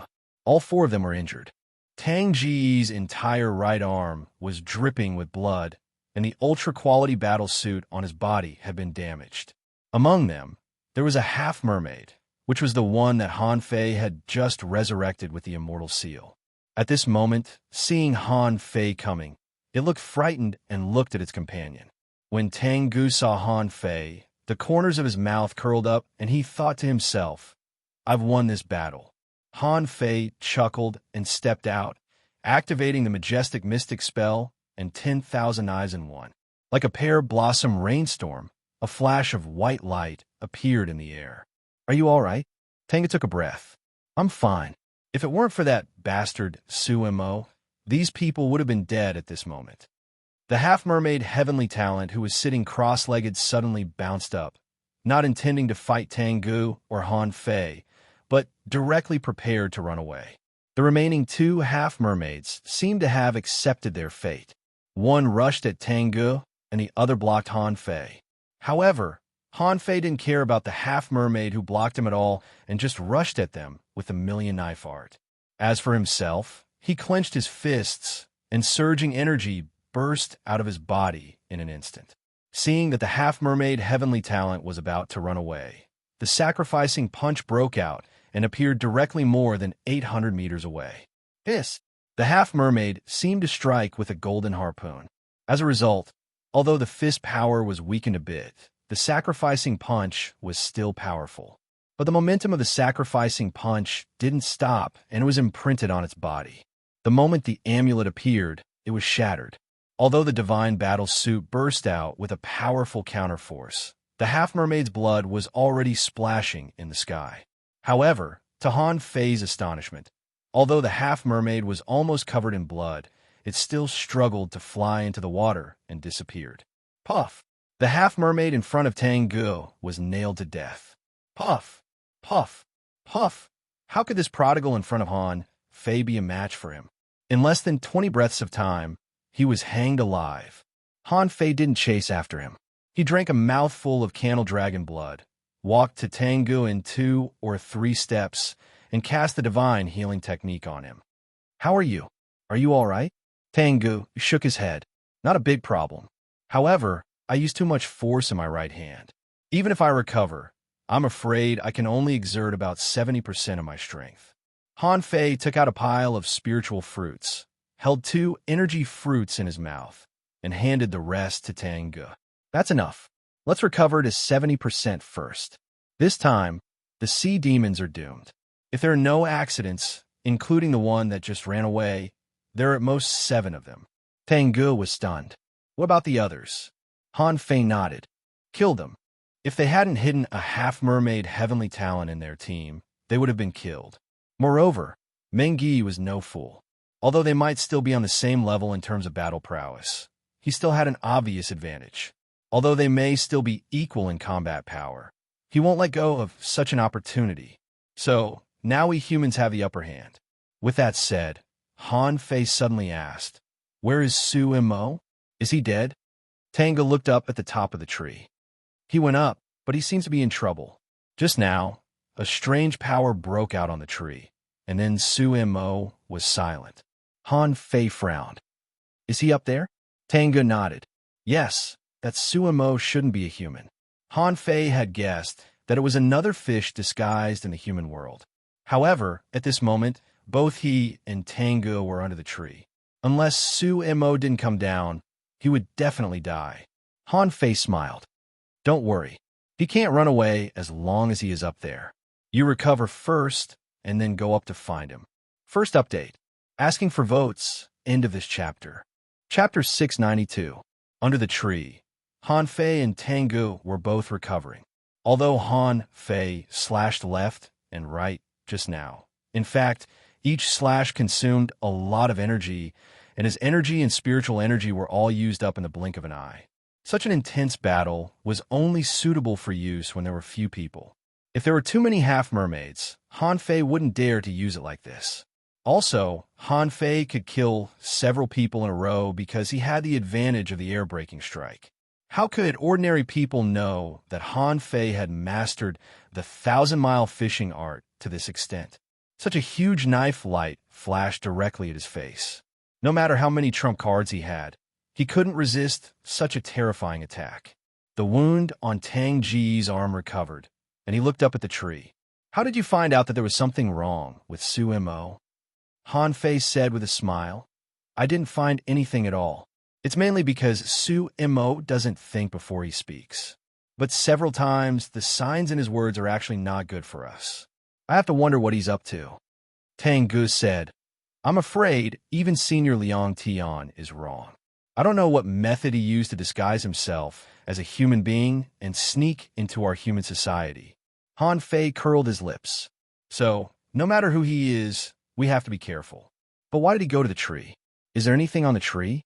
All 4 of them were injured. Tang Ji's entire right arm was dripping with blood, and the ultra-quality battle suit on his body had been damaged. Among them, there was a half-mermaid, which was the one that Han Fei had just resurrected with the immortal seal. At this moment, seeing Han Fei coming, it looked frightened and looked at its companion. When Tengu saw Han Fei, the corners of his mouth curled up, and he thought to himself, "I've won this battle." Han Fei chuckled and stepped out, activating the majestic mystic spell and 10,000 eyes in one. Like a pear blossom rainstorm, a flash of white light appeared in the air. "Are you all right?" Tengu took a breath. "I'm fine. If it weren't for that bastard Sumo, these people would have been dead at this moment." The half-mermaid heavenly talent who was sitting cross-legged suddenly bounced up, not intending to fight Tengu or Han Fei, but directly prepared to run away. The remaining 2 half-mermaids seemed to have accepted their fate. One rushed at Tengu, and the other blocked Han Fei. However, Han Fei didn't care about the half-mermaid who blocked him at all and just rushed at them with the million-knife art. As for himself, he clenched his fists, and surging energy burst out of his body in an instant. Seeing that the half-mermaid heavenly talent was about to run away, the sacrificing punch broke out and appeared directly more than 800 meters away. Hiss! The half-mermaid seemed to strike with a golden harpoon. As a result, although the fist power was weakened a bit, the sacrificing punch was still powerful. But the momentum of the sacrificing punch didn't stop, and it was imprinted on its body. The moment the amulet appeared, it was shattered. Although the divine battle suit burst out with a powerful counterforce, the half-mermaid's blood was already splashing in the sky. However, to Han Fei's astonishment, although the half-mermaid was almost covered in blood, it still struggled to fly into the water and disappeared. Puff! The half-mermaid in front of Tengu was nailed to death. Puff! Puff! Puff! How could this prodigal in front of Han Fei be a match for him? In less than 20 breaths of time, he was hanged alive. Han Fei didn't chase after him. He drank a mouthful of candle dragon blood, walked to Tengu in 2 or 3 steps, and cast the divine healing technique on him. How are you? Are you all right? Tengu shook his head. Not a big problem. However, I use too much force in my right hand. Even if I recover, I'm afraid I can only exert about 70% of my strength. Han Fei took out a pile of spiritual fruits, held 2 energy fruits in his mouth, and handed the rest to Tengu. That's enough. Let's recover to 70% first. This time, the sea demons are doomed. If there are no accidents, including the one that just ran away, there are at most 7 of them. Tengu was stunned. What about the others? Han Fei nodded. Kill them. If they hadn't hidden a half-mermaid heavenly talent in their team, they would have been killed. Moreover, Mengyi was no fool. Although they might still be on the same level in terms of battle prowess, he still had an obvious advantage. Although they may still be equal in combat power, he won't let go of such an opportunity. So, now we humans have the upper hand. With that said, Han Fei suddenly asked, "Where is Su Mo? Is he dead?" Tengu looked up at the top of the tree. He went up, but he seems to be in trouble. Just now, a strange power broke out on the tree, and then Su Mo was silent. Han Fei frowned. Is he up there? Tengu nodded. Yes, that Su Mo shouldn't be a human. Han Fei had guessed that it was another fish disguised in the human world. However, at this moment, both he and Tengu were under the tree. Unless Su Mo didn't come down, he would definitely die. Han Fei smiled. Don't worry. He can't run away as long as he is up there. You recover first, and then go up to find him. First update. Asking for votes. End of this chapter. Chapter 692. Under the tree. Han Fei and Tengu were both recovering. Although Han Fei slashed left and right just now. In fact, each slash consumed a lot of energy, and his energy and spiritual energy were all used up in the blink of an eye. Such an intense battle was only suitable for use when there were few people. If there were too many half-mermaids, Han Fei wouldn't dare to use it like this. Also, Han Fei could kill several people in a row because he had the advantage of the air-breaking strike. How could ordinary people know that Han Fei had mastered the 1,000-mile fishing art to this extent? Such a huge knife light flashed directly at his face. No matter how many trump cards he had, he couldn't resist such a terrifying attack. The wound on Tang Ji's arm recovered, and he looked up at the tree. How did you find out that there was something wrong with Su Mo? Han Fei said with a smile. I didn't find anything at all. It's mainly because Su Mo doesn't think before he speaks. But several times, the signs in his words are actually not good for us. I have to wonder what he's up to. Tengu said, I'm afraid even Senior Liang Tian is wrong. I don't know what method he used to disguise himself as a human being and sneak into our human society. Han Fei curled his lips. So, no matter who he is, we have to be careful. But why did he go to the tree? Is there anything on the tree?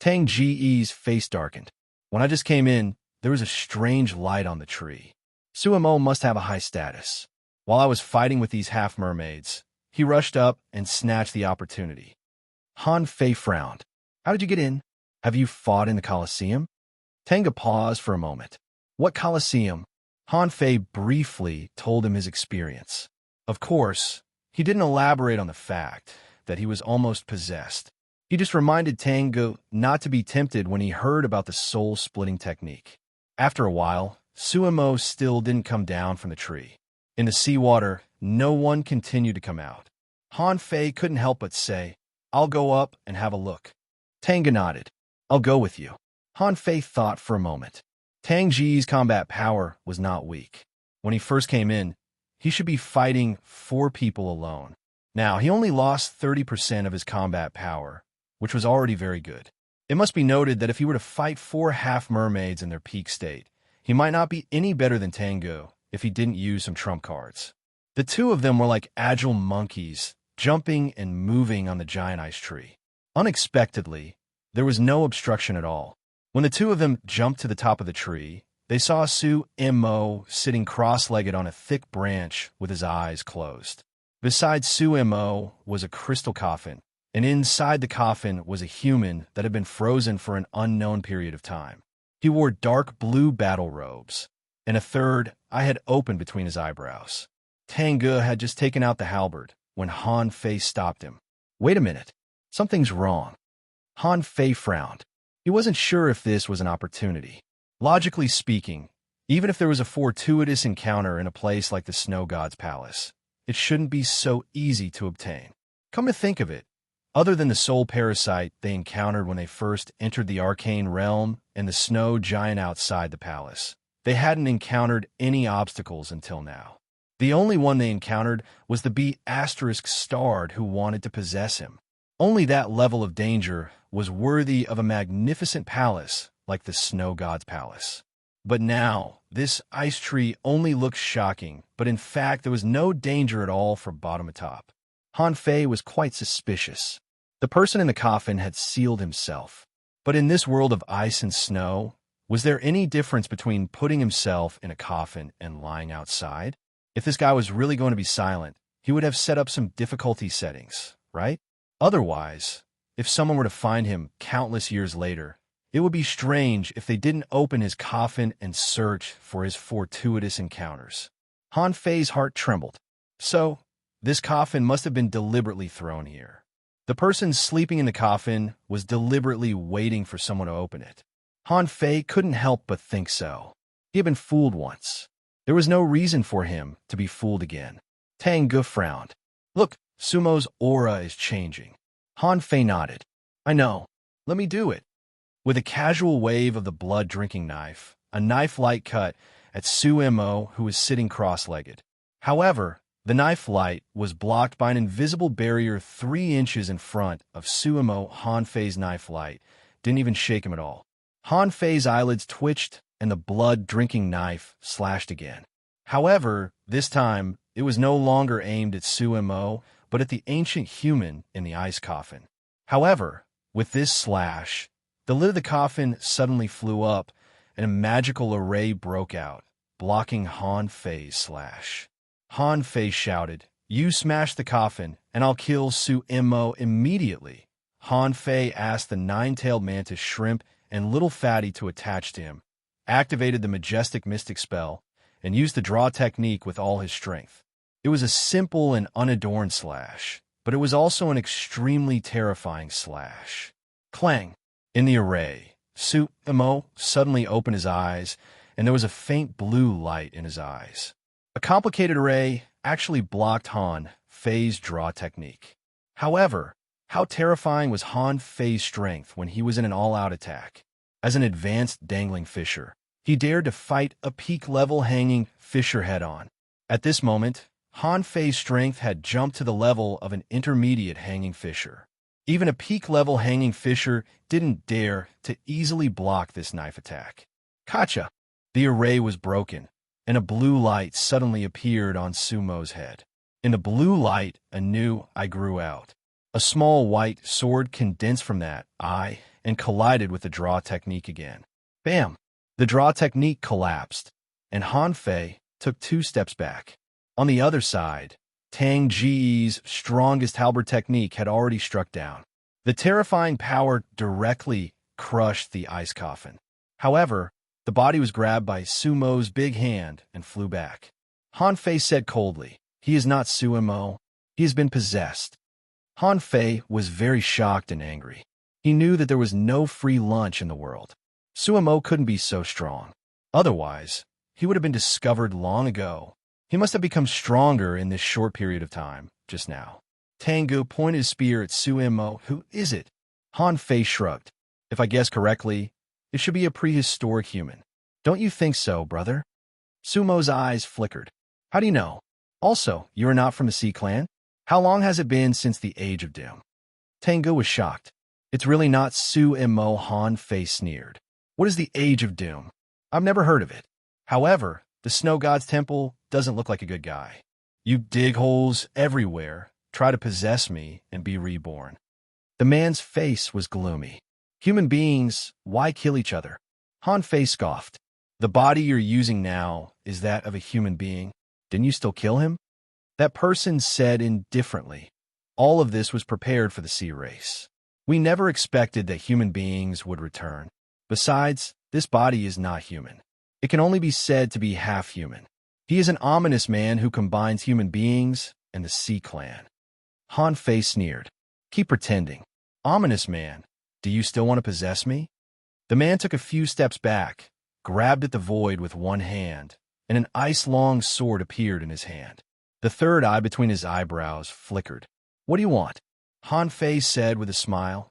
Tang Ji's face darkened. When I just came in, there was a strange light on the tree. Su Mo must have a high status. While I was fighting with these half-mermaids, he rushed up and snatched the opportunity. Han Fei frowned. How did you get in? Have you fought in the Colosseum? Tengu paused for a moment. What Colosseum? Han Fei briefly told him his experience. Of course, he didn't elaborate on the fact that he was almost possessed. He just reminded Tengu not to be tempted when he heard about the soul-splitting technique. After a while, Su Mo still didn't come down from the tree. In the seawater, no one continued to come out. Han Fei couldn't help but say, I'll go up and have a look. Tengu nodded. I'll go with you. Han Fei thought for a moment. Tang Ji's combat power was not weak. When he first came in, he should be fighting 4 people alone. Now, he only lost 30% of his combat power, which was already very good. It must be noted that if he were to fight 4 half-mermaids in their peak state, he might not be any better than Tengu if he didn't use some trump cards. The 2 of them were like agile monkeys, jumping and moving on the giant ice tree. Unexpectedly, there was no obstruction at all. When the 2 of them jumped to the top of the tree, they saw Su Mo sitting cross-legged on a thick branch with his eyes closed. Beside Su Mo was a crystal coffin, and inside the coffin was a human that had been frozen for an unknown period of time. He wore dark blue battle robes, and a third eye had opened between his eyebrows. Tengu had just taken out the halberd when Han Fei stopped him. "Wait a minute. Something's wrong." Han Fei frowned. He wasn't sure if this was an opportunity. Logically speaking, even if there was a fortuitous encounter in a place like the Snow God's palace, it shouldn't be so easy to obtain. Come to think of it, other than the soul parasite they encountered when they first entered the arcane realm and the snow giant outside the palace, they hadn't encountered any obstacles until now. The only one they encountered was the B***starred who wanted to possess him. Only that level of danger was worthy of a magnificent palace like the Snow God's palace. But now, this ice tree only looked shocking, but in fact there was no danger at all for bottom atop. Han Fei was quite suspicious. The person in the coffin had sealed himself. But in this world of ice and snow, was there any difference between putting himself in a coffin and lying outside? If this guy was really going to be silent, he would have set up some difficulty settings, right? Otherwise, if someone were to find him countless years later, it would be strange if they didn't open his coffin and search for his fortuitous encounters. Han Fei's heart trembled. So, this coffin must have been deliberately thrown here. The person sleeping in the coffin was deliberately waiting for someone to open it. Han Fei couldn't help but think so. He had been fooled once. There was no reason for him to be fooled again. Tengu frowned. "Look, Sumo's aura is changing." Han Fei nodded. "I know. Let me do it." With a casual wave of the blood-drinking knife, a knife light cut at Sumo, who was sitting cross-legged. However, the knife light was blocked by an invisible barrier 3 inches in front of Sumo. Han Fei's knife light didn't even shake him at all. Han Fei's eyelids twitched, and the blood-drinking knife slashed again. However, this time, it was no longer aimed at Sumo, but at the ancient human in the ice coffin. However, with this slash, the lid of the coffin suddenly flew up, and a magical array broke out, blocking Han Fei's slash. Han Fei shouted, "You smash the coffin, and I'll kill Sumo immediately." Han Fei asked the 9-tailed mantis shrimp and little fatty to attach to him, activated the majestic mystic spell, and used the draw technique with all his strength. It was a simple and unadorned slash, but it was also an extremely terrifying slash. Clang! In the array, Sumo suddenly opened his eyes, and there was a faint blue light in his eyes. A complicated array actually blocked Han Fei's draw technique. However, how terrifying was Han Fei's strength when he was in an all-out attack? As an advanced dangling fisher, he dared to fight a peak-level hanging fisher head-on. At this moment, Han Fei's strength had jumped to the level of an intermediate hanging fisher. Even a peak-level hanging fisher didn't dare to easily block this knife attack. Gotcha! The array was broken, and a blue light suddenly appeared on Sumo's head. In the blue light, a new eye grew out. A small white sword condensed from that eye and collided with the draw technique again. Bam! The draw technique collapsed, and Han Fei took 2 steps back. On the other side, Tang Ji's strongest halberd technique had already struck down. The terrifying power directly crushed the ice coffin. However, the body was grabbed by Sumo's big hand and flew back. Han Fei said coldly, "He is not Sumo. He has been possessed." Han Fei was very shocked and angry. He knew that there was no free lunch in the world. Sumo couldn't be so strong. Otherwise, he would have been discovered long ago. He must have become stronger in this short period of time, just now. Tengu pointed his spear at Sumo. "Who is it?" Han Fei shrugged. "If I guess correctly, it should be a prehistoric human. Don't you think so, brother?" Sumo's eyes flickered. "How do you know? Also, you are not from the Sea Clan? How long has it been since the Age of Doom?" Tengu was shocked. "It's really not Sumo," Han Fei sneered. "What is the Age of Doom? I've never heard of it. However, the Snow God's temple doesn't look like a good guy. You dig holes everywhere, try to possess me, and be reborn." The man's face was gloomy. "Human beings, why kill each other?" Han Fei scoffed. "The body you're using now is that of a human being. Didn't you still kill him?" That person said indifferently, All of this was prepared for the sea race. We never expected that human beings would return. Besides, this body is not human. It can only be said to be half human. He is an ominous man who combines human beings and the Sea Clan. Han Fei sneered. Keep pretending. Ominous man, do you still want to possess me? The man took a few steps back, grabbed at the void with one hand, and an ice-long sword appeared in his hand. The third eye between his eyebrows flickered. What do you want? Han Fei said with a smile.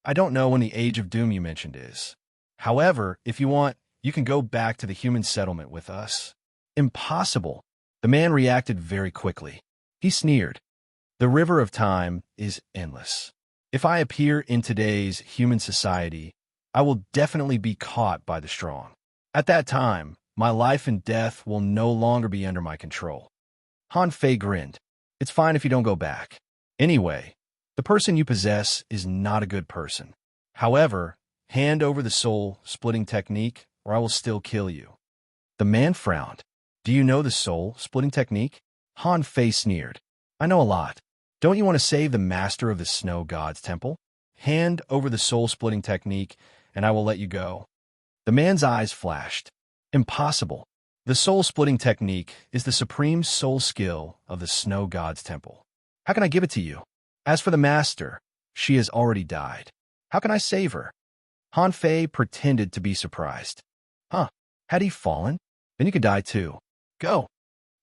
I don't know when the Age of Doom you mentioned is. However, if you want, you can go back to the human settlement with us. Impossible. The man reacted very quickly. He sneered. The river of time is endless. If I appear in today's human society, I will definitely be caught by the strong. At that time, my life and death will no longer be under my control. Han Fei grinned. It's fine if you don't go back. Anyway, the person you possess is not a good person. However, hand over the soul-splitting technique, or I will still kill you. The man frowned. Do you know the soul-splitting technique? Han Fei sneered. I know a lot. Don't you want to save the master of the snow god's temple? Hand over the soul-splitting technique, and I will let you go. The man's eyes flashed. Impossible. The soul-splitting technique is the supreme soul skill of the snow god's temple. How can I give it to you? As for the master, she has already died. How can I save her? Han Fei pretended to be surprised. Huh, had he fallen? Then you could die too. Go!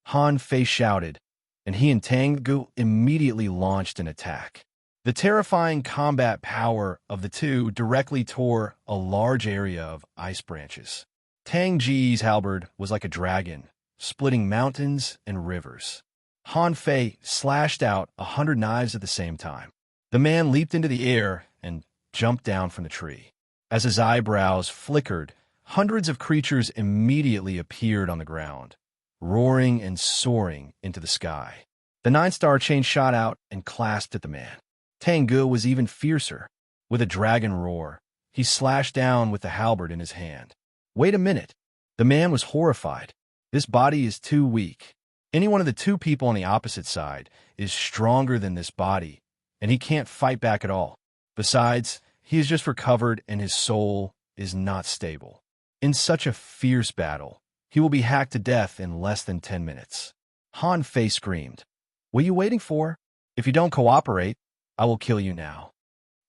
Han Fei shouted, and he and Tang Gu immediately launched an attack. The terrifying combat power of the two directly tore a large area of ice branches. Tang Ji's halberd was like a dragon, splitting mountains and rivers. Han Fei slashed out 100 knives at the same time. The man leaped into the air and jumped down from the tree. As his eyebrows flickered, hundreds of creatures immediately appeared on the ground, roaring and soaring into the sky. The 9-star chain shot out and clasped at the man. Tengu was even fiercer. With a dragon roar, he slashed down with the halberd in his hand. Wait a minute. The man was horrified. This body is too weak. Any one of the two people on the opposite side is stronger than this body, and he can't fight back at all. Besides, he has just recovered and his soul is not stable. In such a fierce battle, he will be hacked to death in less than 10 minutes. Han Fei screamed. What are you waiting for? If you don't cooperate, I will kill you now.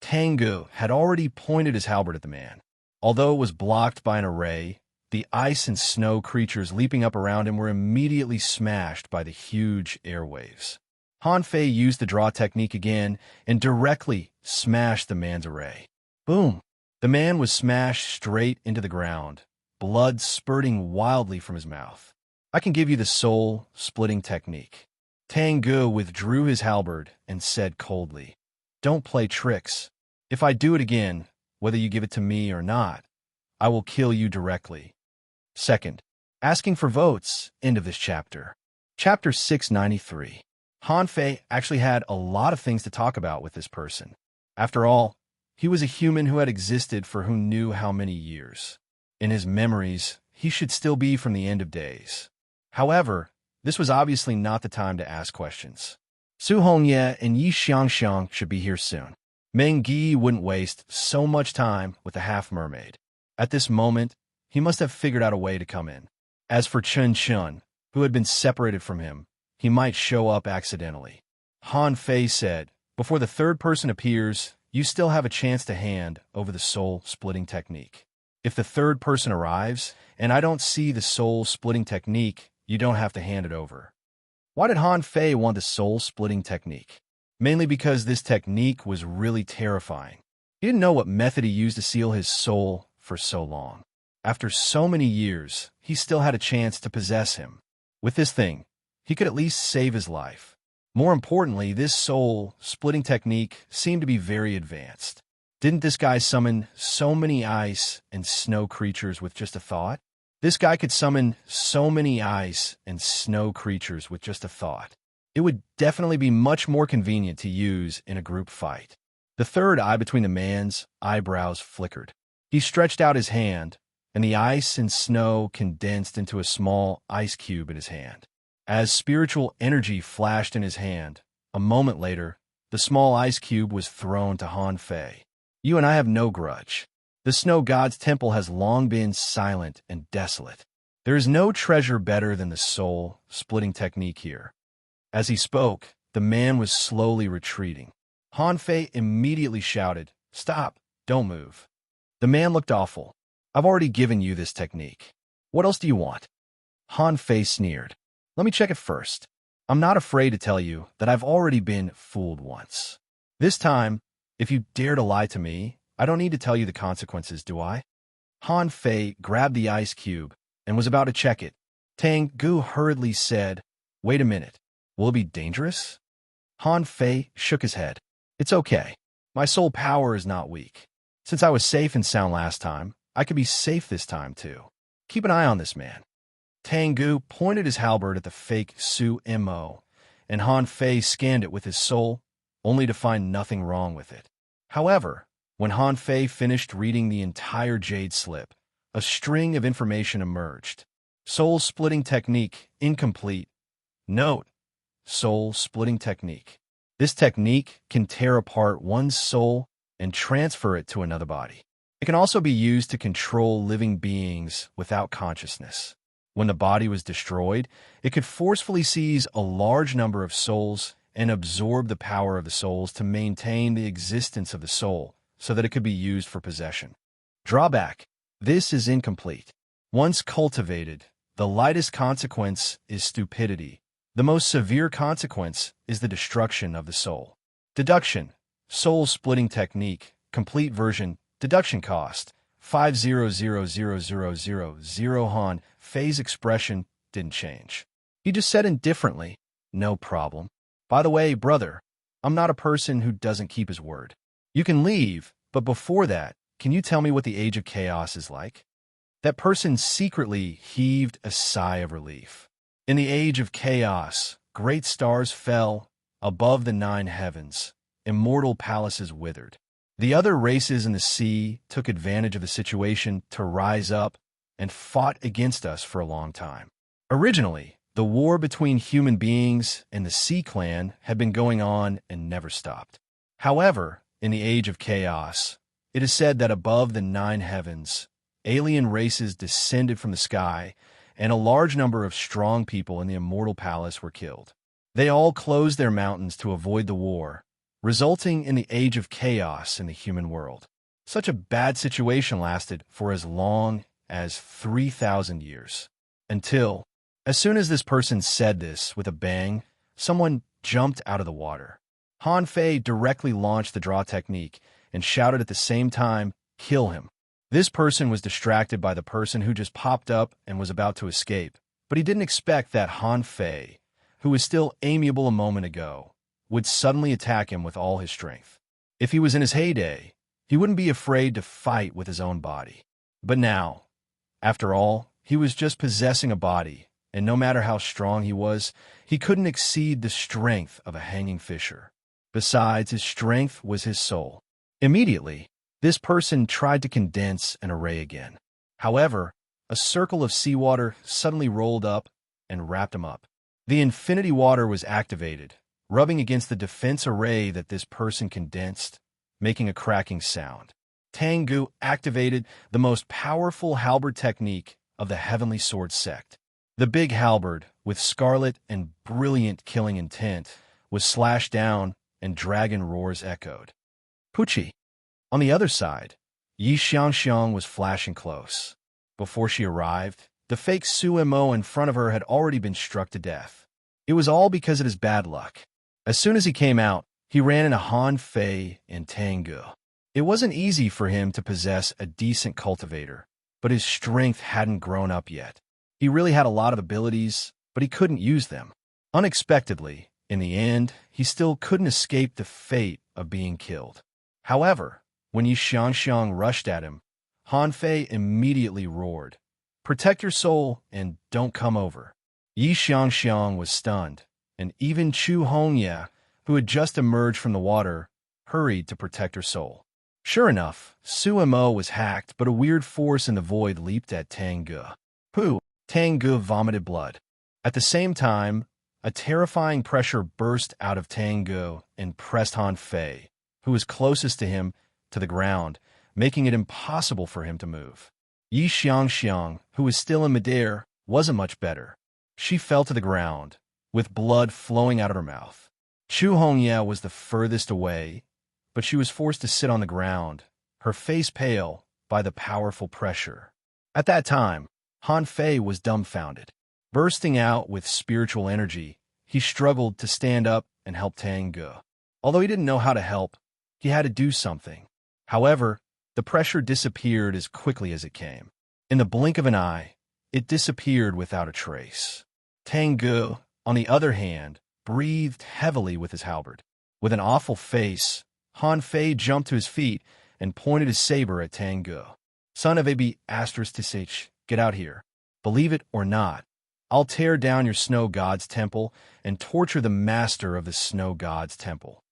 Tengu had already pointed his halberd at the man. Although it was blocked by an array, the ice and snow creatures leaping up around him were immediately smashed by the huge airwaves. Han Fei used the draw technique again and directly smashed the man's array. Boom! The man was smashed straight into the ground, blood spurting wildly from his mouth. I can give you the soul-splitting technique. Tengu withdrew his halberd and said coldly, Don't play tricks. If I do it again, whether you give it to me or not, I will kill you directly. Second, asking for votes, end of this chapter. Chapter 693. Han Fei actually had a lot of things to talk about with this person. After all, he was a human who had existed for who knew how many years. In his memories, he should still be from the end of days. However, this was obviously not the time to ask questions. Su Hongye and Yi Xiangxiang should be here soon. Meng Gi wouldn't waste so much time with the half-mermaid. At this moment, he must have figured out a way to come in. As for Chen Chun, who had been separated from him, he might show up accidentally. Han Fei said, Before the third person appears, you still have a chance to hand over the soul-splitting technique. If the third person arrives, and I don't see the soul-splitting technique, you don't have to hand it over. Why did Han Fei want the soul-splitting technique? Mainly because this technique was really terrifying. He didn't know what method he used to seal his soul for so long. After so many years, he still had a chance to possess him. With this thing, he could at least save his life. More importantly, this soul-splitting technique seemed to be very advanced. Didn't this guy summon so many ice and snow creatures with just a thought? This guy could summon so many ice and snow creatures with just a thought. It would definitely be much more convenient to use in a group fight. The third eye between the man's eyebrows flickered. He stretched out his hand, and the ice and snow condensed into a small ice cube in his hand. As spiritual energy flashed in his hand, a moment later, The small ice cube was thrown to Han Fei. You and I have no grudge. The snow god's temple has long been silent and desolate. There is no treasure better than the soul-splitting technique here. As he spoke, the man was slowly retreating. Han Fei immediately shouted, "Stop! Don't move." The man looked awful. "I've already given you this technique. What else do you want?" Han Fei sneered. "Let me check it first. I'm not afraid to tell you that I've already been fooled once. This time, if you dare to lie to me, I don't need to tell you the consequences, do I?" Han Fei grabbed the ice cube and was about to check it. Tang Gu hurriedly said, "Wait a minute. Will it be dangerous?" Han Fei shook his head. "It's okay. My soul power is not weak. Since I was safe and sound last time, I could be safe this time too. Keep an eye on this man." Tang Gu pointed his halberd at the fake Su Mo, and Han Fei scanned it with his soul, only to find nothing wrong with it. However, when Han Fei finished reading the entire jade slip, a string of information emerged. Soul-splitting technique, incomplete. Note: soul-splitting technique. This technique can tear apart one's soul and transfer it to another body. It can also be used to control living beings without consciousness. When the body was destroyed, it could forcefully seize a large number of souls and absorb the power of the souls to maintain the existence of the soul so that it could be used for possession. Drawback: this is incomplete. Once cultivated, the lightest consequence is stupidity. The most severe consequence is the destruction of the soul. Deduction: soul-splitting technique, complete version, deduction cost, 500,000. Han Fei's expression didn't change. He just said indifferently, "No problem. By the way, brother, I'm not a person who doesn't keep his word. You can leave, but before that, can you tell me what the Age of Chaos is like?" That person secretly heaved a sigh of relief. In the Age of Chaos, great stars fell above the 9 heavens. Immortal palaces withered. The other races in the sea took advantage of the situation to rise up and fought against us for a long time. Originally, the war between human beings and the Sea Clan had been going on and never stopped. However, in the Age of Chaos, it is said that above the 9 heavens, alien races descended from the sky, and a large number of strong people in the Immortal Palace were killed. They all closed their mountains to avoid the war, resulting in the Age of Chaos in the human world. Such a bad situation lasted for as long as 3,000 years. Until, as soon as this person said this with a bang, someone jumped out of the water. Han Fei directly launched the draw technique and shouted at the same time, "Kill him." This person was distracted by the person who just popped up and was about to escape, but he didn't expect that Han Fei, who was still amiable a moment ago, would suddenly attack him with all his strength. If he was in his heyday, he wouldn't be afraid to fight with his own body. But now, after all, he was just possessing a body, and no matter how strong he was, he couldn't exceed the strength of a hanging fisher. Besides, his strength was his soul. Immediately, this person tried to condense an array again. However, a circle of seawater suddenly rolled up and wrapped him up. The infinity water was activated, rubbing against the defense array that this person condensed, making a cracking sound. Tang Gu activated the most powerful halberd technique of the Heavenly Sword sect. The big halberd, with scarlet and brilliant killing intent, was slashed down and dragon roars echoed. Pucci. On the other side, Yi Xiangxiang was flashing close. Before she arrived, the fake Su Mo in front of her had already been struck to death. It was all because of his bad luck. As soon as he came out, he ran into Han Fei and Tang Gu. It wasn't easy for him to possess a decent cultivator, but his strength hadn't grown up yet. He really had a lot of abilities, but he couldn't use them. Unexpectedly, in the end, he still couldn't escape the fate of being killed. However, when Yi Xiangxiang rushed at him, Han Fei immediately roared, "Protect your soul and don't come over." Yi Xiangxiang was stunned, and even Chu Hongye, who had just emerged from the water, hurried to protect her soul. Sure enough, Su Mo was hacked, but a weird force in the void leaped at Tang Gu. Tang Gu vomited blood. At the same time, a terrifying pressure burst out of Tango and pressed Han Fei, who was closest to him, to the ground, making it impossible for him to move. Yi Xiangxiang, who was still in midair, wasn't much better. She fell to the ground, with blood flowing out of her mouth. Chu Hongye was the furthest away, but she was forced to sit on the ground, her face pale by the powerful pressure. At that time, Han Fei was dumbfounded. Bursting out with spiritual energy, he struggled to stand up and help Tango. Although he didn't know how to help, he had to do something. However, the pressure disappeared as quickly as it came. In the blink of an eye, it disappeared without a trace. Tango, on the other hand, breathed heavily with his halberd. With an awful face, Han Fei jumped to his feet and pointed his saber at Tango. Son of a **, get out here. Believe it or not, I'll tear down your snow god's temple and torture the master of the snow god's temple.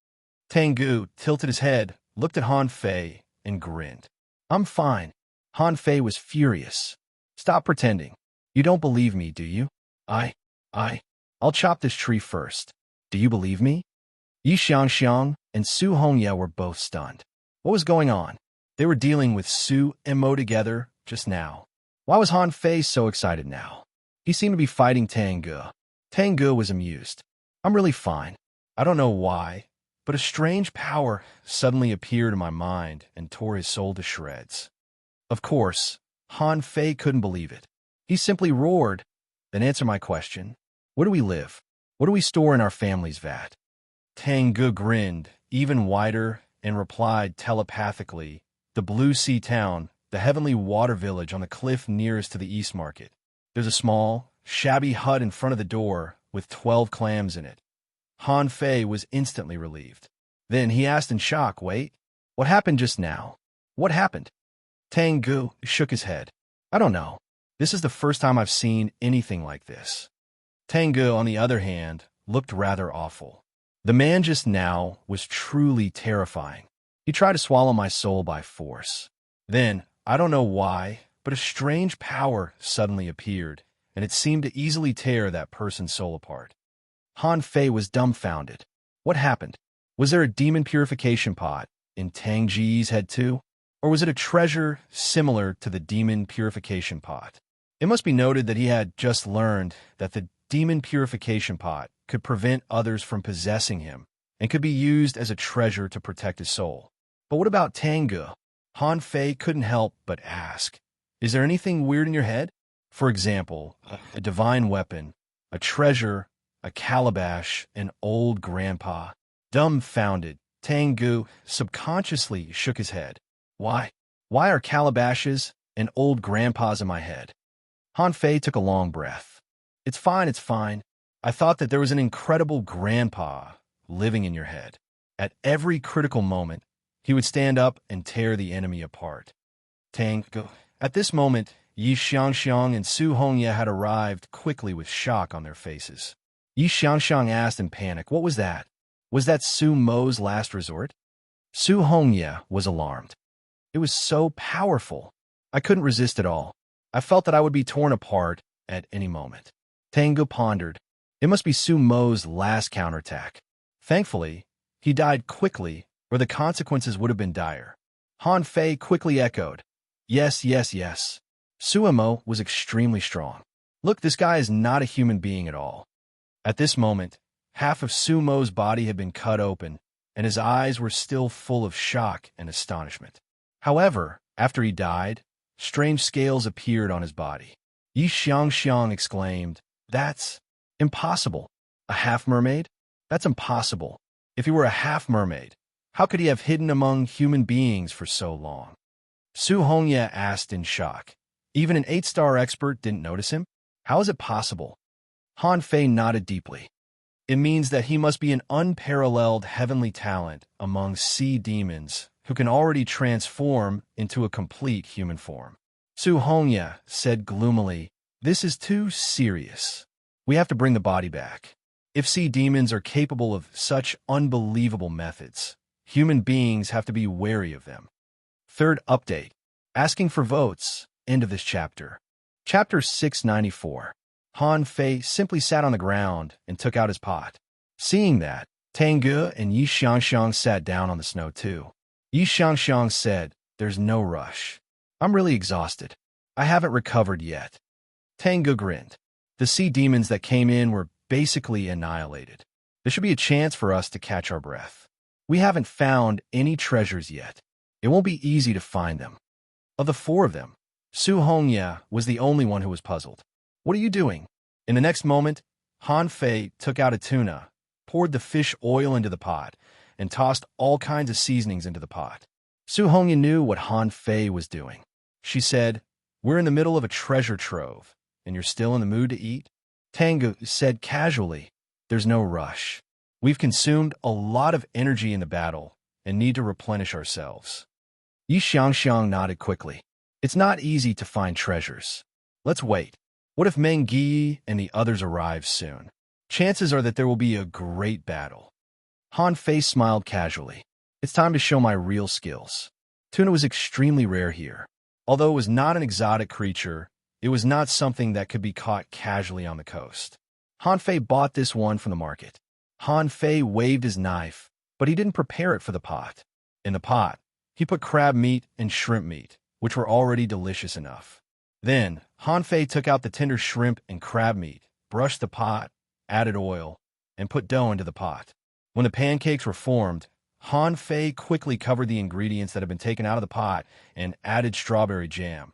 Tango tilted his head, looked at Han Fei, and grinned. I'm fine. Han Fei was furious. Stop pretending. You don't believe me, do you? I'll chop this tree first. Do you believe me? Yi Xiangxiang and Su Hongye were both stunned. What was going on? They were dealing with Su and Mo together just now. Why was Han Fei so excited now? He seemed to be fighting Tango. Tango was amused. I'm really fine. I don't know why, but a strange power suddenly appeared in my mind and tore his soul to shreds. Of course, Han Fei couldn't believe it. He simply roared, Then answer my question. Where do we live? What do we store in our family's vat? Tango grinned, even wider, and replied telepathically, The Blue Sea Town, the heavenly water village on the cliff nearest to the East Market. There's a small, shabby hut in front of the door with 12 clams in it. Han Fei was instantly relieved. Then he asked in shock, Wait, what happened just now? What happened? Tango shook his head. I don't know. This is the first time I've seen anything like this. Tango, on the other hand, looked rather awful. The man just now was truly terrifying. He tried to swallow my soul by force. Then, I don't know why, but a strange power suddenly appeared, and it seemed to easily tear that person's soul apart. Han Fei was dumbfounded. What happened? Was there a demon purification pot in Tang Ji's head too? Or was it a treasure similar to the demon purification pot? It must be noted that he had just learned that the demon purification pot could prevent others from possessing him and could be used as a treasure to protect his soul. But what about Tango? Han Fei couldn't help but ask, Is there anything weird in your head? For example, a divine weapon, a treasure, a calabash, an old grandpa. Dumbfounded, Tango subconsciously shook his head. Why? Why are calabashes and old grandpas in my head? Han Fei took a long breath. It's fine, it's fine. I thought that there was an incredible grandpa living in your head. At every critical moment, he would stand up and tear the enemy apart. Tango. At this moment, Yi Xiangxiang and Su Hongye had arrived quickly with shock on their faces. Yi Xiangxiang asked in panic, What was that? Was that Su Mo's last resort? Su Hongye was alarmed. It was so powerful. I couldn't resist at all. I felt that I would be torn apart at any moment. Tango pondered. It must be Su Mo's last counterattack. Thankfully, he died quickly, or the consequences would have been dire. Han Fei quickly echoed. Yes, yes, yes. Su Mo was extremely strong. Look, this guy is not a human being at all. At this moment, half of Su Mo's body had been cut open, and his eyes were still full of shock and astonishment. However, after he died, strange scales appeared on his body. Yi Xiangxiang exclaimed, That's impossible. A half-mermaid? That's impossible. If he were a half-mermaid, how could he have hidden among human beings for so long? Su Hongye asked in shock. Even an 8-star expert didn't notice him? How is it possible? Han Fei nodded deeply. It means that he must be an unparalleled heavenly talent among sea demons who can already transform into a complete human form. Su Hongye said gloomily, This is too serious. We have to bring the body back. If sea demons are capable of such unbelievable methods, human beings have to be wary of them. Third update. Asking for votes. End of this chapter. Chapter 694. Han Fei simply sat on the ground and took out his pot. Seeing that, Tangu and Yi Xiangxiang sat down on the snow too. Yi Xiangxiang said, "There's no rush. I'm really exhausted. I haven't recovered yet." Tangu grinned. The sea demons that came in were basically annihilated. There should be a chance for us to catch our breath. We haven't found any treasures yet. It won't be easy to find them. Of the four of them, Su Hongya was the only one who was puzzled. "What are you doing?" In the next moment, Han Fei took out a tuna, poured the fish oil into the pot, and tossed all kinds of seasonings into the pot. Su Hongya knew what Han Fei was doing. She said, "We're in the middle of a treasure trove, and you're still in the mood to eat?" Tangu said casually, "There's no rush. We've consumed a lot of energy in the battle and need to replenish ourselves." Yi Xiangxiang nodded quickly. "It's not easy to find treasures. Let's wait. What if Meng Yi and the others arrive soon? Chances are that there will be a great battle." Han Fei smiled casually. "It's time to show my real skills." Tuna was extremely rare here. Although it was not an exotic creature, it was not something that could be caught casually on the coast. Han Fei bought this one from the market. Han Fei waved his knife, but he didn't prepare it for the pot. In the pot, he put crab meat and shrimp meat, which were already delicious enough. Then, Han Fei took out the tender shrimp and crab meat, brushed the pot, added oil, and put dough into the pot. When the pancakes were formed, Han Fei quickly covered the ingredients that had been taken out of the pot and added strawberry jam.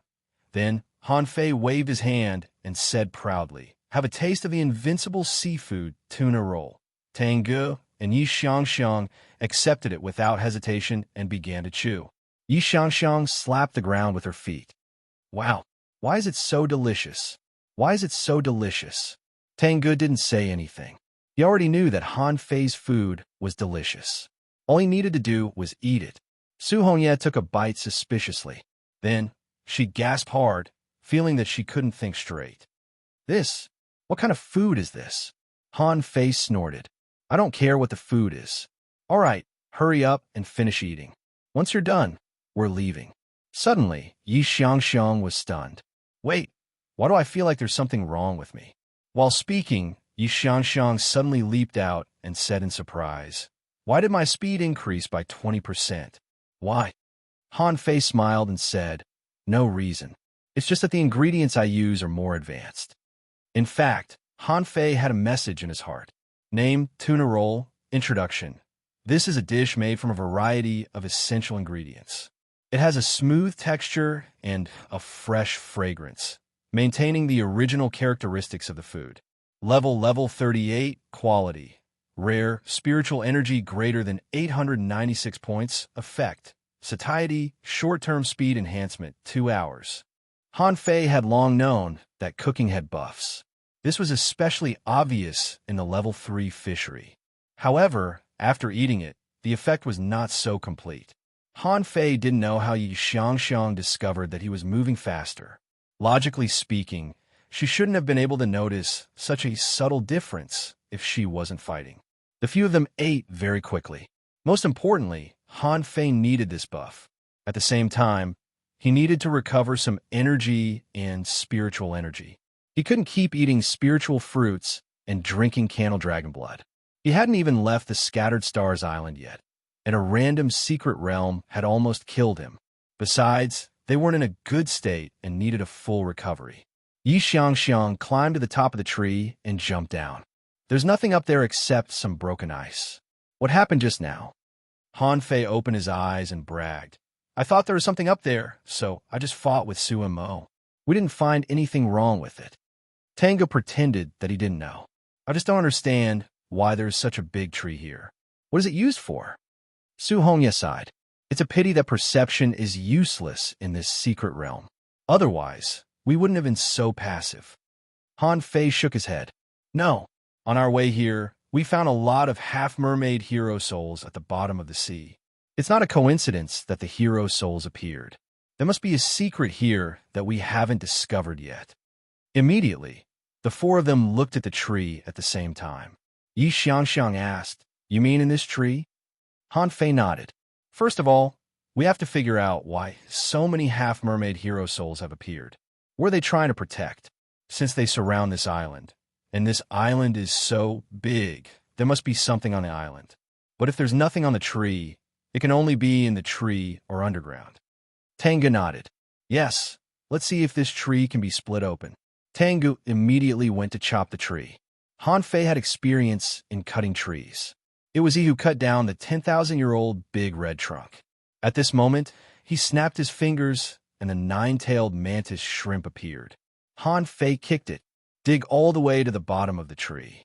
Then, Han Fei waved his hand and said proudly, "Have a taste of the invincible seafood tuna roll." Tangu and Yi Xiangxiang accepted it without hesitation and began to chew. Yi Xiangxiang slapped the ground with her feet. "Wow, why is it so delicious? Why is it so delicious?" Tangu didn't say anything. He already knew that Han Fei's food was delicious. All he needed to do was eat it. Su Hongye took a bite suspiciously. Then, she gasped hard, feeling that she couldn't think straight. What kind of food is this?" Han Fei snorted. "I don't care what the food is. All right, hurry up and finish eating. Once you're done, we're leaving." Suddenly, Yi Xiangxiang was stunned. "Wait, why do I feel like there's something wrong with me?" While speaking, Yi Xiangxiang suddenly leaped out and said in surprise, "Why did my speed increase by 20%? Why?" Han Fei smiled and said, "No reason. It's just that the ingredients I use are more advanced." In fact, Han Fei had a message in his heart. Name, tuna roll, introduction. This is a dish made from a variety of essential ingredients. It has a smooth texture and a fresh fragrance, maintaining the original characteristics of the food. Level 38, quality. Rare, spiritual energy greater than 896 points, effect. Satiety, short-term speed enhancement, 2 hours. Han Fei had long known that cooking had buffs. This was especially obvious in the level 3 fishery. However, after eating it, the effect was not so complete. Han Fei didn't know how Yi Xiangxiang discovered that he was moving faster. Logically speaking, she shouldn't have been able to notice such a subtle difference if she wasn't fighting. The few of them ate very quickly. Most importantly, Han Fei needed this buff. At the same time, he needed to recover some energy and spiritual energy. He couldn't keep eating spiritual fruits and drinking candle dragon blood. He hadn't even left the Scattered Stars Island yet, and a random secret realm had almost killed him. Besides, they weren't in a good state and needed a full recovery. Yi Xiangxiang climbed to the top of the tree and jumped down. There's nothing up there except some broken ice. What happened just now? Han Fei opened his eyes and bragged. "I thought there was something up there, so I just fought with Su and Mo. We didn't find anything wrong with it." Tango pretended that he didn't know. "I just don't understand why there's such a big tree here. What is it used for?" Su Hongye sighed. "It's a pity that perception is useless in this secret realm. Otherwise, we wouldn't have been so passive." Han Fei shook his head. "No. On our way here, we found a lot of half-mermaid hero souls at the bottom of the sea. It's not a coincidence that the hero souls appeared. There must be a secret here that we haven't discovered yet." Immediately, the four of them looked at the tree at the same time. Yi Xiangxiang asked, "You mean in this tree?" Han Fei nodded. "First of all, we have to figure out why so many half-mermaid hero souls have appeared. What are they trying to protect? since they surround this island. And this island is so big, there must be something on the island. But if there's nothing on the tree, it can only be in the tree or underground. Tengu nodded. Yes, let's see if this tree can be split open. Tengu immediately went to chop the tree. Han Fei had experience in cutting trees. It was he who cut down the 10,000-year-old big red trunk. At this moment, he snapped his fingers and the nine-tailed mantis shrimp appeared. Han Fei kicked it. Dig all the way to the bottom of the tree.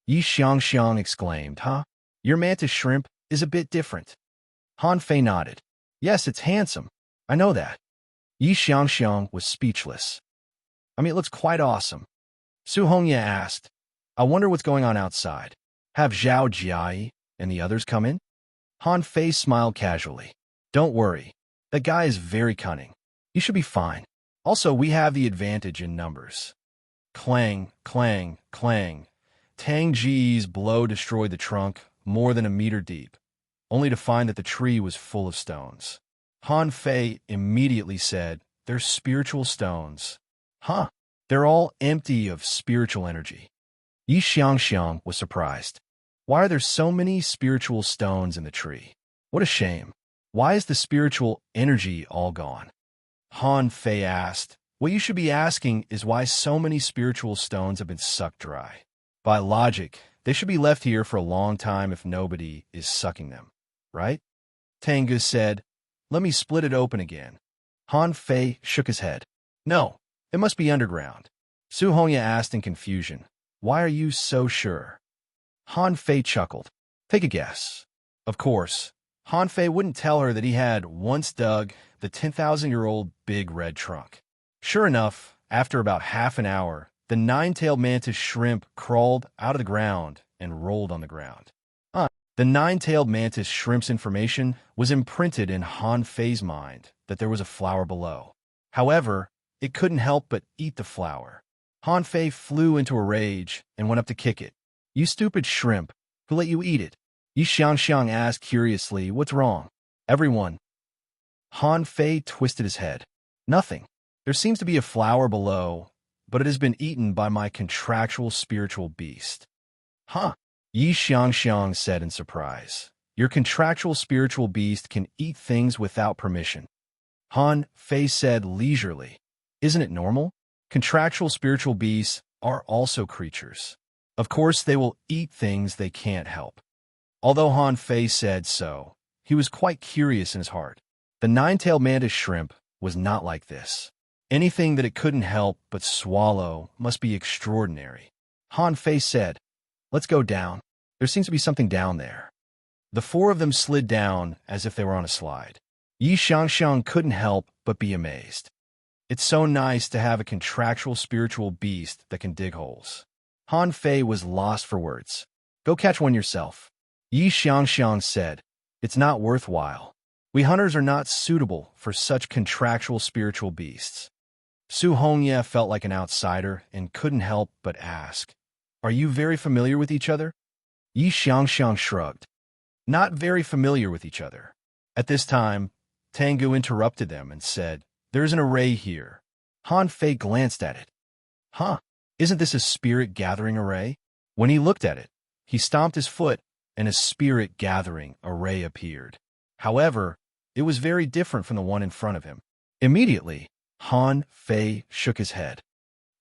Yi Xiangxiang exclaimed, Huh? Your mantis shrimp is a bit different. Han Fei nodded. Yes, it's handsome. I know that. Yi Xiangxiang was speechless. I mean, it looks quite awesome. Su Hongye asked, I wonder what's going on outside. Have Zhao Jiai and the others come in? Han Fei smiled casually. Don't worry. That guy is very cunning. You should be fine. Also, we have the advantage in numbers. Clang, clang, clang. Tang Ji's blow destroyed the trunk more than a meter deep, only to find that the tree was full of stones. Han Fei immediately said, They're spiritual stones. Huh. They're all empty of spiritual energy. Yi Xiangxiang was surprised. Why are there so many spiritual stones in the tree? What a shame. Why is the spiritual energy all gone? Han Fei asked. What you should be asking is why so many spiritual stones have been sucked dry. By logic, they should be left here for a long time if nobody is sucking them, right? Tengu said, Let me split it open again. Han Fei shook his head. No, it must be underground. Su Hongye asked in confusion. Why are you so sure? Han Fei chuckled. Take a guess. Of course, Han Fei wouldn't tell her that he had once dug the 10,000-year-old big red trunk. Sure enough, after about half an hour, the nine-tailed mantis shrimp crawled out of the ground and rolled on the ground. The nine-tailed mantis shrimp's information was imprinted in Han Fei's mind that there was a flower below. However, it couldn't help but eat the flower. Han Fei flew into a rage and went up to kick it. You stupid shrimp, who let you eat it? Yi Xiangxiang asked curiously, What's wrong? Everyone. Han Fei twisted his head. Nothing. There seems to be a flower below, but it has been eaten by my contractual spiritual beast. Huh? Yi Xiangxiang said in surprise. Your contractual spiritual beast can eat things without permission. Han Fei said leisurely. Isn't it normal? Contractual spiritual beasts are also creatures. Of course, they will eat things they can't help. Although Han Fei said so, he was quite curious in his heart. The nine-tailed mantis shrimp was not like this. Anything that it couldn't help but swallow must be extraordinary. Han Fei said, Let's go down. There seems to be something down there. The four of them slid down as if they were on a slide. Yi Xiangxiang couldn't help but be amazed. It's so nice to have a contractual spiritual beast that can dig holes. Han Fei was lost for words. Go catch one yourself. Yi Xiangxiang said, It's not worthwhile. We hunters are not suitable for such contractual spiritual beasts. Su Hongye felt like an outsider and couldn't help but ask, Are you very familiar with each other? Yi Xiangxiang shrugged. Not very familiar with each other. At this time, Tengu interrupted them and said, There's an array here. Han Fei glanced at it. Huh, isn't this a spirit-gathering array? When he looked at it, he stomped his foot and a spirit-gathering array appeared. However, it was very different from the one in front of him. Immediately, Han Fei shook his head.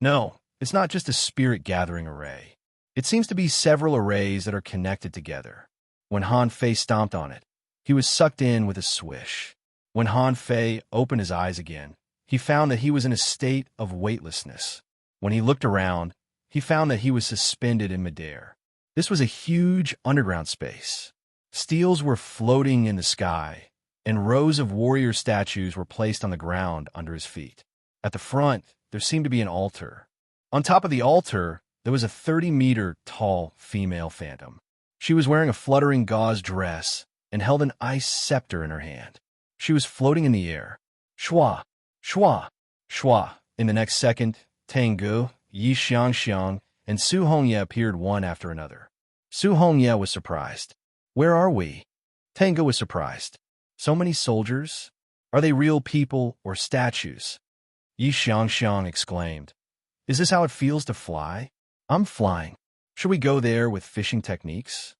No, it's not just a spirit-gathering array. It seems to be several arrays that are connected together. When Han Fei stomped on it, he was sucked in with a swish. When Han Fei opened his eyes again, he found that he was in a state of weightlessness. When he looked around, he found that he was suspended in midair. This was a huge underground space. Steels were floating in the sky, and rows of warrior statues were placed on the ground under his feet. At the front, there seemed to be an altar. On top of the altar, there was a 30-meter-tall female phantom. She was wearing a fluttering gauze dress and held an ice scepter in her hand. She was floating in the air. Shua, shua, shua. In the next second, Tengu, Yi Xiangxiang, and Su Hongye appeared one after another. Su Hongye was surprised. Where are we? Tengu was surprised. So many soldiers? Are they real people or statues? Yi Xiangxiang exclaimed. Is this how it feels to fly? I'm flying. Should we go there with fishing techniques?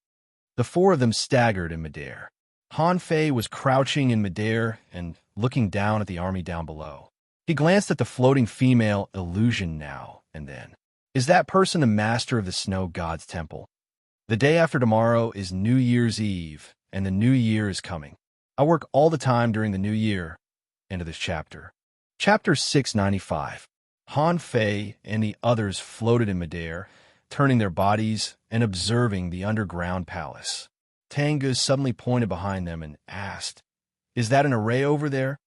The four of them staggered in midair. Han Fei was crouching in midair and looking down at the army down below. He glanced at the floating female illusion now and then. Is that person the master of the snow god's temple? The day after tomorrow is New Year's Eve, and the new year is coming. I work all the time during the new year. End of this chapter. Chapter 695. Han Fei and the others floated in midair, turning their bodies and observing the underground palace. Tengu suddenly pointed behind them and asked, "Is that an array over there?"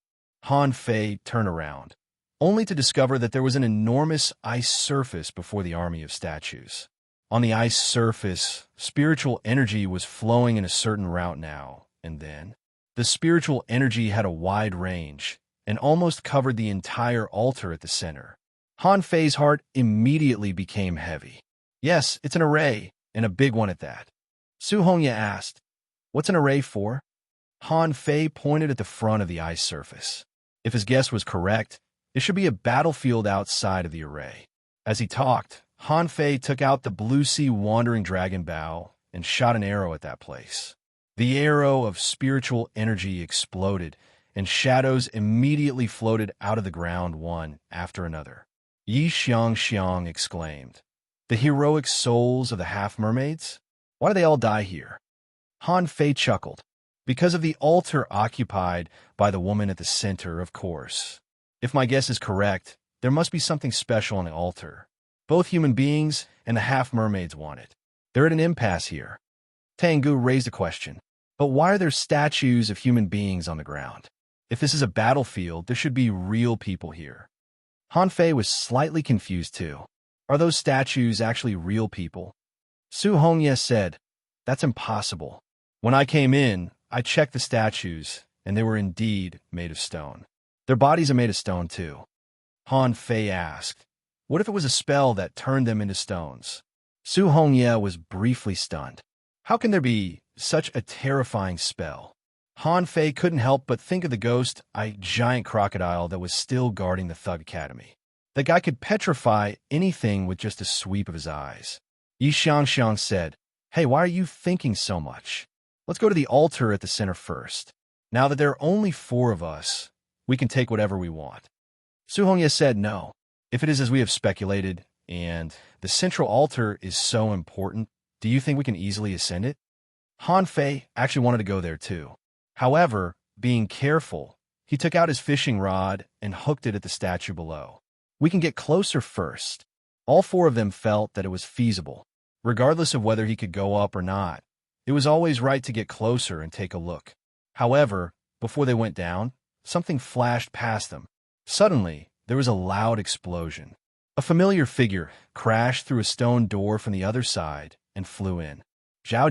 Han Fei turned around, only to discover that there was an enormous ice surface before the army of statues. On the ice surface, spiritual energy was flowing in a certain route now and then. The spiritual energy had a wide range and almost covered the entire altar at the center. Han Fei's heart immediately became heavy. Yes, it's an array, and a big one at that. Su Hongye asked, "What's an array for?" Han Fei pointed at the front of the ice surface. If his guess was correct, it should be a battlefield outside of the array. As he talked, Han Fei took out the Blue Sea Wandering Dragon Bow and shot an arrow at that place. The arrow of spiritual energy exploded, and shadows immediately floated out of the ground one after another. Yi Xiang exclaimed, "The heroic souls of the half-mermaids? Why do they all die here?" Han Fei chuckled. "Because of the altar occupied by the woman at the center, of course. If my guess is correct, there must be something special on the altar. Both human beings and the half-mermaids want it. They're at an impasse here." Tengu raised a question. "But why are there statues of human beings on the ground? If this is a battlefield, there should be real people here." Han Fei was slightly confused too. Are those statues actually real people? Su Hongye said, "That's impossible. When I came in, I checked the statues, and they were indeed made of stone. Their bodies are made of stone too." Han Fei asked, "What if it was a spell that turned them into stones?" Su Hongye was briefly stunned. How can there be such a terrifying spell? Han Fei couldn't help but think of the ghost-eyed giant crocodile that was still guarding the Thug Academy. The guy could petrify anything with just a sweep of his eyes. Yi Xiang said, "Hey, why are you thinking so much? Let's go to the altar at the center first. Now that there are only four of us, we can take whatever we want." Su Hongye said, "No. If it is as we have speculated, and the central altar is so important, do you think we can easily ascend it?" Han Fei actually wanted to go there too. However, being careful, he took out his fishing rod and hooked it at the statue below. "We can get closer first." All four of them felt that it was feasible. Regardless of whether he could go up or not, it was always right to get closer and take a look. However, before they went down, something flashed past them. Suddenly, there was a loud explosion. A familiar figure crashed through a stone door from the other side and flew in. Zhao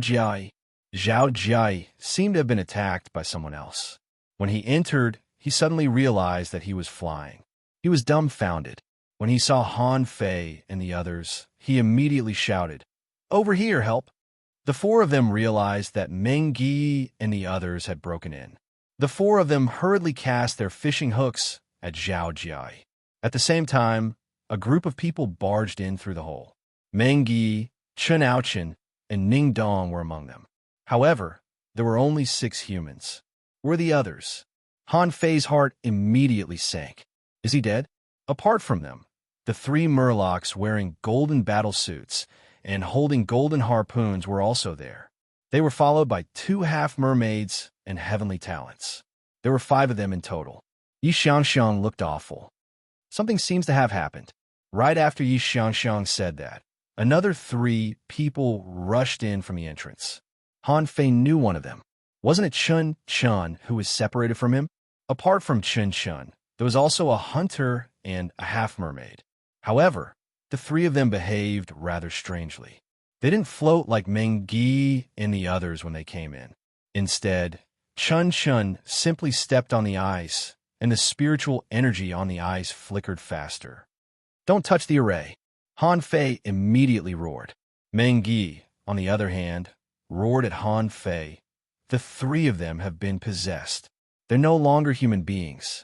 Jiai seemed to have been attacked by someone else. When he entered, he suddenly realized that he was flying. He was dumbfounded. When he saw Han Fei and the others, he immediately shouted, "Over here, help!" The four of them realized that Meng Yi and the others had broken in. The four of them hurriedly cast their fishing hooks at Zhao Jiai. At the same time, a group of people barged in through the hole. Meng Yi, Chen Aochen, and Ning Dong were among them. However, there were only 6 humans. Where the others? Han Fei's heart immediately sank. Is he dead? Apart from them, the 3 Murlocs wearing golden battle suits and holding golden harpoons were also there. They were followed by 2 half-mermaids and heavenly talents. There were 5 of them in total. Yi Xiang looked awful. Something seems to have happened. Right after Yi Xiang said that, another 3 people rushed in from the entrance. Han Fei knew one of them. Wasn't it Chun Chun who was separated from him? Apart from Chun Chun, there was also a hunter and a half-mermaid. However, the 3 of them behaved rather strangely. They didn't float like Meng Yi and the others when they came in. Instead, Chun Chun simply stepped on the ice, and the spiritual energy on the ice flickered faster. "Don't touch the array!" Han Fei immediately roared. Meng Yi, on the other hand, roared at Han Fei. The 3 of them have been possessed. They're no longer human beings.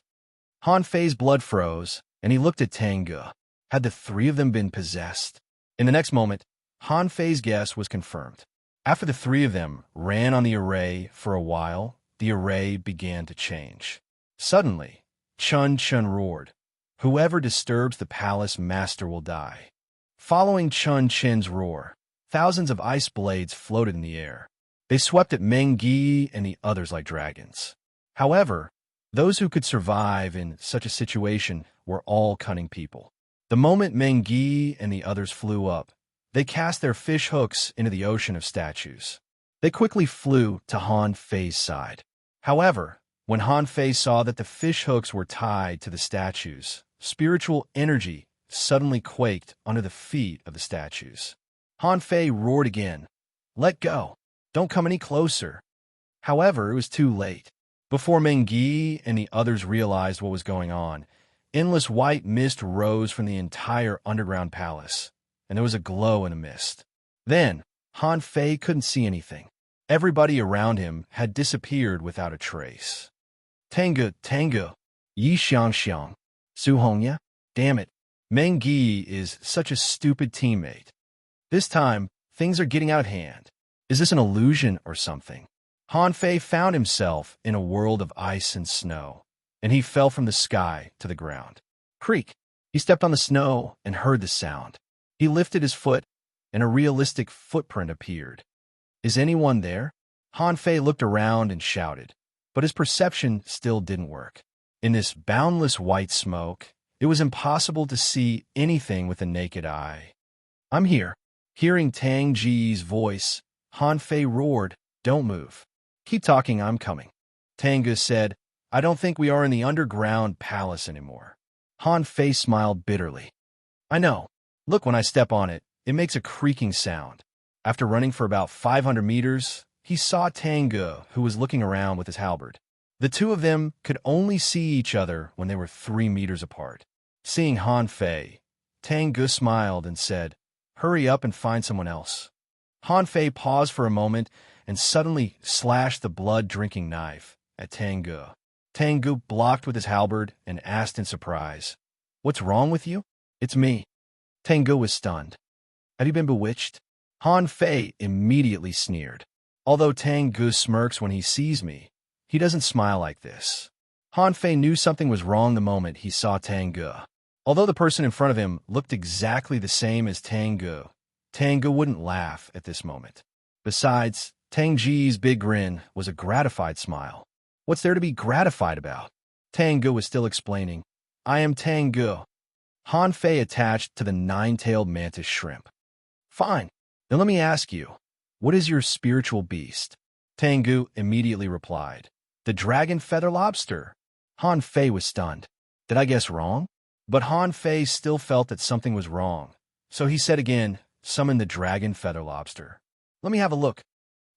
Han Fei's blood froze, and he looked at Tengu. Had the three of them been possessed? In the next moment, Han Fei's guess was confirmed. After the three of them ran on the array for a while, the array began to change. Suddenly, Chun Chun roared, "Whoever disturbs the palace master will die." Following Chun Chin's roar, thousands of ice blades floated in the air. They swept at Meng Yi and the others like dragons. However, those who could survive in such a situation were all cunning people. The moment Meng Yi and the others flew up, they cast their fish hooks into the ocean of statues. They quickly flew to Han Fei's side. However, when Han Fei saw that the fish hooks were tied to the statues, spiritual energy suddenly quaked under the feet of the statues. Han Fei roared again, "Let go! Don't come any closer!" However, it was too late. Before Meng Yi and the others realized what was going on, endless white mist rose from the entire underground palace, and there was a glow in the mist. Then, Han Fei couldn't see anything. Everybody around him had disappeared without a trace. Tengu, Tengu, Yi Xiang Xiang, Su Hongya? Damn it, Meng Yi is such a stupid teammate. This time, things are getting out of hand. Is this an illusion or something? Han Fei found himself in a world of ice and snow, and he fell from the sky to the ground. Creak! He stepped on the snow and heard the sound. He lifted his foot, and a realistic footprint appeared. Is anyone there? Han Fei looked around and shouted, but his perception still didn't work. In this boundless white smoke, it was impossible to see anything with the naked eye. I'm here. Hearing Tang Ji's voice, Han Fei roared, "Don't move. Keep talking, I'm coming." Tengu said, "I don't think we are in the underground palace anymore." Han Fei smiled bitterly. "I know. Look, when I step on it, it makes a creaking sound." After running for about 500 meters, he saw Tengu, who was looking around with his halberd. The two of them could only see each other when they were 3 meters apart. Seeing Han Fei, Tengu smiled and said, "Hurry up and find someone else." Han Fei paused for a moment and suddenly slashed the blood-drinking knife at Tengu. Tengu blocked with his halberd and asked in surprise, "What's wrong with you?" "It's me." Tengu was stunned. "Have you been bewitched?" Han Fei immediately sneered. Although Tengu smirks when he sees me, he doesn't smile like this. Han Fei knew something was wrong the moment he saw Tengu. Although the person in front of him looked exactly the same as Tengu, Tengu wouldn't laugh at this moment. Besides, Tang Ji's big grin was a gratified smile. What's there to be gratified about? Tengu was still explaining. "I am Tengu." Han Fei attached to the 9-tailed mantis shrimp. "Fine. Then let me ask you, what is your spiritual beast?" Tengu immediately replied, "The dragon feather lobster." Han Fei was stunned. Did I guess wrong? But Han Fei still felt that something was wrong, so he said again, "Summon the dragon feather lobster." "Let me have a look."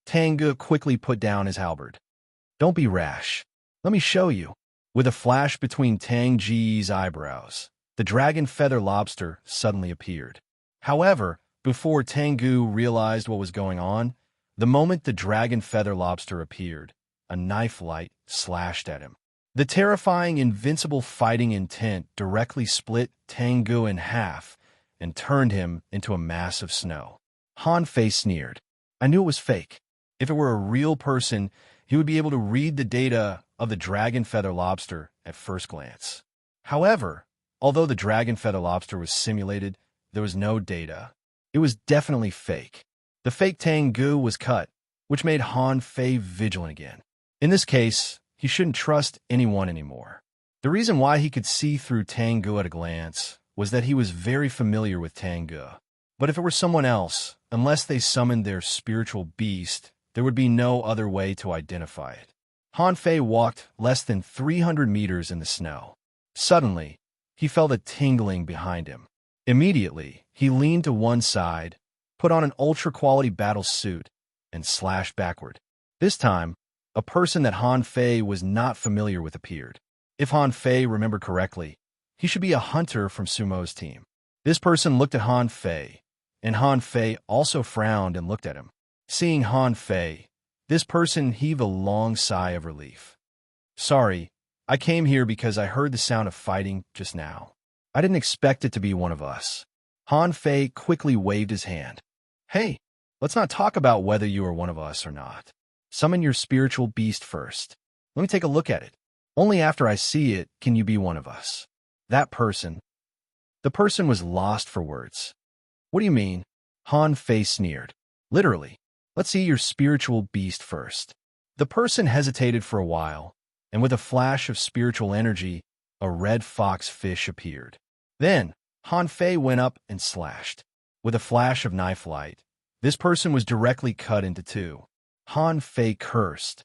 Tengu quickly put down his halberd. "Don't be rash. Let me show you." With a flash between Tang Ji's eyebrows, the dragon feather lobster suddenly appeared. However, before Tengu realized what was going on, the moment the dragon feather lobster appeared, a knife light slashed at him. The terrifying, invincible fighting intent directly split Tengu in half and turned him into a mass of snow. Han Fei sneered. I knew it was fake. If it were a real person, he would be able to read the data of the dragon feather lobster at first glance. However, although the dragon feather lobster was simulated, there was no data. It was definitely fake. The fake Tengu was cut, which made Han Fei vigilant again. In this case, he shouldn't trust anyone anymore. The reason why he could see through Tengu at a glance was that he was very familiar with Tengu. But if it were someone else, unless they summoned their spiritual beast, there would be no other way to identify it. Han Fei walked less than 300 meters in the snow. Suddenly, he felt a tingling behind him. Immediately, he leaned to one side, put on an ultra-quality battle suit, and slashed backward. This time, a person that Han Fei was not familiar with appeared. If Han Fei remembered correctly, he should be a hunter from Sumo's team. This person looked at Han Fei, and Han Fei also frowned and looked at him. Seeing Han Fei, this person heaved a long sigh of relief. Sorry, I came here because I heard the sound of fighting just now. I didn't expect it to be one of us. Han Fei quickly waved his hand. Hey, let's not talk about whether you are one of us or not. Summon your spiritual beast first. Let me take a look at it. Only after I see it can you be one of us. That person. The person was lost for words. What do you mean? Han Fei sneered. Literally. Let's see your spiritual beast first. The person hesitated for a while, and with a flash of spiritual energy, a red fox fish appeared. Then, Han Fei went up and slashed. With a flash of knife light, this person was directly cut into two. Han Fei cursed.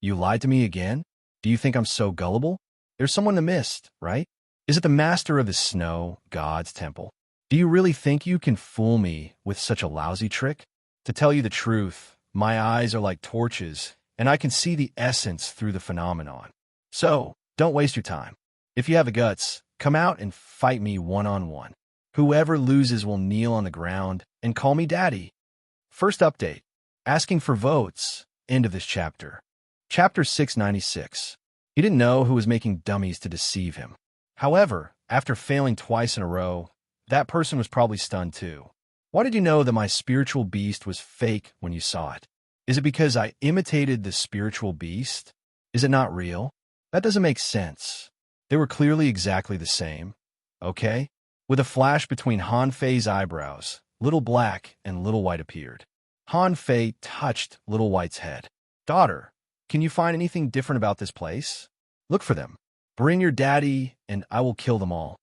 You lied to me again? Do you think I'm so gullible? There's someone in the mist, right? Is it the master of the snow, God's temple? Do you really think you can fool me with such a lousy trick? To tell you the truth, my eyes are like torches, and I can see the essence through the phenomenon. So, don't waste your time. If you have the guts, come out and fight me one-on-one. Whoever loses will kneel on the ground and call me daddy. First update. Asking for votes. End of this chapter. Chapter 696. He didn't know who was making dummies to deceive him. However, after failing twice in a row, that person was probably stunned too. Why did you know that my spiritual beast was fake when you saw it? Is it because I imitated the spiritual beast? Is it not real? That doesn't make sense. They were clearly exactly the same. Okay? With a flash between Han Fei's eyebrows, Little Black and Little White appeared. Han Fei touched Little White's head. Daughter, can you find anything different about this place? Look for them. Bring your daddy, and I will kill them all.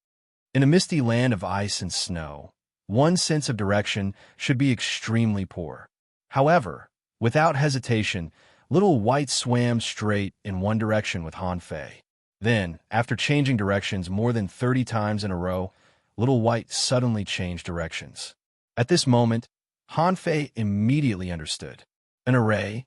In a misty land of ice and snow, one's sense of direction should be extremely poor. However, without hesitation, Little White swam straight in one direction with Han Fei. Then, after changing directions more than 30 times in a row, Little White suddenly changed directions. At this moment, Han Fei immediately understood. An array?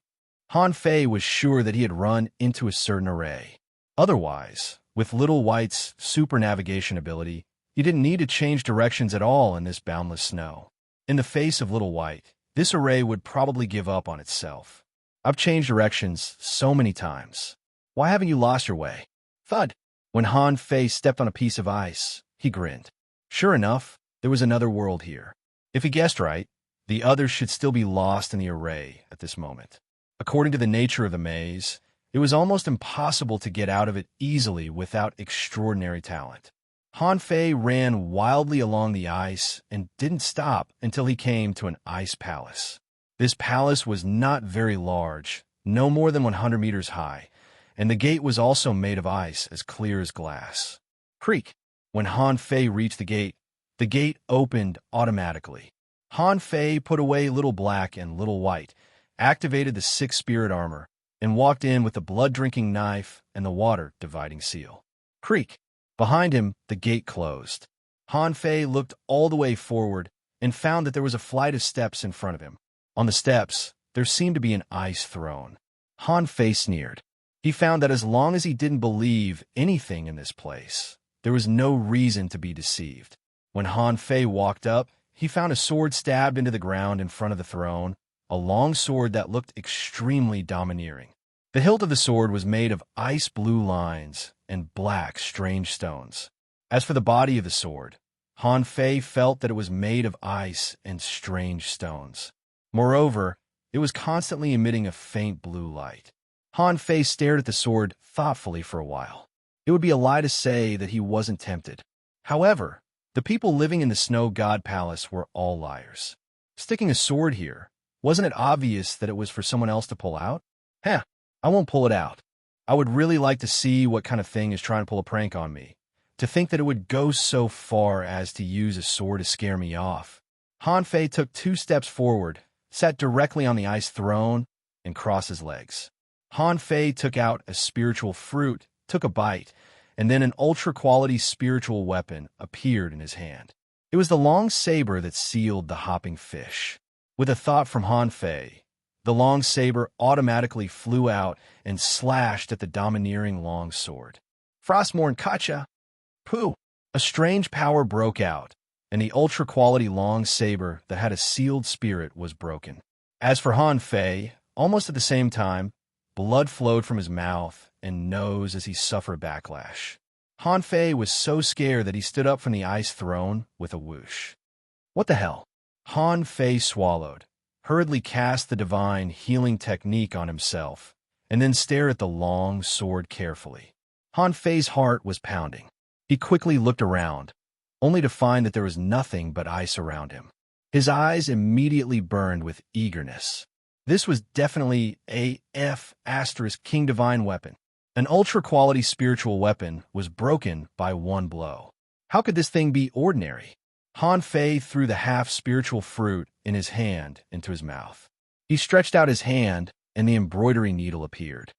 Han Fei was sure that he had run into a certain array. Otherwise, with Little White's super navigation ability, he didn't need to change directions at all in this boundless snow. In the face of Little White, this array would probably give up on itself. I've changed directions so many times. Why haven't you lost your way? Thud. When Han Fei stepped on a piece of ice, he grinned. Sure enough, there was another world here. If he guessed right, the others should still be lost in the array at this moment. According to the nature of the maze, it was almost impossible to get out of it easily without extraordinary talent. Han Fei ran wildly along the ice and didn't stop until he came to an ice palace. This palace was not very large, no more than 100 meters high, and the gate was also made of ice as clear as glass. Creak! When Han Fei reached the gate opened automatically. Han Fei put away Little Black and Little White, activated the 6 spirit armor, and walked in with the blood-drinking knife and the water-dividing seal. Creak! Behind him, the gate closed. Han Fei looked all the way forward and found that there was a flight of steps in front of him. On the steps, there seemed to be an ice throne. Han Fei sneered. He found that as long as he didn't believe anything in this place, there was no reason to be deceived. When Han Fei walked up, he found a sword stabbed into the ground in front of the throne, a long sword that looked extremely domineering. The hilt of the sword was made of ice blue lines and black, strange stones. As for the body of the sword, Han Fei felt that it was made of ice and strange stones. Moreover, it was constantly emitting a faint blue light. Han Fei stared at the sword thoughtfully for a while. It would be a lie to say that he wasn't tempted. However, the people living in the Snow God Palace were all liars. Sticking a sword here, wasn't it obvious that it was for someone else to pull out? Heh, I won't pull it out. I would really like to see what kind of thing is trying to pull a prank on me. To think that it would go so far as to use a sword to scare me off. Han Fei took 2 steps forward, sat directly on the ice throne, and crossed his legs. Han Fei took out a spiritual fruit, took a bite, and then an ultra-quality spiritual weapon appeared in his hand. It was the long saber that sealed the hopping fish. With a thought from Han Fei, the long saber automatically flew out and slashed at the domineering long sword. Frostmourne Kacha! Pooh! A strange power broke out, and the ultra-quality long saber that had a sealed spirit was broken. As for Han Fei, almost at the same time, blood flowed from his mouth and nose as he suffered backlash. Han Fei was so scared that he stood up from the ice throne with a whoosh. What the hell? Han Fei swallowed, hurriedly cast the divine healing technique on himself, and then stared at the long sword carefully. Han Fei's heart was pounding. He quickly looked around, only to find that there was nothing but ice around him. His eyes immediately burned with eagerness. This was definitely a King Divine weapon. An ultra-quality spiritual weapon was broken by one blow. How could this thing be ordinary? Han Fei threw the half-spiritual fruit in his hand into his mouth. He stretched out his hand, and the embroidery needle appeared.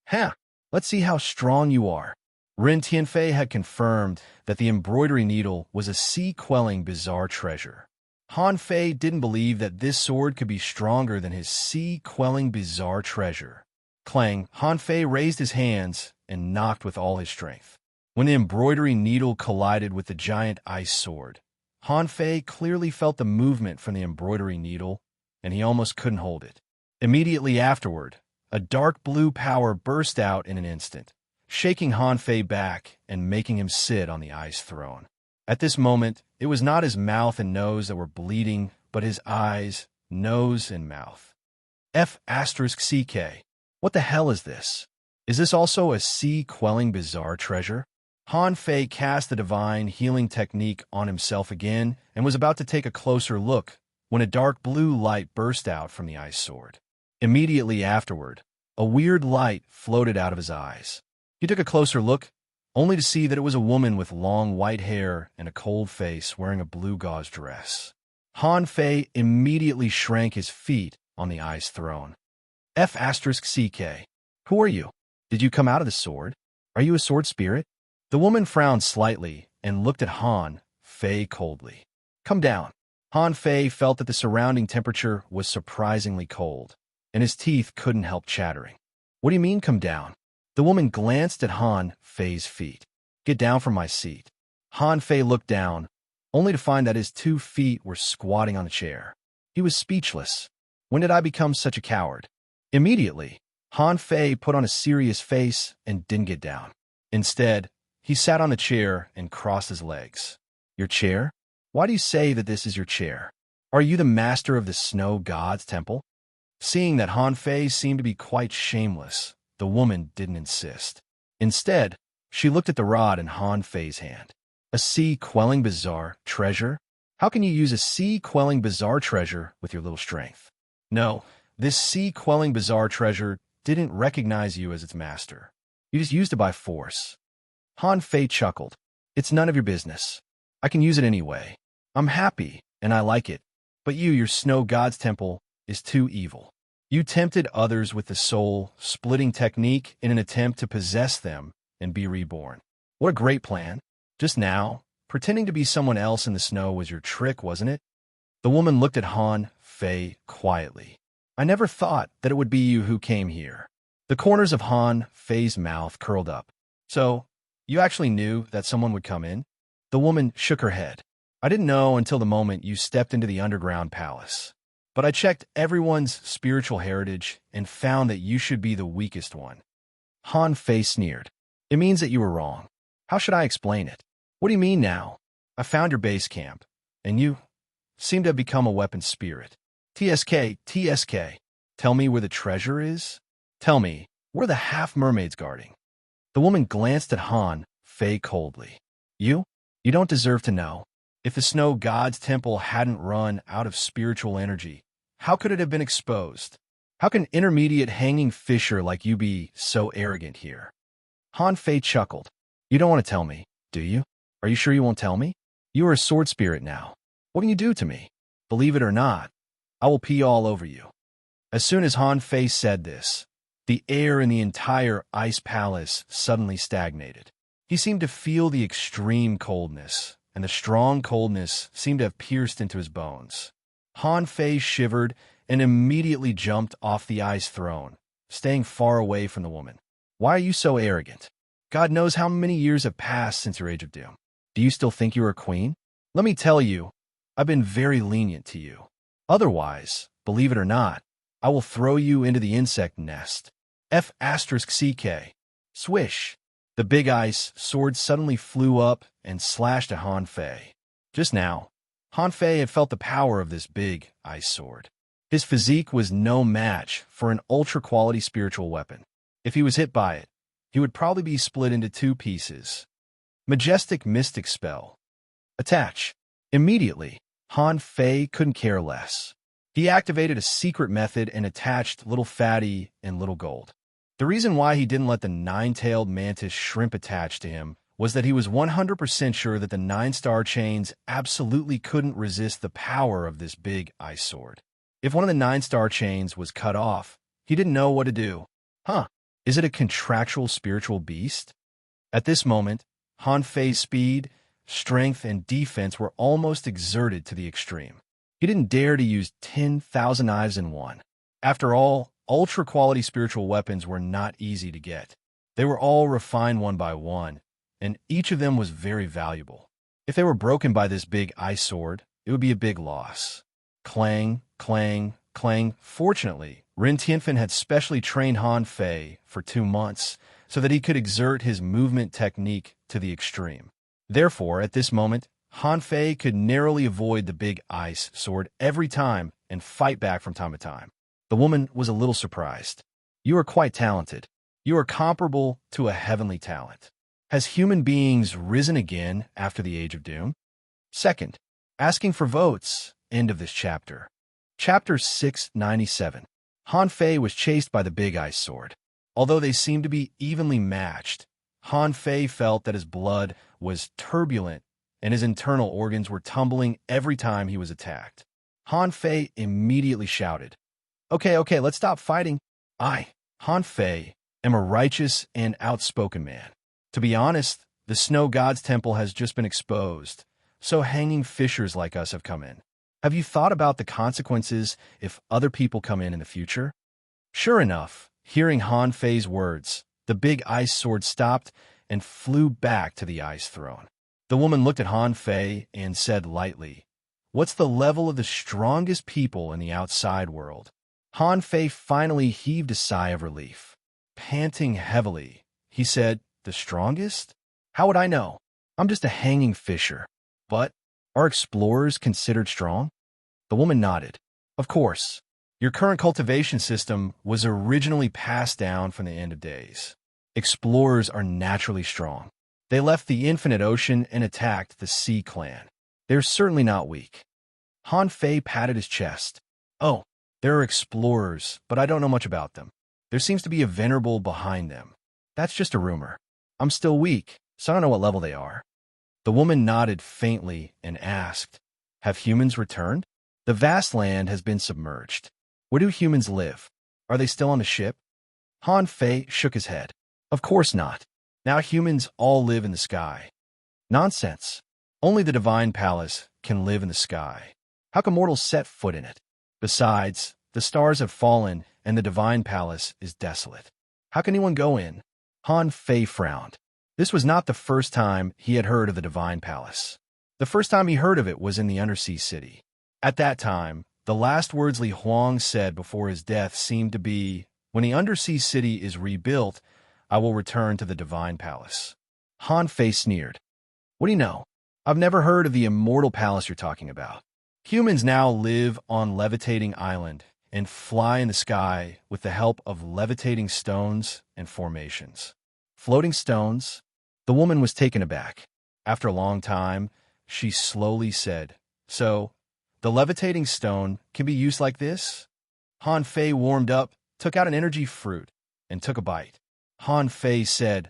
"Huh, let's see how strong you are." Ren Tianfei had confirmed that the embroidery needle was a sea-quelling bizarre treasure. Han Fei didn't believe that this sword could be stronger than his sea-quelling bizarre treasure. Clang, Han Fei raised his hands and knocked with all his strength. When the embroidery needle collided with the giant ice sword, Han Fei clearly felt the movement from the embroidery needle, and he almost couldn't hold it. Immediately afterward, a dark blue power burst out in an instant, shaking Han Fei back and making him sit on the ice throne. At this moment, it was not his mouth and nose that were bleeding, but his eyes, nose, and mouth. CK. What the hell is this? Is this also a sea-quelling bizarre treasure? Han Fei cast the divine healing technique on himself again and was about to take a closer look when a dark blue light burst out from the ice sword. Immediately afterward, a weird light floated out of his eyes. He took a closer look, only to see that it was a woman with long white hair and a cold face wearing a blue gauze dress. Han Fei immediately shrank his feet on the ice throne. CK. Who are you? Did you come out of the sword? Are you a sword spirit? The woman frowned slightly and looked at Han Fei coldly. Come down. Han Fei felt that the surrounding temperature was surprisingly cold, and his teeth couldn't help chattering. What do you mean, come down? The woman glanced at Han Fei's feet. Get down from my seat. Han Fei looked down, only to find that his 2 feet were squatting on a chair. He was speechless. When did I become such a coward? Immediately, Han Fei put on a serious face and didn't get down. Instead, he sat on the chair and crossed his legs. Your chair? Why do you say that this is your chair? Are you the master of the snow god's temple? Seeing that Han Fei seemed to be quite shameless, the woman didn't insist. Instead, she looked at the rod in Han Fei's hand. A sea-quelling bizarre treasure? How can you use a sea-quelling bizarre treasure with your little strength? No, this sea-quelling bizarre treasure didn't recognize you as its master. You just used it by force. Han Fei chuckled. It's none of your business. I can use it anyway. I'm happy, and I like it. But you, your snow god's temple, is too evil. You tempted others with the soul-splitting technique in an attempt to possess them and be reborn. What a great plan. Just now, pretending to be someone else in the snow was your trick, wasn't it? The woman looked at Han Fei quietly. I never thought that it would be you who came here. The corners of Han Fei's mouth curled up. So, you actually knew that someone would come in? The woman shook her head. I didn't know until the moment you stepped into the underground palace. But I checked everyone's spiritual heritage and found that you should be the weakest one. Han Fei sneered. It means that you were wrong. How should I explain it? What do you mean now? I found your base camp, and you seem to have become a weapon spirit. TSK. Tell me where the treasure is? Tell me, where are the half-mermaids guarding? The woman glanced at Han Fei coldly. You don't deserve to know. If the snow god's temple hadn't run out of spiritual energy, how could it have been exposed? How can intermediate hanging fisher like you be so arrogant here? Han Fei chuckled. You don't want to tell me, do you? Are you sure you won't tell me? You are a sword spirit now. What can you do to me? Believe it or not, I will pee all over you. As soon as Han Fei said this, the air in the entire ice palace suddenly stagnated. He seemed to feel the extreme coldness, and the strong coldness seemed to have pierced into his bones. Han Fei shivered and immediately jumped off the ice throne, staying far away from the woman. Why are you so arrogant? God knows how many years have passed since your age of doom. Do you still think you are a queen? Let me tell you, I've been very lenient to you. Otherwise, believe it or not, I will throw you into the insect nest. CK. Swish. The big ice sword suddenly flew up and slashed at Han Fei. Just now, Han Fei had felt the power of this big ice sword. His physique was no match for an ultra-quality spiritual weapon. If he was hit by it, he would probably be split into two pieces. Majestic Mystic Spell. Attach. Immediately, Han Fei couldn't care less. He activated a secret method and attached Little Fatty and Little Gold. The reason why he didn't let the nine-tailed mantis shrimp attach to him was that he was 100% sure that the 9-star chains absolutely couldn't resist the power of this big ice sword. If one of the 9-star chains was cut off, he didn't know what to do. Is it a contractual spiritual beast? At this moment, Han Fei's speed, strength, and defense were almost exerted to the extreme. He didn't dare to use 10,000 knives in one. After all, ultra-quality spiritual weapons were not easy to get. They were all refined one by one, and each of them was very valuable. If they were broken by this big ice sword, it would be a big loss. Clang, clang, clang. Fortunately, Ren Tianfen had specially trained Han Fei for 2 months so that he could exert his movement technique to the extreme. Therefore, at this moment, Han Fei could narrowly avoid the big ice sword every time and fight back from time to time. The woman was a little surprised. You are quite talented. You are comparable to a heavenly talent. Has human beings risen again after the Age of Doom? Second, asking for votes. End of this chapter. Chapter 697. Han Fei was chased by the big ice sword. Although they seemed to be evenly matched, Han Fei felt that his blood was turbulent and his internal organs were tumbling every time he was attacked. Han Fei immediately shouted, Okay, let's stop fighting. I, Han Fei, am a righteous and outspoken man. To be honest, the Snow God's Temple has just been exposed, so hanging fishers like us have come in. Have you thought about the consequences if other people come in the future? Sure enough, hearing Han Fei's words, the big ice sword stopped and flew back to the ice throne. The woman looked at Han Fei and said lightly, What's the level of the strongest people in the outside world? Han Fei finally heaved a sigh of relief. Panting heavily, he said, The strongest? How would I know? I'm just a hanging fisher. But are explorers considered strong? The woman nodded. Of course. Your current cultivation system was originally passed down from the end of days. Explorers are naturally strong. They left the infinite ocean and attacked the Sea Clan. They're certainly not weak. Han Fei patted his chest. Oh, there are explorers, but I don't know much about them. There seems to be a venerable behind them. That's just a rumor. I'm still weak, so I don't know what level they are. The woman nodded faintly and asked, Have humans returned? The vast land has been submerged. Where do humans live? Are they still on the ship? Han Fei shook his head. Of course not. Now humans all live in the sky. Nonsense. Only the Divine Palace can live in the sky. How can mortals set foot in it? Besides, the stars have fallen and the Divine Palace is desolate. How can anyone go in? Han Fei frowned. This was not the first time he had heard of the Divine Palace. The first time he heard of it was in the Undersea City. At that time, the last words Li Huang said before his death seemed to be, When the Undersea City is rebuilt, I will return to the Divine Palace. Han Fei sneered. What do you know? I've never heard of the immortal palace you're talking about. Humans now live on Levitating Island and fly in the sky with the help of levitating stones and formations. Floating stones? The woman was taken aback. After a long time, she slowly said, So, the levitating stone can be used like this? Han Fei warmed up, took out an energy fruit, and took a bite. Han Fei said,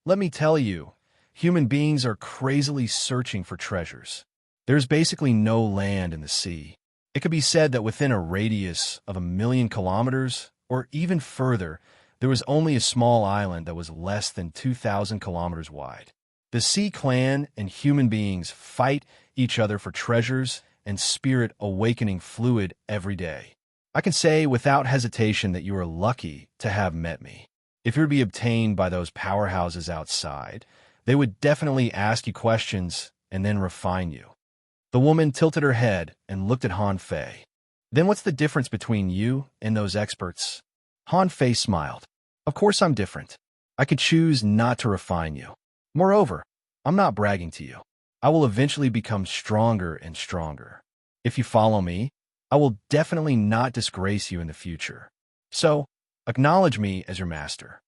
Let me tell you, human beings are crazily searching for treasures. There's basically no land in the sea. It could be said that within a radius of 1,000,000 kilometers, or even further, there was only a small island that was less than 2,000 kilometers wide. The Sea Clan and human beings fight each other for treasures and spirit-awakening fluid every day. I can say without hesitation that you are lucky to have met me. If you were to be obtained by those powerhouses outside, they would definitely ask you questions and then refine you. The woman tilted her head and looked at Han Fei. Then what's the difference between you and those experts? Han Fei smiled. Of course I'm different. I could choose not to refine you. Moreover, I'm not bragging to you. I will eventually become stronger and stronger. If you follow me, I will definitely not disgrace you in the future. So, acknowledge me as your master.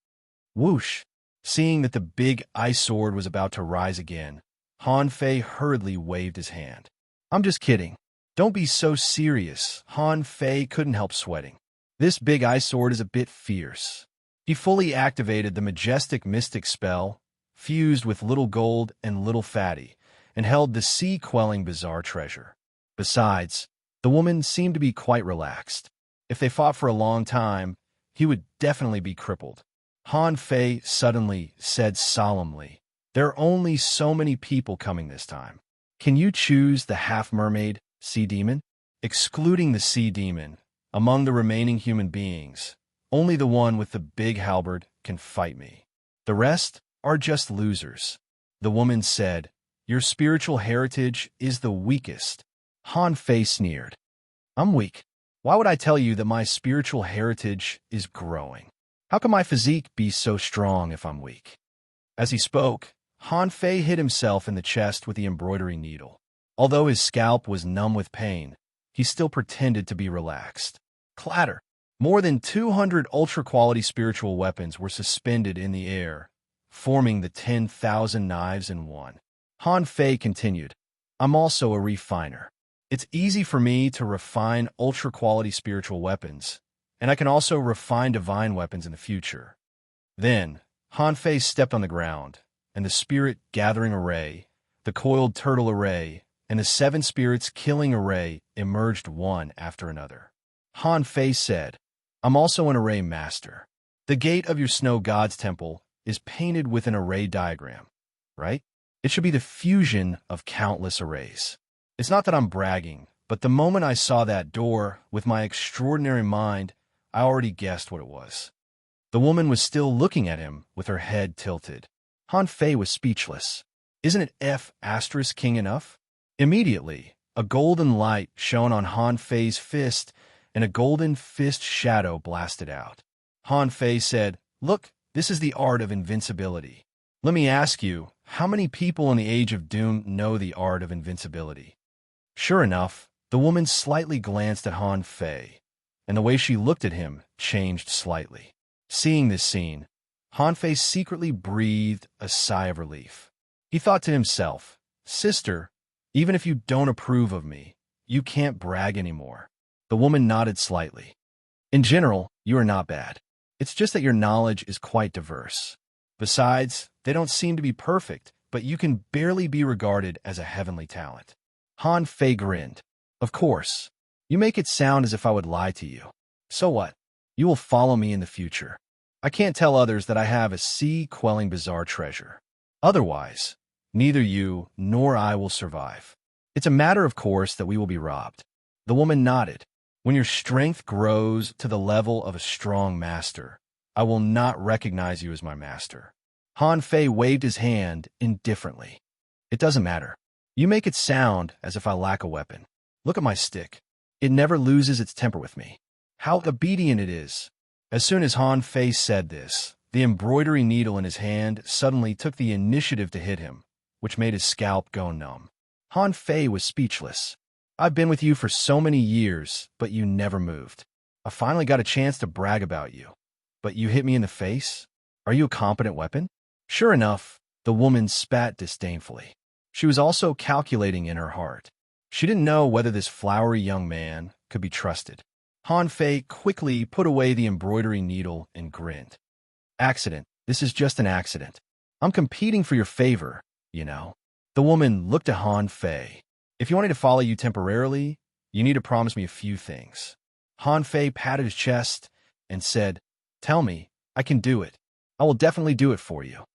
Whoosh! Seeing that the big ice sword was about to rise again, Han Fei hurriedly waved his hand. I'm just kidding. Don't be so serious. Han Fei couldn't help sweating. This big ice sword is a bit fierce. He fully activated the majestic mystic spell, fused with little gold and little fatty, and held the sea-quelling bizarre treasure. Besides, the woman seemed to be quite relaxed. If they fought for a long time, he would definitely be crippled. Han Fei suddenly said solemnly, "There are only so many people coming this time. Can you choose the half-mermaid, sea demon?" Excluding the sea demon, among the remaining human beings, only the one with the big halberd can fight me. The rest are just losers. The woman said, "Your spiritual heritage is the weakest." Han Fei sneered. "I'm weak. Why would I tell you that my spiritual heritage is growing? How can my physique be so strong if I'm weak?" As he spoke, Han Fei hit himself in the chest with the embroidery needle. Although his scalp was numb with pain, he still pretended to be relaxed. Clatter! More than 200 ultra-quality spiritual weapons were suspended in the air, forming the 10,000 knives in one. Han Fei continued, "I'm also a refiner. It's easy for me to refine ultra-quality spiritual weapons, and I can also refine divine weapons in the future." Then, Han Fei stepped on the ground, and the spirit-gathering array, the coiled turtle array, and the 7 spirits killing array emerged one after another. Han Fei said, "I'm also an array master. The gate of your snow god's temple is painted with an array diagram, right? It should be the fusion of countless arrays. It's not that I'm bragging, but the moment I saw that door, with my extraordinary mind, I already guessed what it was." The woman was still looking at him with her head tilted. Han Fei was speechless. Isn't it F** king enough? Immediately, a golden light shone on Han Fei's fist, and a golden fist shadow blasted out. Han Fei said, "Look, this is the art of invincibility. Let me ask you, how many people in the Age of Doom know the art of invincibility?" Sure enough, the woman slightly glanced at Han Fei, and the way she looked at him changed slightly. Seeing this scene, Han Fei secretly breathed a sigh of relief. He thought to himself, "Sister, even if you don't approve of me, you can't brag anymore." The woman nodded slightly. "In general, you are not bad. It's just that your knowledge is quite diverse. Besides, they don't seem to be perfect, but you can barely be regarded as a heavenly talent." Han Fei grinned. "Of course. You make it sound as if I would lie to you. So what? You will follow me in the future. I can't tell others that I have a sea-quelling bizarre treasure. Otherwise, neither you nor I will survive. It's a matter of course that we will be robbed." The woman nodded. "When your strength grows to the level of a strong master, I will not recognize you as my master." Han Fei waved his hand indifferently. "It doesn't matter. You make it sound as if I lack a weapon. Look at my stick. It never loses its temper with me. How obedient it is." As soon as Han Fei said this, the embroidery needle in his hand suddenly took the initiative to hit him, which made his scalp go numb. Han Fei was speechless. "I've been with you for so many years, but you never moved. I finally got a chance to brag about you. But you hit me in the face? Are you a competent weapon?" Sure enough, the woman spat disdainfully. She was also calculating in her heart. She didn't know whether this flowery young man could be trusted. Han Fei quickly put away the embroidery needle and grinned. "Accident. This is just an accident. I'm competing for your favor, you know." The woman looked at Han Fei. "If you want me to follow you temporarily, you need to promise me a few things." Han Fei patted his chest and said, "Tell me, I can do it. I will definitely do it for you."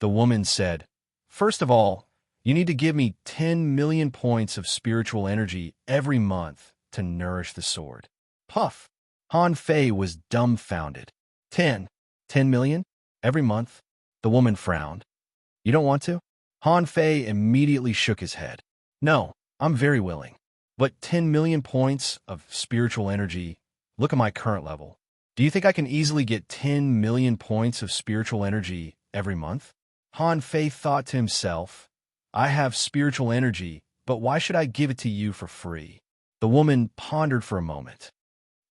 The woman said, "First of all, you need to give me 10 million points of spiritual energy every month to nourish the sword." Puff! Han Fei was dumbfounded. 10 million? Every month? The woman frowned. "You don't want to?" Han Fei immediately shook his head. "No, I'm very willing. But 10 million points of spiritual energy, look at my current level. Do you think I can easily get 10 million points of spiritual energy every month? Han Fei thought to himself, I have spiritual energy, but why should I give it to you for free? The woman pondered for a moment.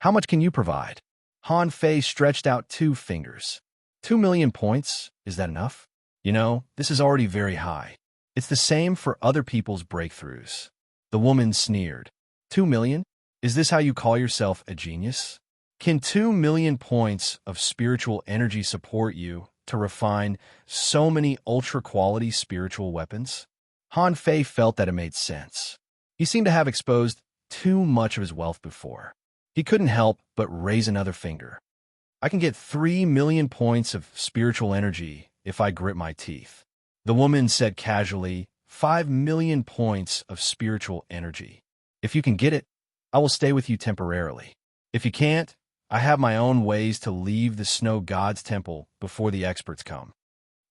How much can you provide? Han Fei stretched out 2 fingers. 2 million points, is that enough? You know, this is already very high. It's the same for other people's breakthroughs. The woman sneered. 2 million? Is this how you call yourself a genius? Can 2 million points of spiritual energy support you to refine so many ultra-quality spiritual weapons? Han Fei felt that it made sense. He seemed to have exposed too much of his wealth before. He couldn't help but raise another finger. I can get 3 million points of spiritual energy if I grit my teeth. The woman said casually, 5 million points of spiritual energy. If you can get it, I will stay with you temporarily. If you can't, I have my own ways to leave the snow god's temple before the experts come.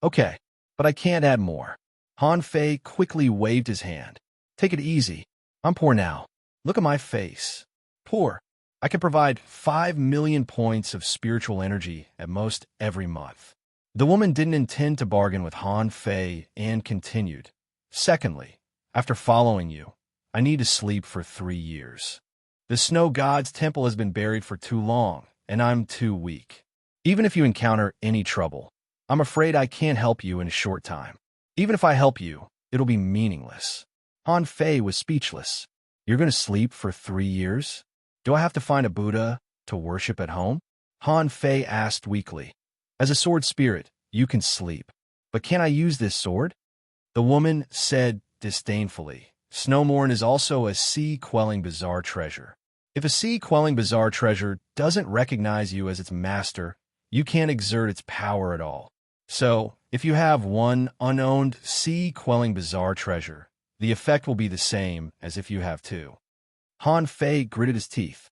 Okay, but I can't add more. Han Fei quickly waved his hand. Take it easy. I'm poor now. Look at my face. Poor. I can provide 5 million points of spiritual energy at most every month. The woman didn't intend to bargain with Han Fei and continued. Secondly, after following you, I need to sleep for 3 years. The snow god's temple has been buried for too long, and I'm too weak. Even if you encounter any trouble, I'm afraid I can't help you in a short time. Even if I help you, it'll be meaningless. Han Fei was speechless. You're going to sleep for 3 years? Do I have to find a Buddha to worship at home? Han Fei asked weakly. As a sword spirit, you can sleep. But can I use this sword? The woman said disdainfully. Snowmorn is also a sea-quelling bizarre treasure. If a sea-quelling bizarre treasure doesn't recognize you as its master, you can't exert its power at all. So, if you have one unowned sea-quelling bizarre treasure, the effect will be the same as if you have 2. Han Fei gritted his teeth.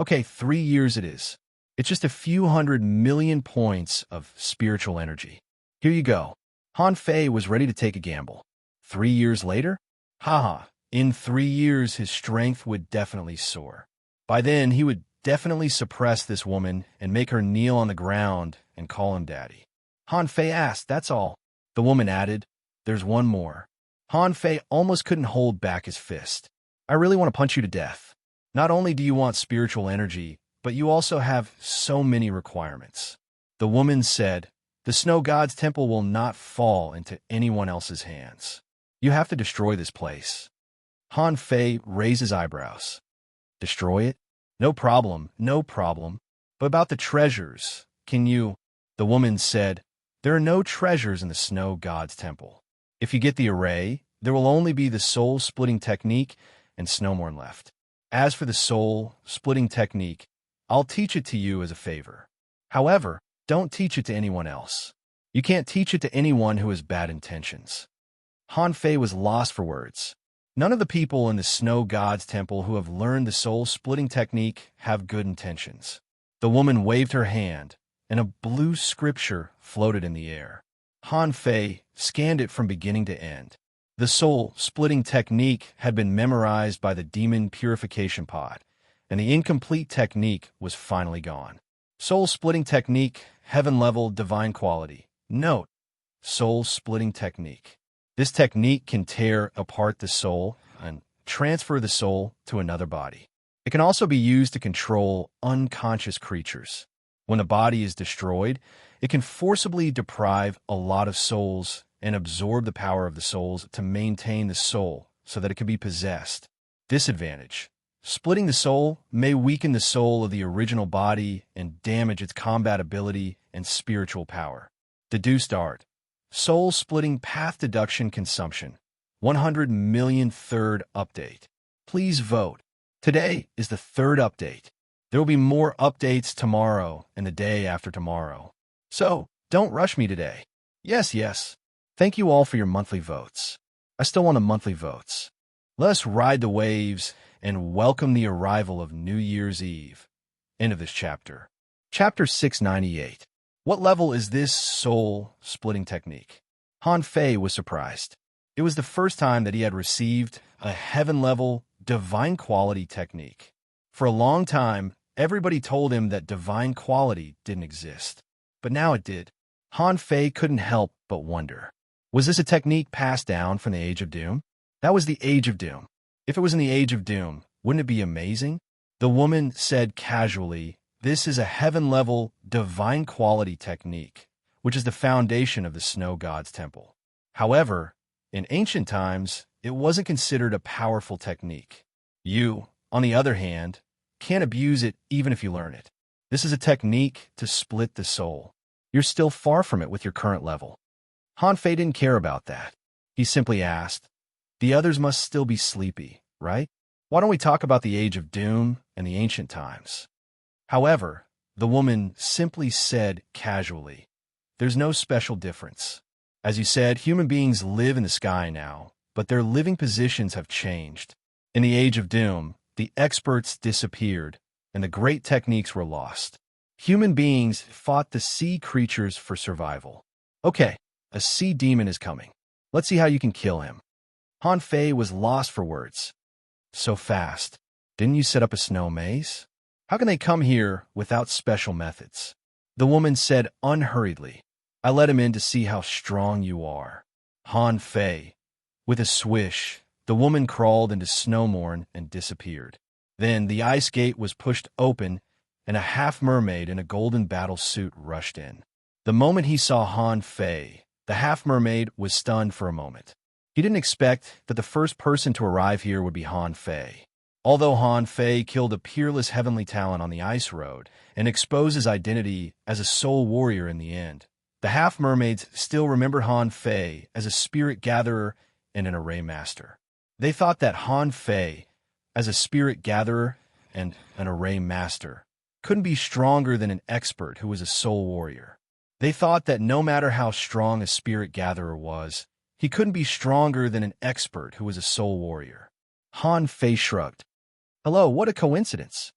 Okay, 3 years it is. It's just a few 100 million points of spiritual energy. Here you go. Han Fei was ready to take a gamble. 3 years later? Haha, in 3 years his strength would definitely soar. By then, he would definitely suppress this woman and make her kneel on the ground and call him daddy. Han Fei asked, that's all. The woman added, there's one more. Han Fei almost couldn't hold back his fist. I really want to punch you to death. Not only do you want spiritual energy, but you also have so many requirements. The woman said, the snow god's temple will not fall into anyone else's hands. You have to destroy this place. Han Fei raised his eyebrows. Destroy it? No problem, no problem. But about the treasures, can you? The woman said, there are no treasures in the snow god's temple. If you get the array, there will only be the soul-splitting technique and Snowmorn left. As for the soul-splitting technique, I'll teach it to you as a favor. However, don't teach it to anyone else. You can't teach it to anyone who has bad intentions. Han Fei was lost for words. None of the people in the snow god's temple who have learned the soul-splitting technique have good intentions. The woman waved her hand, and a blue scripture floated in the air. Han Fei scanned it from beginning to end. The soul-splitting technique had been memorized by the demon purification pod, and the incomplete technique was finally gone. Soul-splitting technique, heaven-level divine quality. Note, soul-splitting technique. This technique can tear apart the soul and transfer the soul to another body. It can also be used to control unconscious creatures. When a body is destroyed, it can forcibly deprive a lot of souls and absorb the power of the souls to maintain the soul so that it can be possessed. Disadvantage. Splitting the soul may weaken the soul of the original body and damage its combat ability and spiritual power. Deduced art. Soul-splitting path deduction consumption. 100 million third update. Please vote. Today is the 3rd update. There will be more updates tomorrow and the day after tomorrow. So, don't rush me today. Yes. Thank you all for your monthly votes. I still want the monthly votes. Let us ride the waves and welcome the arrival of New Year's Eve. End of this chapter. Chapter 698. What level is this soul-splitting technique? Han Fei was surprised. It was the first time that he had received a heaven-level, divine-quality technique. For a long time, Everybody told him that divine quality didn't exist. But now it did. Han Fei couldn't help but wonder. Was this a technique passed down from the Age of Doom? That was the Age of Doom. If it was in the Age of Doom, wouldn't it be amazing? The woman said casually, "This is a heaven-level, divine quality technique, which is the foundation of the Snow God's temple." However, in ancient times, it wasn't considered a powerful technique. You, on the other hand, can't abuse it even if you learn it. This is a technique to split the soul. You're still far from it with your current level. Han Fei didn't care about that. He simply asked, "The others must still be sleepy, right? Why don't we talk about the Age of Doom and the ancient times?" However, the woman simply said casually, "There's no special difference. As you said, human beings live in the sky now, but their living positions have changed. In the Age of Doom, the experts disappeared, and the great techniques were lost. Human beings fought the sea creatures for survival. Okay, a sea demon is coming. Let's see how you can kill him." Han Fei was lost for words. "So fast. Didn't you set up a snow maze? How can they come here without special methods?" The woman said unhurriedly, "I let him in to see how strong you are." Han Fei. With a swish, the woman crawled into Snowmorn and disappeared. Then the ice gate was pushed open, and a half-mermaid in a golden battle suit rushed in. The moment he saw Han Fei, the half-mermaid was stunned for a moment. He didn't expect that the first person to arrive here would be Han Fei. Although Han Fei killed a peerless heavenly talent on the ice road and exposed his identity as a soul warrior in the end, the half-mermaids still remember Han Fei as a spirit gatherer and an array master. They thought that Han Fei, as a spirit gatherer and an array master, couldn't be stronger than an expert who was a soul warrior. They thought that no matter how strong a spirit gatherer was, he couldn't be stronger than an expert who was a soul warrior. Han Fei shrugged. "Hello, what a coincidence."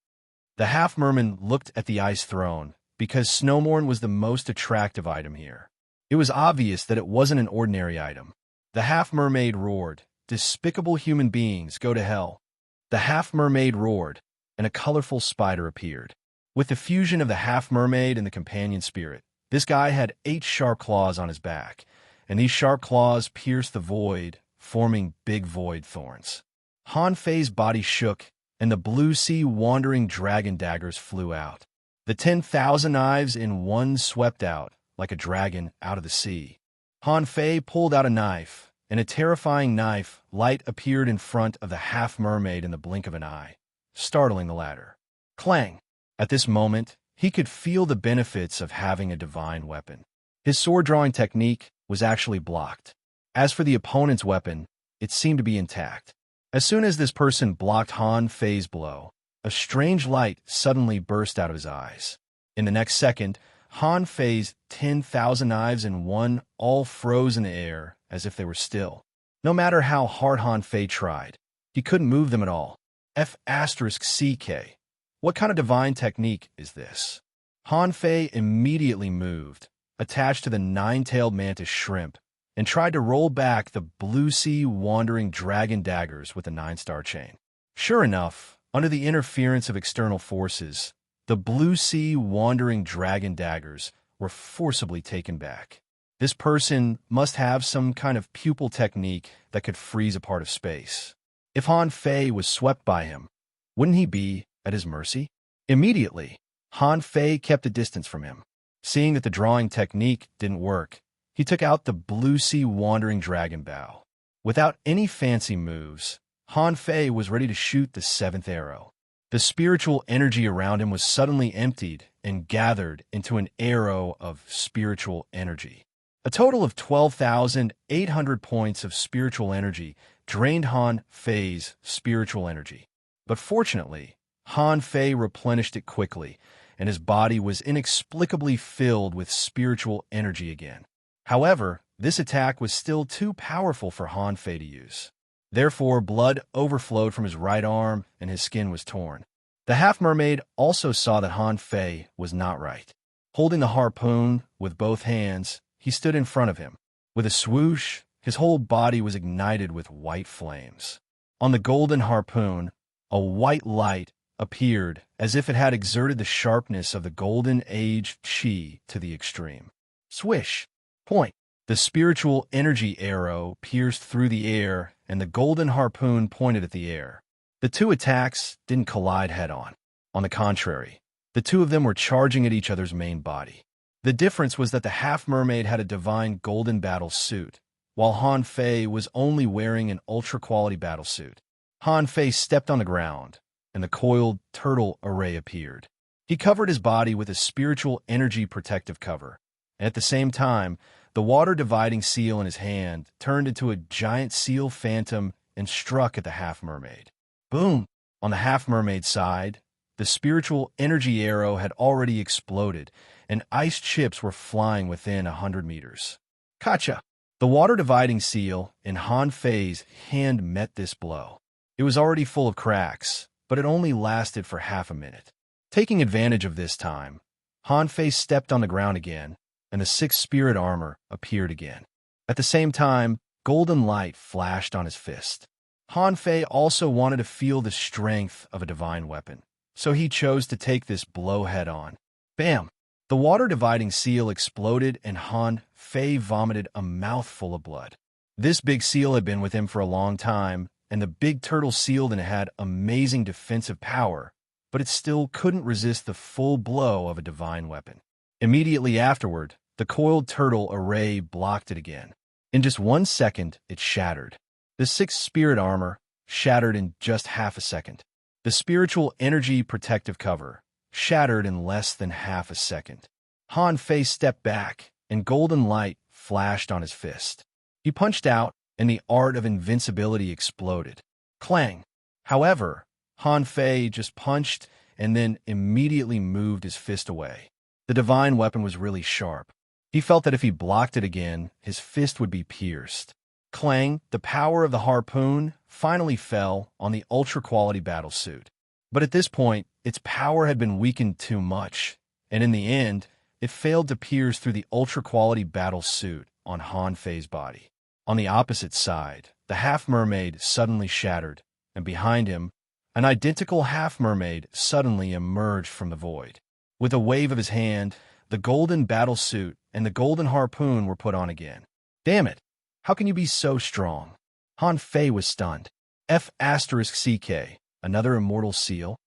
The half-merman looked at the ice throne, because Snowmorn was the most attractive item here. It was obvious that it wasn't an ordinary item. The half-mermaid roared, "Despicable human beings, go to hell." The half-mermaid roared, and a colorful spider appeared. With the fusion of the half-mermaid and the companion spirit, this guy had 8 sharp claws on his back, and these sharp claws pierced the void, forming big void thorns. Han Fei's body shook, and the blue sea wandering dragon daggers flew out. The 10,000 knives in one swept out, like a dragon out of the sea. Han Fei pulled out a knife, and a terrifying knife light appeared in front of the half-mermaid in the blink of an eye, startling the latter. Clang! At this moment, he could feel the benefits of having a divine weapon. His sword-drawing technique was actually blocked. As for the opponent's weapon, it seemed to be intact. As soon as this person blocked Han Fei's blow, a strange light suddenly burst out of his eyes. In the next second, Han Fei's 10,000 knives in one all froze in the air as if they were still. No matter how hard Han Fei tried, he couldn't move them at all. F***CK. What kind of divine technique is this? Han Fei immediately moved, attached to the 9-tailed mantis shrimp, and tried to roll back the blue sea wandering dragon daggers with a 9-star chain. Sure enough, under the interference of external forces, the blue sea wandering dragon daggers were forcibly taken back. This person must have some kind of pupil technique that could freeze a part of space. If Han Fei was swept by him, wouldn't he be at his mercy? Immediately, Han Fei kept a distance from him. Seeing that the drawing technique didn't work, he took out the blue sea wandering dragon bow. Without any fancy moves, Han Fei was ready to shoot the 7th arrow. The spiritual energy around him was suddenly emptied and gathered into an arrow of spiritual energy. A total of 12,800 points of spiritual energy drained Han Fei's spiritual energy. But fortunately, Han Fei replenished it quickly, and his body was inexplicably filled with spiritual energy again. However, this attack was still too powerful for Han Fei to use. Therefore, blood overflowed from his right arm, and his skin was torn. The half-mermaid also saw that Han Fei was not right. Holding the harpoon with both hands, he stood in front of him. With a swoosh, his whole body was ignited with white flames. On the golden harpoon, a white light appeared, as if it had exerted the sharpness of the golden age chi to the extreme. Swish! Point! The spiritual energy arrow pierced through the air, and the golden harpoon pointed at the air. The two attacks didn't collide head-on. On the contrary, the two of them were charging at each other's main body. The difference was that the half-mermaid had a divine golden battle suit, while Han Fei was only wearing an ultra-quality battle suit. Han Fei stepped on the ground, and the coiled turtle array appeared. He covered his body with a spiritual energy protective cover, and at the same time, the water-dividing seal in his hand turned into a giant seal phantom and struck at the half-mermaid. Boom! On the half-mermaid side, the spiritual energy arrow had already exploded, and ice chips were flying within 100 meters. Gotcha! The water-dividing seal in Han Fei's hand met this blow. It was already full of cracks, but it only lasted for half a minute. Taking advantage of this time, Han Fei stepped on the ground again, and the sixth spirit armor appeared again. At the same time, golden light flashed on his fist. Han Fei also wanted to feel the strength of a divine weapon, so he chose to take this blow head-on. Bam! The water-dividing seal exploded, and Han Fei vomited a mouthful of blood. This big seal had been with him for a long time, and the big turtle sealed and had amazing defensive power, but it still couldn't resist the full blow of a divine weapon. Immediately afterward, the coiled turtle array blocked it again. In just 1 second, it shattered. The sixth spirit armor shattered in just half a second. The spiritual energy protective cover shattered in less than half a second. Han Fei stepped back, and golden light flashed on his fist. He punched out, and the art of invincibility exploded. Clang! However, Han Fei just punched and then immediately moved his fist away. The divine weapon was really sharp. He felt that if he blocked it again, his fist would be pierced. Clang! The power of the harpoon finally fell on the ultra-quality battlesuit. But at this point, its power had been weakened too much, and in the end, it failed to pierce through the ultra-quality battlesuit on Han Fei's body. On the opposite side, the half-mermaid suddenly shattered, and behind him, an identical half-mermaid suddenly emerged from the void. With a wave of his hand, the golden battlesuit and the golden harpoon were put on again. Damn it! How can you be so strong? Han Fei was stunned. F***CK, another immortal seal?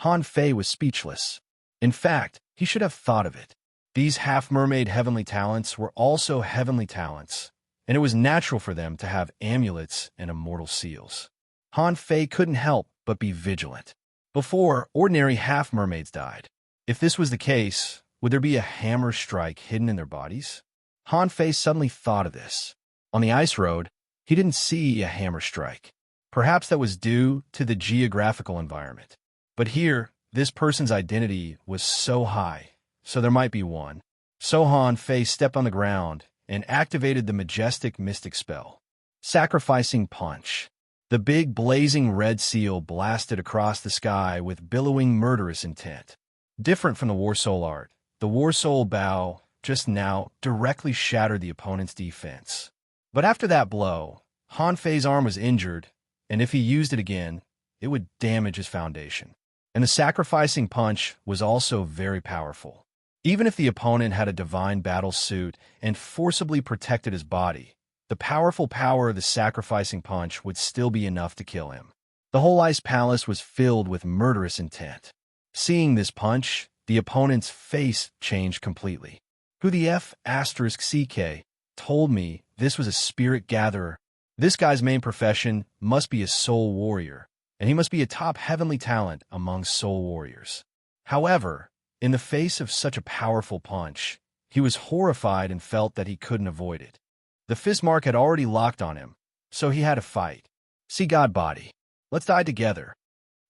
Han Fei was speechless. In fact, he should have thought of it. These half-mermaid heavenly talents were also heavenly talents, and it was natural for them to have amulets and immortal seals. Han Fei couldn't help but be vigilant. Before, ordinary half-mermaids died. If this was the case, would there be a hammer strike hidden in their bodies? Han Fei suddenly thought of this. On the ice road, he didn't see a hammer strike. Perhaps that was due to the geographical environment. But here, this person's identity was so high, so there might be one. So Han Fei stepped on the ground and activated the majestic mystic spell. Sacrificing Punch. The big blazing red seal blasted across the sky with billowing murderous intent. Different from the War Soul art, the War Soul bow just now directly shattered the opponent's defense. But after that blow, Han Fei's arm was injured, and if he used it again, it would damage his foundation. And the sacrificing punch was also very powerful. Even if the opponent had a divine battle suit and forcibly protected his body, the powerful power of the sacrificing punch would still be enough to kill him. The whole ice palace was filled with murderous intent. Seeing this punch, the opponent's face changed completely. Who the F***CK told me this was a spirit gatherer? This guy's main profession must be a soul warrior, and he must be a top heavenly talent among soul warriors. However, in the face of such a powerful punch, he was horrified and felt that he couldn't avoid it. The fist mark had already locked on him, so he had to fight. See God body. Let's die together.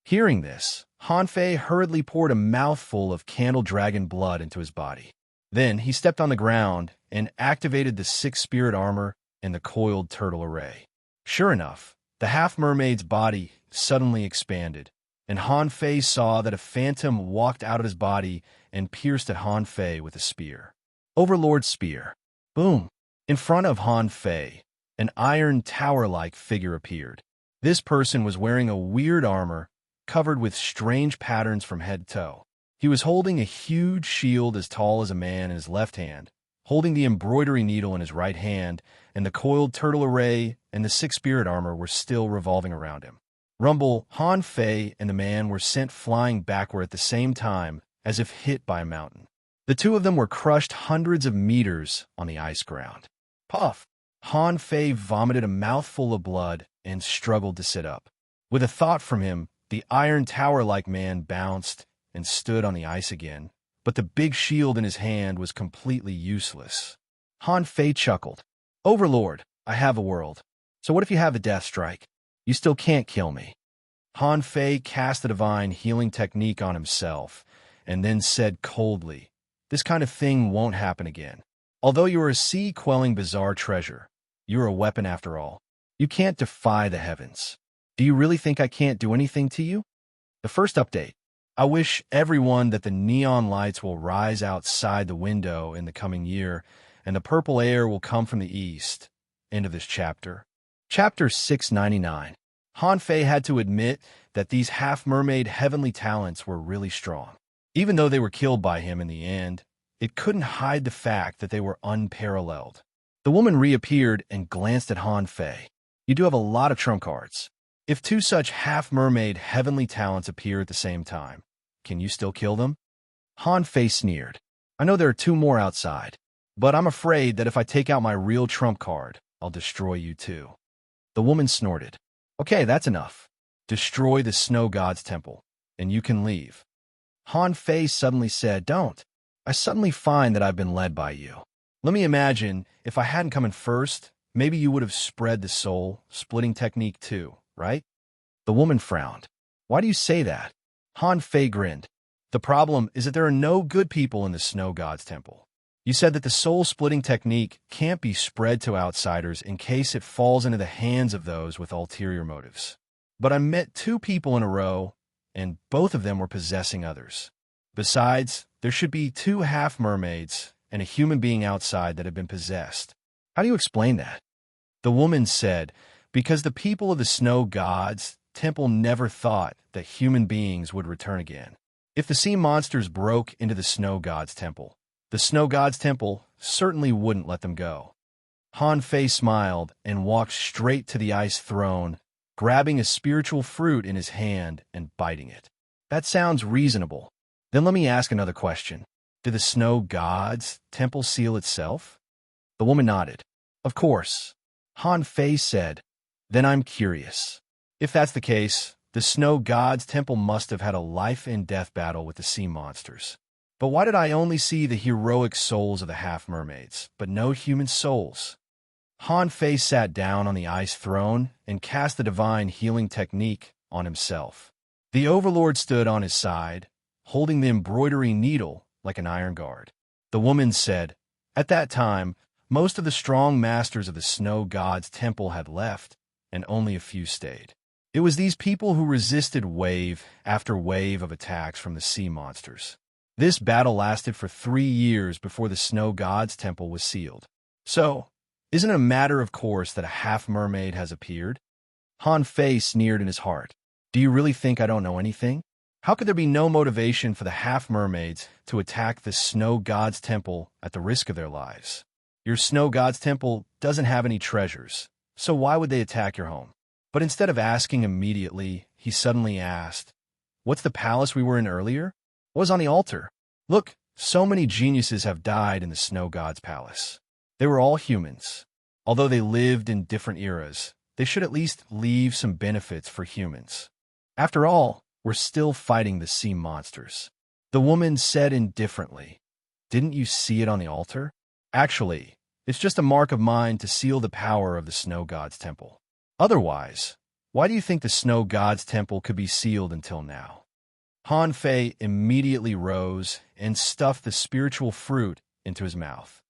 Hearing this, Han Fei hurriedly poured a mouthful of candle dragon blood into his body. Then he stepped on the ground and activated the sixth spirit armor and the coiled turtle array. Sure enough, the half-mermaid's body suddenly expanded, and Han Fei saw that a phantom walked out of his body and pierced at Han Fei with a spear. Overlord Spear. Boom! In front of Han Fei, an iron tower-like figure appeared. This person was wearing a weird armor covered with strange patterns from head to toe. He was holding a huge shield as tall as a man in his left hand, holding the embroidery needle in his right hand, and the coiled turtle array and the six spirit armor were still revolving around him. Rumble, Han Fei, and the man were sent flying backward at the same time, as if hit by a mountain. The two of them were crushed hundreds of meters on the ice ground. Puff! Han Fei vomited a mouthful of blood and struggled to sit up. With a thought from him, the iron tower-like man bounced and stood on the ice again, but the big shield in his hand was completely useless. Han Fei chuckled. Overlord, I have a world. So what if you have a death strike? You still can't kill me. Han Fei cast the divine healing technique on himself, and then said coldly, this kind of thing won't happen again. Although you are a sea-quelling bizarre treasure, you are a weapon after all. You can't defy the heavens. Do you really think I can't do anything to you? The first update. I wish everyone that the neon lights will rise outside the window in the coming year, and the purple air will come from the east. End of this chapter. Chapter 699. Han Fei had to admit that these half-mermaid heavenly talents were really strong. Even though they were killed by him in the end, it couldn't hide the fact that they were unparalleled. The woman reappeared and glanced at Han Fei. You do have a lot of trump cards. If two such half-mermaid heavenly talents appear at the same time, can you still kill them? Han Fei sneered. I know there are two more outside, but I'm afraid that if I take out my real trump card, I'll destroy you too. The woman snorted. Okay, that's enough. Destroy the snow god's temple, and you can leave. Han Fei suddenly said, Don't. I suddenly find that I've been led by you. Let me imagine, if I hadn't come in first, maybe you would have spread the soul-splitting technique too, right? The woman frowned. Why do you say that? Han Fei grinned. The problem is that there are no good people in the snow god's temple. You said that the soul-splitting technique can't be spread to outsiders in case it falls into the hands of those with ulterior motives. But I met two people in a row, and both of them were possessing others. Besides, there should be two half-mermaids and a human being outside that have been possessed. How do you explain that? The woman said, because the people of the snow god's temple never thought that human beings would return again. If the sea monsters broke into the snow god's temple, the snow god's temple certainly wouldn't let them go. Han Fei smiled and walked straight to the ice throne, grabbing a spiritual fruit in his hand and biting it. That sounds reasonable. Then let me ask another question. Did the snow god's temple seal itself? The woman nodded. Of course. Han Fei said, Then I'm curious. If that's the case, the snow god's temple must have had a life-and-death battle with the sea monsters. But why did I only see the heroic souls of the half-mermaids, but no human souls? Han Fei sat down on the ice throne and cast the divine healing technique on himself. The overlord stood on his side, holding the embroidery needle like an iron guard. The woman said, At that time, most of the strong masters of the snow god's temple had left, and only a few stayed. It was these people who resisted wave after wave of attacks from the sea monsters. This battle lasted for 3 years before the snow god's temple was sealed. So, isn't it a matter of course that a half-mermaid has appeared? Han Fei sneered in his heart. Do you really think I don't know anything? How could there be no motivation for the half-mermaids to attack the snow god's temple at the risk of their lives? Your snow god's temple doesn't have any treasures, so why would they attack your home? But instead of asking immediately, he suddenly asked, What's the palace we were in earlier? What was on the altar? Look, so many geniuses have died in the snow god's palace. They were all humans. Although they lived in different eras, they should at least leave some benefits for humans. After all, we're still fighting the sea monsters. The woman said indifferently, Didn't you see it on the altar? Actually, it's just a mark of mine to seal the power of the snow god's temple. Otherwise, why do you think the snow god's temple could be sealed until now? Han Fei immediately rose and stuffed the spiritual fruit into his mouth.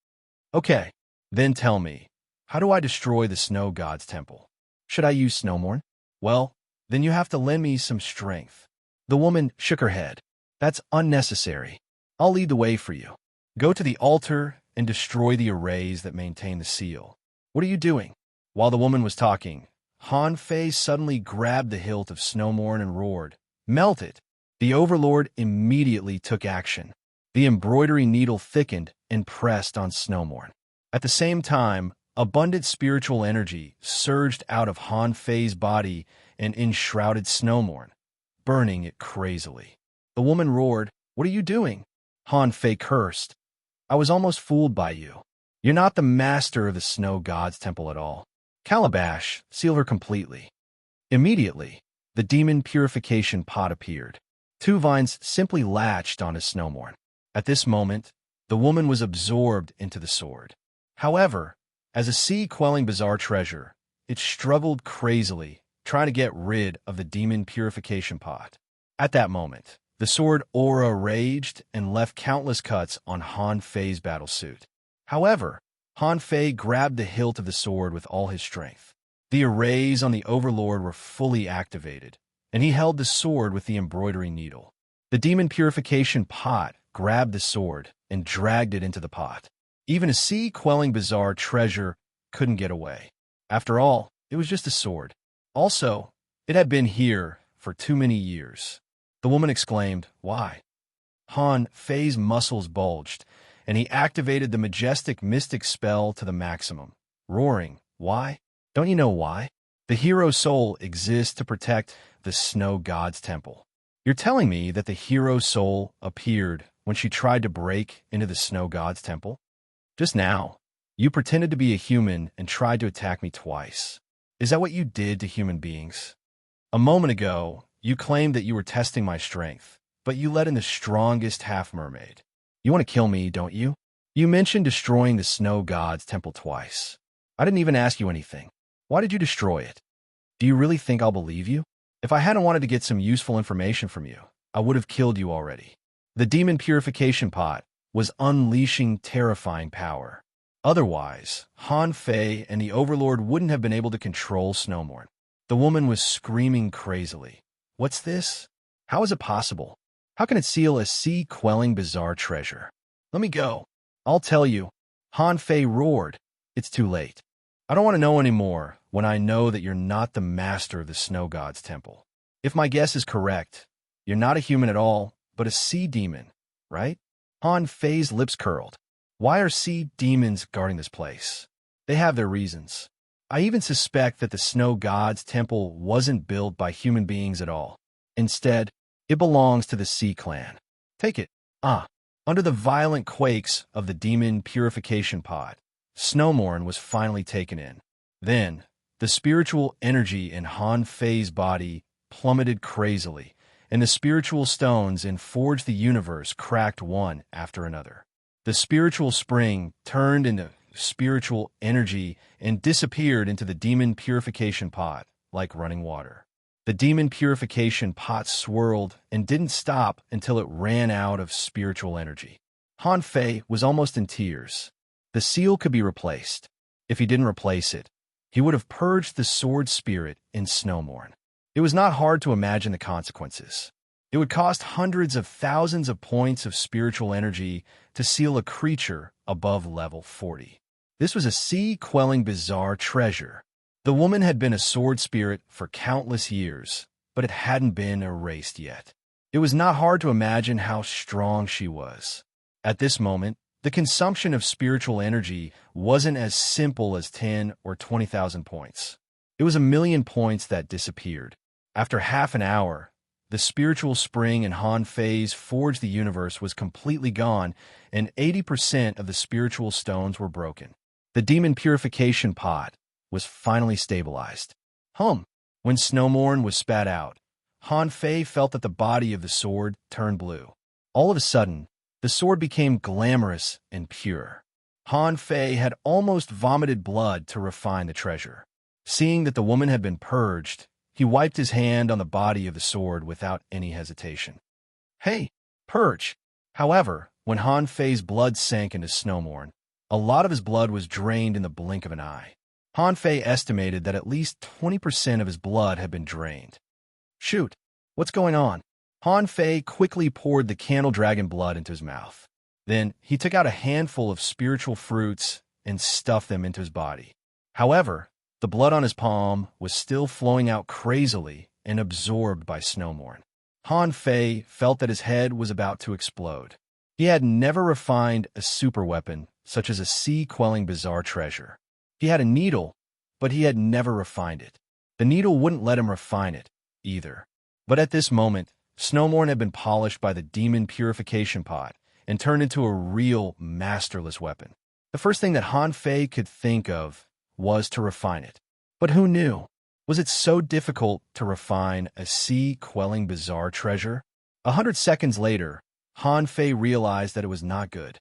Okay, then tell me, how do I destroy the snow god's temple? Should I use snowmorn? Well, then you have to lend me some strength. The woman shook her head. That's unnecessary. I'll lead the way for you. Go to the altar and destroy the arrays that maintain the seal. What are you doing? While the woman was talking, Han Fei suddenly grabbed the hilt of snowmorn and roared, Melt it. The Overlord immediately took action. The embroidery needle thickened and pressed on Snowmorn. At the same time, abundant spiritual energy surged out of Han Fei's body and enshrouded Snowmorn, burning it crazily. The woman roared, "What are you doing?" Han Fei cursed, "I was almost fooled by you. You're not the master of the Snow God's temple at all. Calabash, seal her completely." Immediately, the demon purification pot appeared. Two vines simply latched onto Snowmorn. At this moment, the woman was absorbed into the sword. However, as a sea-quelling bizarre treasure, it struggled crazily, trying to get rid of the demon purification pot. At that moment, the sword aura raged and left countless cuts on Han Fei's battlesuit. However, Han Fei grabbed the hilt of the sword with all his strength. The arrays on the Overlord were fully activated, and he held the sword with the embroidery needle. The demon purification pot grabbed the sword and dragged it into the pot. Even a sea-quelling bizarre treasure couldn't get away. After all, it was just a sword. Also, it had been here for too many years. The woman exclaimed, "Why?" Han Fei's muscles bulged, and he activated the majestic mystic spell to the maximum, roaring, "Why? Don't you know why? The hero soul exists to protect the Snow God's temple." You're telling me that the hero soul appeared when she tried to break into the Snow God's temple? Just now, you pretended to be a human and tried to attack me twice. Is that what you did to human beings? A moment ago, you claimed that you were testing my strength, but you let in the strongest half-mermaid. You want to kill me, don't you? You mentioned destroying the Snow God's temple twice. I didn't even ask you anything. Why did you destroy it? Do you really think I'll believe you? If I hadn't wanted to get some useful information from you, I would have killed you already. The demon purification pot was unleashing terrifying power. Otherwise, Han Fei and the Overlord wouldn't have been able to control Snowmorn. The woman was screaming crazily. "What's this? How is it possible? How can it seal a sea-quelling bizarre treasure? Let me go. I'll tell you." Han Fei roared, "It's too late. I don't want to know anymore when I know that you're not the master of the Snow God's temple. If my guess is correct, you're not a human at all, but a sea demon, right?" Han Fei's lips curled. "Why are sea demons guarding this place? They have their reasons. I even suspect that the Snow God's temple wasn't built by human beings at all. Instead, it belongs to the Sea Clan. Take it." Under the violent quakes of the demon purification pot, Snowmorn was finally taken in. Then, the spiritual energy in Han Fei's body plummeted crazily, and the spiritual stones in Forge the Universe cracked one after another. The spiritual spring turned into spiritual energy and disappeared into the demon purification pot like running water. The demon purification pot swirled and didn't stop until it ran out of spiritual energy. Han Fei was almost in tears. The seal could be replaced. If he didn't replace it, he would have purged the sword spirit in Snowmorn. It was not hard to imagine the consequences. It would cost hundreds of thousands of points of spiritual energy to seal a creature above level 40. This was a sea-quelling bizarre treasure. The woman had been a sword spirit for countless years, but it hadn't been erased yet. It was not hard to imagine how strong she was. At this moment, the consumption of spiritual energy wasn't as simple as 10 or 20,000 points. It was 1,000,000 points that disappeared. After half an hour, the spiritual spring in Han Fei's Forge the Universe was completely gone, and 80% of the spiritual stones were broken. The demon purification pot was finally stabilized. When Snowmorn was spat out, Han Fei felt that the body of the sword turned blue. All of a sudden, the sword became glamorous and pure. Han Fei had almost vomited blood to refine the treasure. Seeing that the woman had been purged, he wiped his hand on the body of the sword without any hesitation. "Hey, purge!" However, when Han Fei's blood sank into Snowmorn, a lot of his blood was drained in the blink of an eye. Han Fei estimated that at least 20% of his blood had been drained. "Shoot, what's going on?" Han Fei quickly poured the candle dragon blood into his mouth. Then he took out a handful of spiritual fruits and stuffed them into his body. However, the blood on his palm was still flowing out crazily and absorbed by Snowmorn. Han Fei felt that his head was about to explode. He had never refined a superweapon, such as a sea-quelling bizarre treasure. He had a needle, but he had never refined it. The needle wouldn't let him refine it, either. But at this moment, Snowmorn had been polished by the demon purification pot and turned into a real masterless weapon. The first thing that Han Fei could think of was to refine it. But who knew? Was it so difficult to refine a sea-quelling bizarre treasure? 100 seconds later, Han Fei realized that it was not good.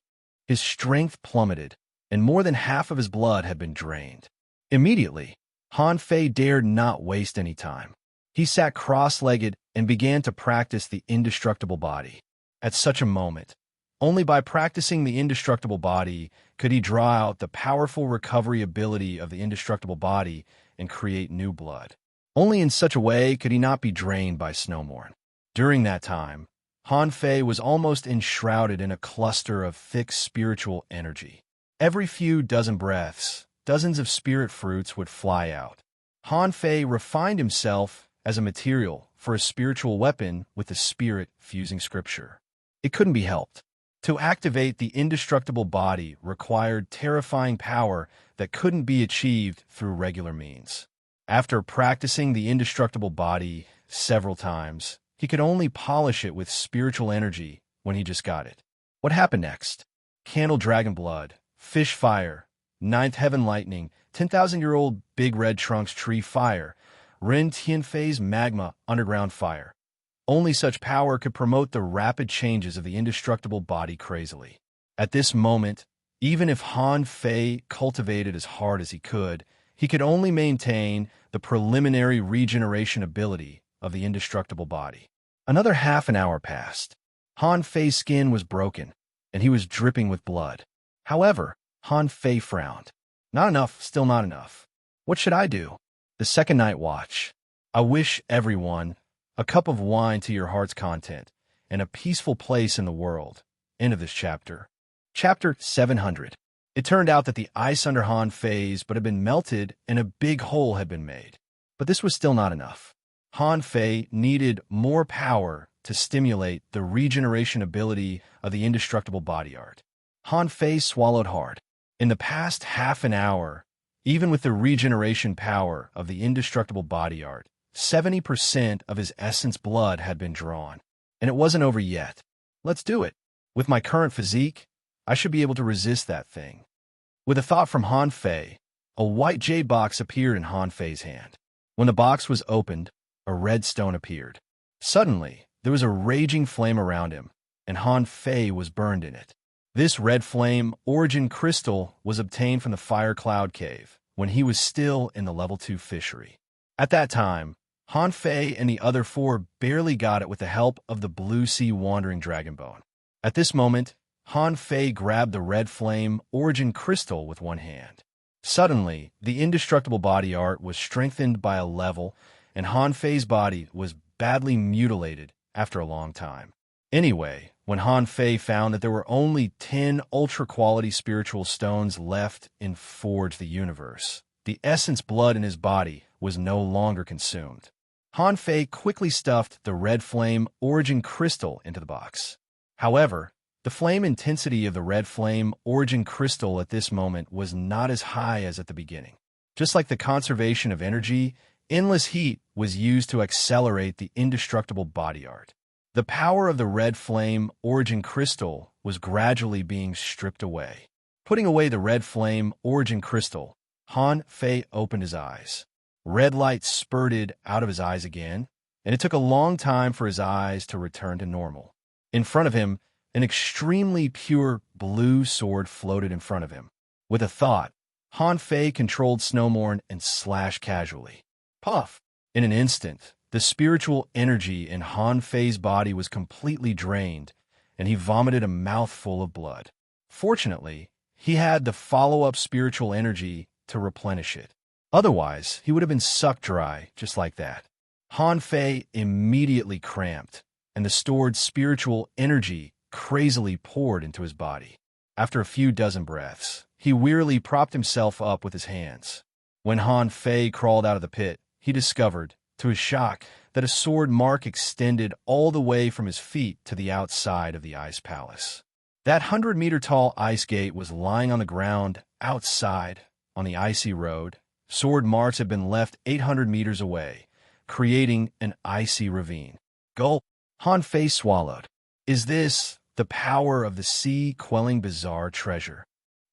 His strength plummeted, and more than half of his blood had been drained. Immediately, Han Fei dared not waste any time. He sat cross-legged and began to practice the indestructible body. At such a moment, only by practicing the indestructible body could he draw out the powerful recovery ability of the indestructible body and create new blood. Only in such a way could he not be drained by Snowmorn. During that time, Han Fei was almost enshrouded in a cluster of thick spiritual energy. Every few dozen breaths, dozens of spirit fruits would fly out. Han Fei refined himself as a material for a spiritual weapon with the spirit fusing scripture. It couldn't be helped. To activate the indestructible body required terrifying power that couldn't be achieved through regular means. After practicing the indestructible body several times, he could only polish it with spiritual energy when he just got it. What happened next? Candle Dragon Blood, Fish Fire, Ninth Heaven Lightning, 10,000-year-old Big Red Trunks Tree Fire, Ren Tianfei's Magma Underground Fire. Only such power could promote the rapid changes of the indestructible body crazily. At this moment, even if Han Fei cultivated as hard as he could only maintain the preliminary regeneration ability of the indestructible body. Another half an hour passed. Han Fei's skin was broken, and he was dripping with blood. However, Han Fei frowned. Not enough, still not enough. What should I do? The second night watch. I wish everyone a cup of wine to your heart's content and a peaceful place in the world. End of this chapter. Chapter 700. It turned out that the ice under Han Fei's but had been melted and a big hole had been made. But this was still not enough. Han Fei needed more power to stimulate the regeneration ability of the indestructible body art. Han Fei swallowed hard. In the past half an hour, even with the regeneration power of the indestructible body art, 70% of his essence blood had been drawn. And it wasn't over yet. Let's do it. With my current physique, I should be able to resist that thing. With a thought from Han Fei, a white jade box appeared in Han Fei's hand. When the box was opened, a red stone appeared. Suddenly, there was a raging flame around him, and Han Fei was burned in it. This red flame origin crystal was obtained from the Fire Cloud Cave when he was still in the level 2 fishery. At that time, Han Fei and the other four barely got it with the help of the Blue Sea Wandering Dragonbone. At this moment, Han Fei grabbed the red flame origin crystal with one hand. Suddenly, the indestructible body art was strengthened by a level, and Han Fei's body was badly mutilated after a long time. Anyway, when Han Fei found that there were only 10 ultra-quality spiritual stones left in Forge the Universe, the essence blood in his body was no longer consumed. Han Fei quickly stuffed the red flame origin crystal into the box. However, the flame intensity of the red flame origin crystal at this moment was not as high as at the beginning. Just like the conservation of energy, endless heat was used to accelerate the indestructible body art. The power of the red flame origin crystal was gradually being stripped away. Putting away the red flame origin crystal, Han Fei opened his eyes. Red light spurted out of his eyes again, and it took a long time for his eyes to return to normal. In front of him, an extremely pure blue sword floated in front of him. With a thought, Han Fei controlled Snowmorn and slashed casually. Puff! In an instant, the spiritual energy in Han Fei's body was completely drained, and he vomited a mouthful of blood. Fortunately, he had the follow-up spiritual energy to replenish it. Otherwise, he would have been sucked dry just like that. Han Fei immediately cramped, and the stored spiritual energy crazily poured into his body. After a few dozen breaths, he wearily propped himself up with his hands. When Han Fei crawled out of the pit, he discovered, to to his shock, that a sword mark extended all the way from his feet to the outside of the ice palace. That 100-meter-tall ice gate was lying on the ground outside on the icy road. Sword marks had been left 800 meters away, creating an icy ravine. Gulp! Han Fei swallowed. Is this the power of the sea quelling bizarre treasure?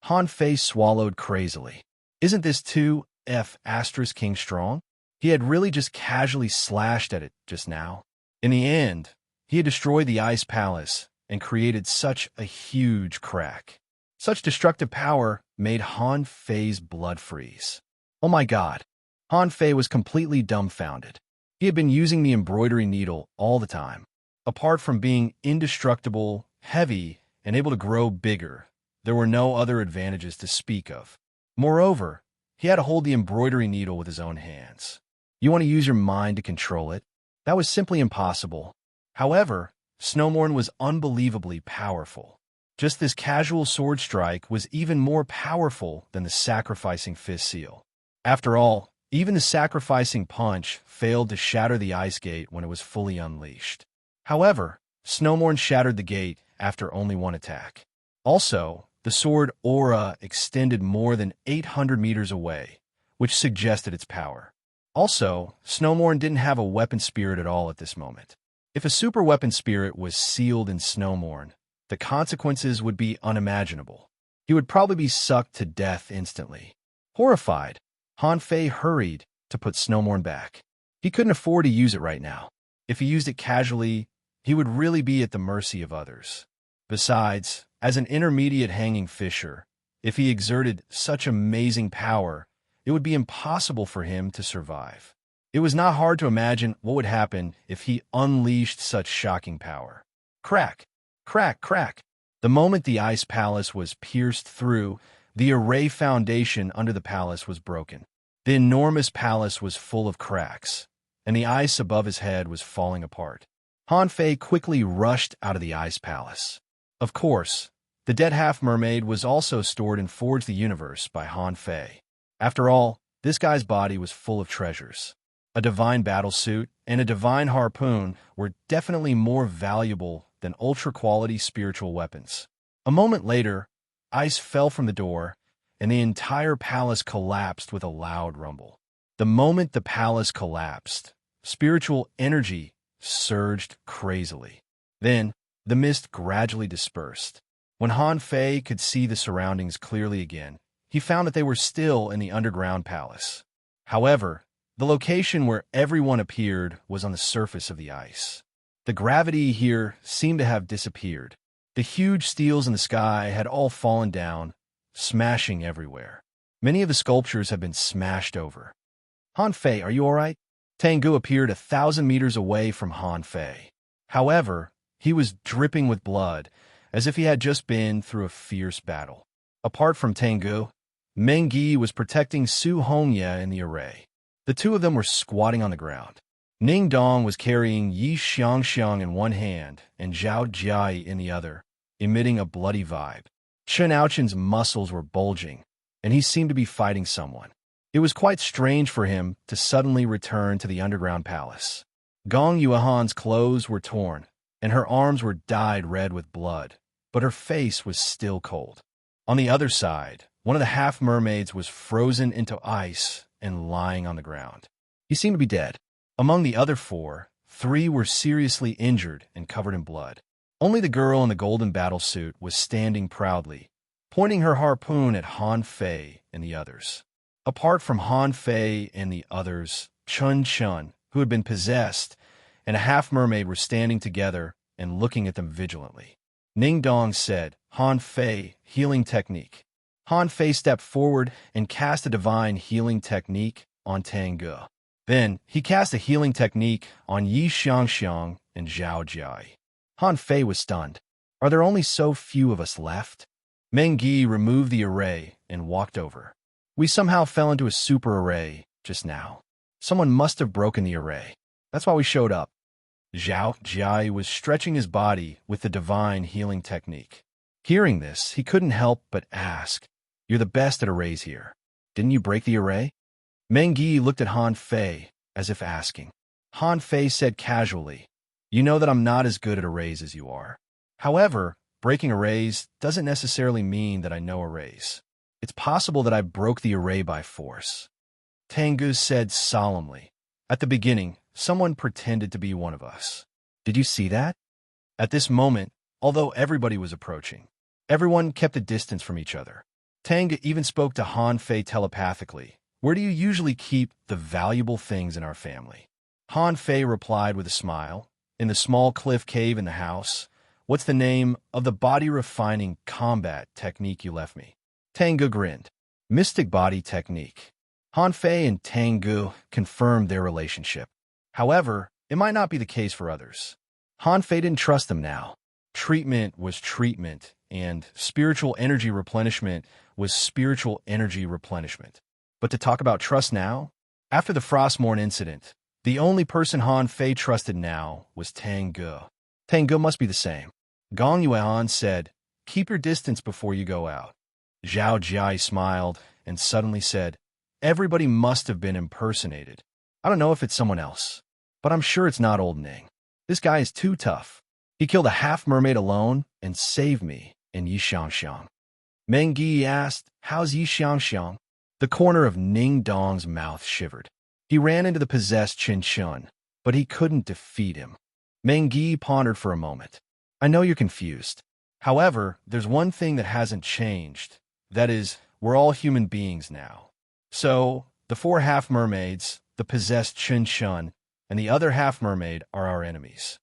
Han Fei swallowed crazily. Isn't this 2F King strong? He had really just casually slashed at it just now. In the end, he had destroyed the ice palace and created such a huge crack. Such destructive power made Han Fei's blood freeze. Oh my God! Han Fei was completely dumbfounded. He had been using the embroidery needle all the time. Apart from being indestructible, heavy, and able to grow bigger, there were no other advantages to speak of. Moreover, he had to hold the embroidery needle with his own hands. You want to use your mind to control it? That was simply impossible. However, Snowmorn was unbelievably powerful. Just this casual sword strike was even more powerful than the sacrificing fist seal. After all, even the sacrificing punch failed to shatter the ice gate when it was fully unleashed. However, Snowmorn shattered the gate after only one attack. Also, the sword aura extended more than 800 meters away, which suggested its power. Also, Snowmorn didn't have a weapon spirit at all at this moment. If a super weapon spirit was sealed in Snowmorn, the consequences would be unimaginable. He would probably be sucked to death instantly. Horrified, Han Fei hurried to put Snowmorn back. He couldn't afford to use it right now. If he used it casually, he would really be at the mercy of others. Besides, as an intermediate hanging fisher, if he exerted such amazing power, it would be impossible for him to survive. It was not hard to imagine what would happen if he unleashed such shocking power. Crack! Crack! Crack! The moment the ice palace was pierced through, the array foundation under the palace was broken. The enormous palace was full of cracks, and the ice above his head was falling apart. Han Fei quickly rushed out of the ice palace. Of course, the dead half-mermaid was also stored in Forge the Universe by Han Fei. After all, this guy's body was full of treasures. A divine battlesuit and a divine harpoon were definitely more valuable than ultra-quality spiritual weapons. A moment later, ice fell from the door, and the entire palace collapsed with a loud rumble. The moment the palace collapsed, spiritual energy surged crazily. Then, the mist gradually dispersed. When Han Fei could see the surroundings clearly again, he found that they were still in the underground palace. However, the location where everyone appeared was on the surface of the ice. The gravity here seemed to have disappeared. The huge steels in the sky had all fallen down, smashing everywhere. Many of the sculptures had been smashed over. Han Fei, are you all right? Tengu appeared 1,000 meters away from Han Fei. However, he was dripping with blood, as if he had just been through a fierce battle. Apart from Tengu, Meng Yi was protecting Su Hongye in the array. The two of them were squatting on the ground. Ning Dong was carrying Yi Xiangxiang in one hand and Zhao Jiai in the other, emitting a bloody vibe. Chen Aochen's muscles were bulging, and he seemed to be fighting someone. It was quite strange for him to suddenly return to the underground palace. Gong Yuehan's clothes were torn, and her arms were dyed red with blood, but her face was still cold. On the other side, one of the half-mermaids was frozen into ice and lying on the ground. He seemed to be dead. Among the other four, 3 were seriously injured and covered in blood. Only the girl in the golden battlesuit was standing proudly, pointing her harpoon at Han Fei and the others. Apart from Han Fei and the others, Chun Chun, who had been possessed, and a half-mermaid were standing together and looking at them vigilantly. Ning Dong said, Han Fei, healing technique. Han Fei stepped forward and cast a divine healing technique on Tengu. Then, he cast a healing technique on Yi Xiangxiang and Zhao Jiai. Han Fei was stunned. Are there only so few of us left? Meng Yi removed the array and walked over. We somehow fell into a super array just now. Someone must have broken the array. That's why we showed up. Zhao Jiai was stretching his body with the divine healing technique. Hearing this, he couldn't help but ask, "You're the best at arrays here. Didn't you break the array?" Meng Yi looked at Han Fei as if asking. Han Fei said casually. You know that I'm not as good at arrays as you are. However, breaking arrays doesn't necessarily mean that I know arrays. It's possible that I broke the array by force. Tengu said solemnly. At the beginning, someone pretended to be one of us. Did you see that? At this moment, although everybody was approaching, everyone kept a distance from each other. Tang even spoke to Han Fei telepathically. Where do you usually keep the valuable things in our family? Han Fei replied with a smile. In the small cliff cave in the house. What's the name of the body-refining combat technique you left me? Tengu grinned. Mystic body technique. Han Fei and Tengu confirmed their relationship. However, it might not be the case for others. Han Fei didn't trust them now. Treatment was treatment, and spiritual energy replenishment was spiritual energy replenishment. But to talk about trust now? After the Frostmourne incident, the only person Han Fei trusted now was Tengu. Tengu must be the same. Gong Yuan said, keep your distance before you go out. Zhao Jia smiled and suddenly said, everybody must have been impersonated. I don't know if it's someone else, but I'm sure it's not old Ning. This guy is too tough. He killed a half-mermaid alone and saved me in Yixiangxiang. Meng Yi asked, how's Yixiangxiang? The corner of Ning Dong's mouth shivered. He ran into the possessed Qin Shun, but he couldn't defeat him. Meng Yi pondered for a moment. I know you're confused. However, there's one thing that hasn't changed. That is, we're all human beings now. So, the 4 half-mermaids, the possessed Qin Shun, and the other half-mermaid are our enemies.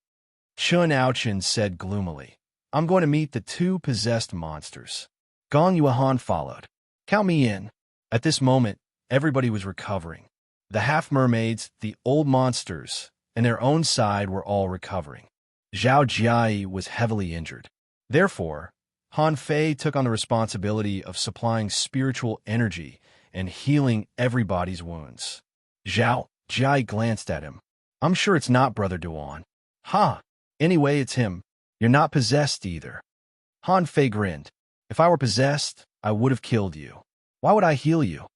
Chun Aochin said gloomily. I'm going to meet the 2 possessed monsters. Gong Yuan followed. Count me in. At this moment, everybody was recovering. The half-mermaids, the old monsters, and their own side were all recovering. Zhao Jia was heavily injured. Therefore, Han Fei took on the responsibility of supplying spiritual energy and healing everybody's wounds. Zhao Jia glanced at him. I'm sure it's not Brother Duan. Ha! Anyway, it's him. You're not possessed either. Han Fei grinned. If I were possessed, I would have killed you. Why would I heal you?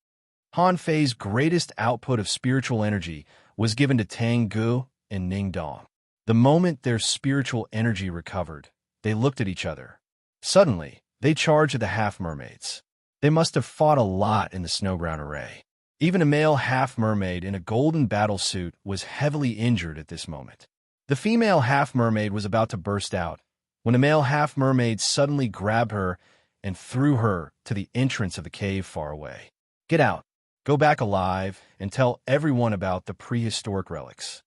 Han Fei's greatest output of spiritual energy was given to Tengu and Ning Dong. The moment their spiritual energy recovered, they looked at each other. Suddenly, they charged at the half-mermaids. They must have fought a lot in the snowground array. Even a male half-mermaid in a golden battlesuit was heavily injured at this moment. The female half-mermaid was about to burst out when the male half-mermaid suddenly grabbed her and threw her to the entrance of the cave far away. Get out. Go back alive and tell everyone about the prehistoric relics.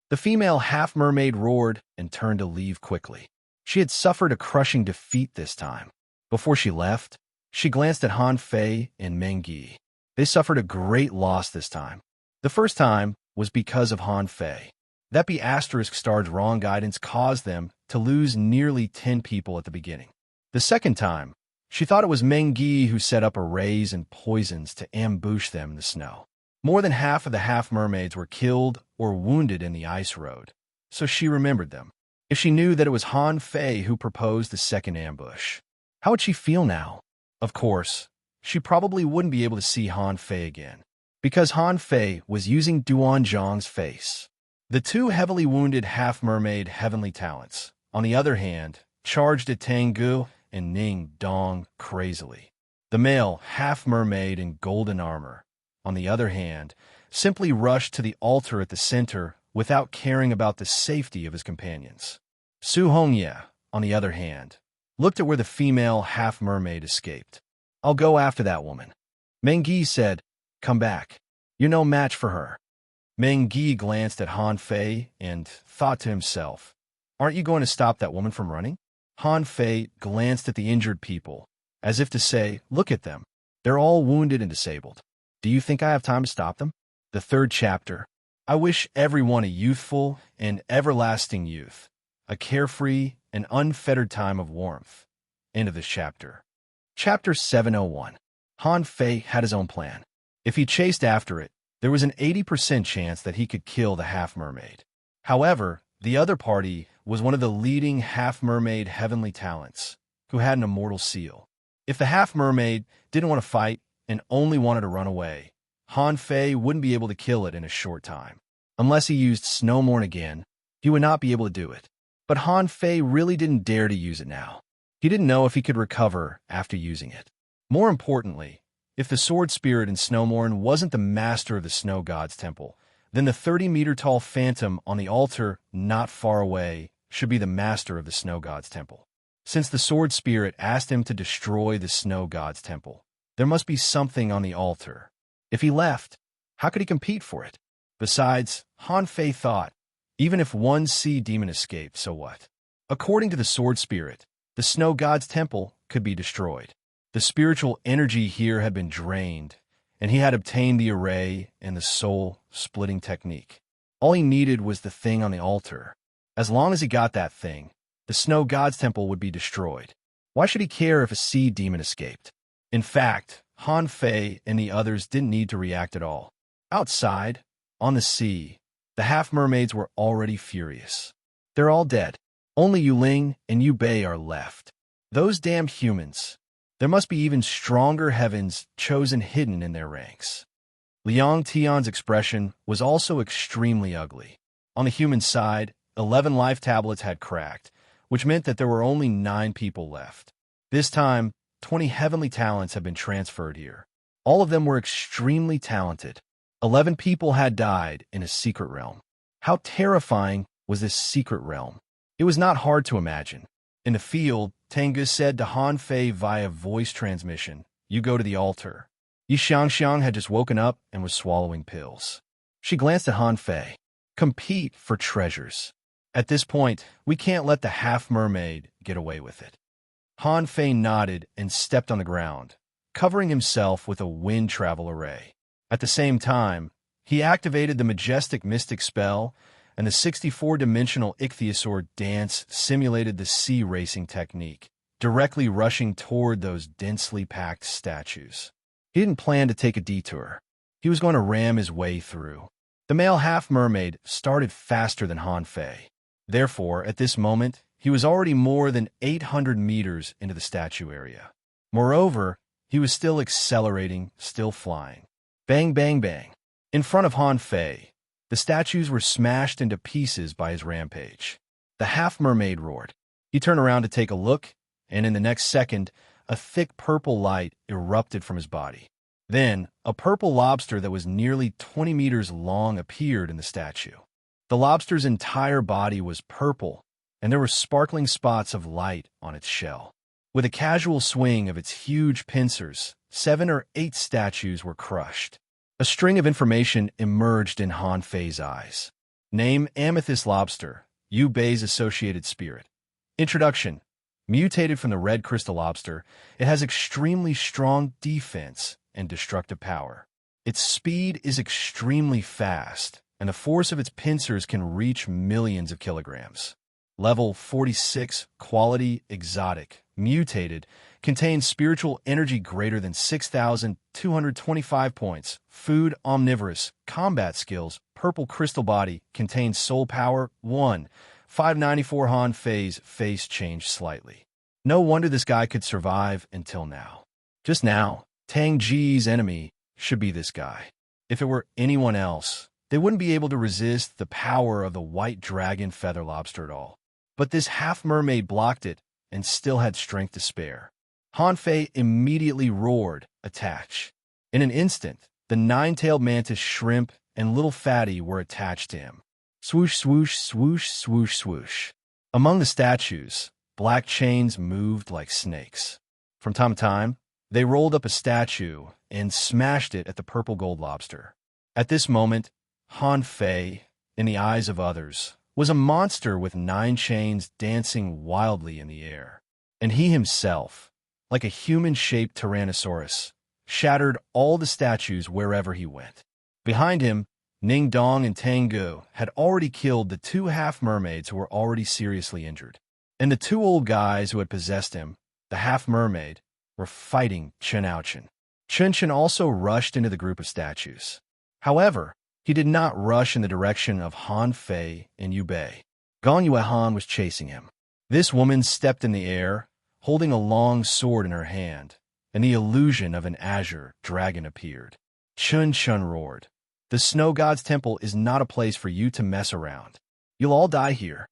The female half-mermaid roared and turned to leave quickly. She had suffered a crushing defeat this time. Before she left, she glanced at Han Fei and Meng Yi. They suffered a great loss this time. The first time was because of Han Fei. That B******'s wrong guidance caused them to lose nearly 10 people at the beginning. The second time, she thought it was Meng Yi who set up arrays and poisons to ambush them in the snow. More than half of the half-mermaids were killed or wounded in the ice road, so she remembered them. If she knew that it was Han Fei who proposed the second ambush, how would she feel now? Of course, she probably wouldn't be able to see Han Fei again, because Han Fei was using Duan Zhang's face. The 2 heavily wounded half-mermaid heavenly talents, on the other hand, charged at Tengu and Ning Dong crazily. The male half-mermaid in golden armor, on the other hand, simply rushed to the altar at the center without caring about the safety of his companions. Su Hongye, on the other hand, looked at where the female half-mermaid escaped. I'll go after that woman. Meng Yi said, come back. You're no match for her. Meng Yi glanced at Han Fei and thought to himself, aren't you going to stop that woman from running? Han Fei glanced at the injured people, as if to say, look at them. They're all wounded and disabled. Do you think I have time to stop them? The 3rd chapter. I wish everyone a youthful and everlasting youth, a carefree and unfettered time of warmth. End of this chapter. Chapter 701. Han Fei had his own plan. If he chased after it, there was an 80% chance that he could kill the half-mermaid. However, the other party was one of the leading half-mermaid heavenly talents, who had an immortal seal. If the half-mermaid didn't want to fight and only wanted to run away, Han Fei wouldn't be able to kill it in a short time. Unless he used Snowmorn again, he would not be able to do it. But Han Fei really didn't dare to use it now. He didn't know if he could recover after using it. More importantly, if the sword spirit in Snowmorn wasn't the master of the Snow God's temple, then the 30-meter-tall phantom on the altar not far away should be the master of the Snow God's temple. Since the sword spirit asked him to destroy the Snow God's temple, there must be something on the altar. If he left, how could he compete for it? Besides, Han Fei thought, even if one sea demon escaped, so what? According to the sword spirit, the Snow God's temple could be destroyed. The spiritual energy here had been drained, and he had obtained the array and the soul-splitting technique. All he needed was the thing on the altar. As long as he got that thing, the Snow God's temple would be destroyed. Why should he care if a sea demon escaped? In fact, Han Fei and the others didn't need to react at all. Outside, on the sea, the half-mermaids were already furious. They're all dead. Only Yuling and Yu Bei are left. Those damned humans. There must be even stronger heavens chosen hidden in their ranks. Liang Tian's expression was also extremely ugly. On the human side, 11 life tablets had cracked, which meant that there were only 9 people left. This time, 20 heavenly talents had been transferred here. All of them were extremely talented. 11 people had died in a secret realm. How terrifying was this secret realm? It was not hard to imagine. In the field, Tengu said to Han Fei via voice transmission, "You go to the altar." Yi Xiangxiang had just woken up and was swallowing pills. She glanced at Han Fei. Compete for treasures. At this point, we can't let the half-mermaid get away with it. Han Fei nodded and stepped on the ground, covering himself with a wind travel array. At the same time, he activated the majestic mystic spell, and the 64-dimensional ichthyosaur dance simulated the sea racing technique, directly rushing toward those densely packed statues. He didn't plan to take a detour. He was going to ram his way through. The male half-mermaid started faster than Han Fei. Therefore, at this moment, he was already more than 800 meters into the statue area. Moreover, he was still accelerating, still flying. Bang, bang, bang. In front of Han Fei, the statues were smashed into pieces by his rampage. The half-mermaid roared. He turned around to take a look, and in the next second, a thick purple light erupted from his body. Then, a purple lobster that was nearly 20 meters long appeared in the statue. The lobster's entire body was purple, and there were sparkling spots of light on its shell. With a casual swing of its huge pincers, 7 or 8 statues were crushed. A string of information emerged in Han Fei's eyes. Name: Amethyst Lobster, Yu Bei's associated spirit. Introduction: mutated from the red crystal lobster, it has extremely strong defense and destructive power. Its speed is extremely fast, and the force of its pincers can reach millions of kilograms. Level 46, quality exotic, mutated, contains spiritual energy greater than 6,225 points, food omnivorous, combat skills, purple crystal body, contains soul power 1. 594. Han Fei's face changed slightly. No wonder this guy could survive until now. Just now, Tang Ji's enemy should be this guy. If it were anyone else, they wouldn't be able to resist the power of the white dragon feather lobster at all. But this half-mermaid blocked it and still had strength to spare. Han Fei immediately roared, "Attach." In an instant, the 9-tailed mantis shrimp and little fatty were attached to him. Swoosh, swoosh, swoosh, swoosh, swoosh. Among the statues, black chains moved like snakes. From time to time, they rolled up a statue and smashed it at the purple gold lobster. At this moment, Han Fei, in the eyes of others, was a monster with 9 chains dancing wildly in the air. And he himself, like a human-shaped Tyrannosaurus, shattered all the statues wherever he went. Behind him, Ning Dong and Tengu had already killed the 2 half-mermaids who were already seriously injured. And the 2 old guys who had possessed him, the half-mermaid, were fighting Chen Aochen. Chen Chen also rushed into the group of statues. However, he did not rush in the direction of Han Fei and Yu Bei. Gong Yuehan was chasing him. This woman stepped in the air, holding a long sword in her hand, and the illusion of an azure dragon appeared. Chun Chun roared. The snow god's temple is not a place for you to mess around. You'll all die here.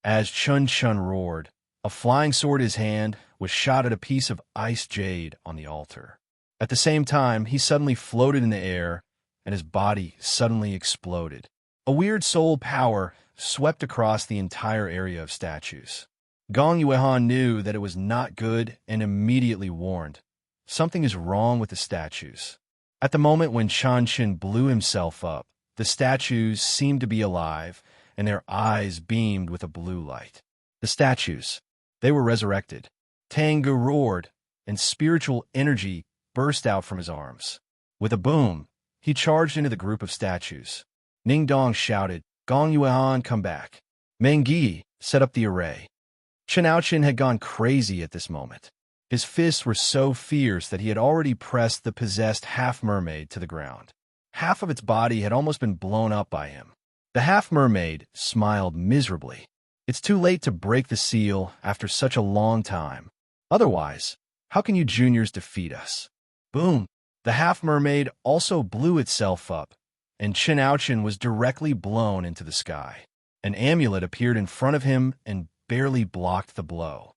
As Chun Chun roared, a flying sword in his hand was shot at a piece of ice jade on the altar. At the same time, he suddenly floated in the air, and his body suddenly exploded. A weird soul power swept across the entire area of statues. Gong Yuehan knew that it was not good and immediately warned, "Something is wrong with the statues." At the moment when Chan Chin blew himself up, the statues seemed to be alive, and their eyes beamed with a blue light. The statues, they were resurrected. Tengu roared, and spiritual energy burst out from his arms. With a boom, he charged into the group of statues. Ning Dong shouted, "Gong Yuehan, come back." Meng Yi set up the array. Chen Aochin had gone crazy at this moment. His fists were so fierce that he had already pressed the possessed half-mermaid to the ground. Half of its body had almost been blown up by him. The half-mermaid smiled miserably. "It's too late to break the seal after such a long time. Otherwise, how can you juniors defeat us?" Boom! The half-mermaid also blew itself up, and Chen Aochin was directly blown into the sky. An amulet appeared in front of him and barely blocked the blow.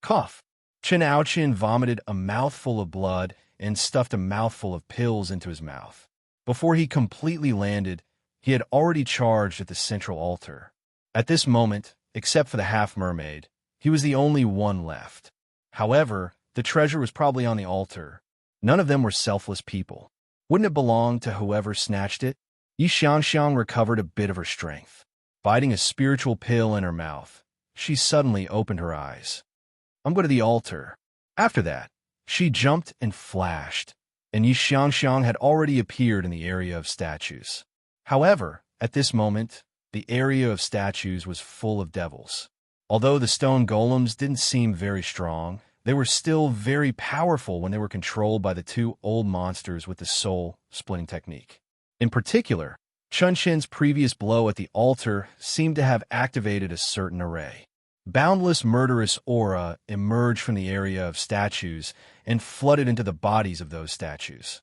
Cough! Chen Aochin vomited a mouthful of blood and stuffed a mouthful of pills into his mouth. Before he completely landed, he had already charged at the central altar. At this moment, except for the half-mermaid, he was the only one left. However, the treasure was probably on the altar. None of them were selfless people. Wouldn't it belong to whoever snatched it? Yi Xiangxiang recovered a bit of her strength. Biting a spiritual pill in her mouth, she suddenly opened her eyes. "I'm going to the altar." After that, she jumped and flashed, and Yi Xiangxiang had already appeared in the area of statues. However, at this moment, the area of statues was full of devils. Although the stone golems didn't seem very strong, they were still very powerful when they were controlled by the two old monsters with the soul-splitting technique. In particular, Chun Chin's previous blow at the altar seemed to have activated a certain array. Boundless murderous aura emerged from the area of statues and flooded into the bodies of those statues.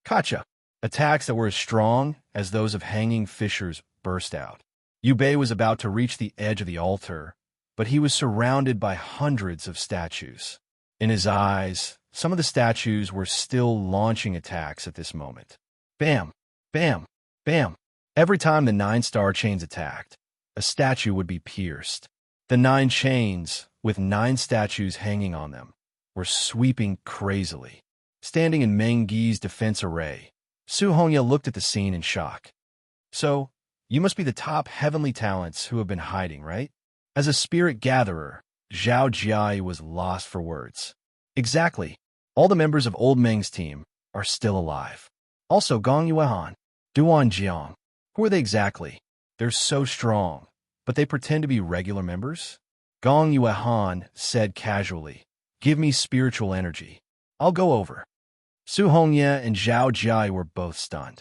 Kacha. Attacks that were as strong as those of hanging fishers burst out. Yubei was about to reach the edge of the altar, but he was surrounded by hundreds of statues. In his eyes, some of the statues were still launching attacks at this moment. Bam! Bam! Bam! Every time the 9-star chains attacked, a statue would be pierced. The 9 chains, with 9 statues hanging on them, were sweeping crazily. Standing in Meng Yi's defense array, Su Hongya looked at the scene in shock. "So, you must be the top heavenly talents who have been hiding, right?" As a spirit gatherer, Zhao Jiai was lost for words. "Exactly. All the members of Old Meng's team are still alive. Also Gong Yuehan, Duan Jiang. Who are they exactly? They're so strong, but they pretend to be regular members?" Gong Yuehan said casually, "Give me spiritual energy. I'll go over." Su Hongya and Zhao Jiai were both stunned.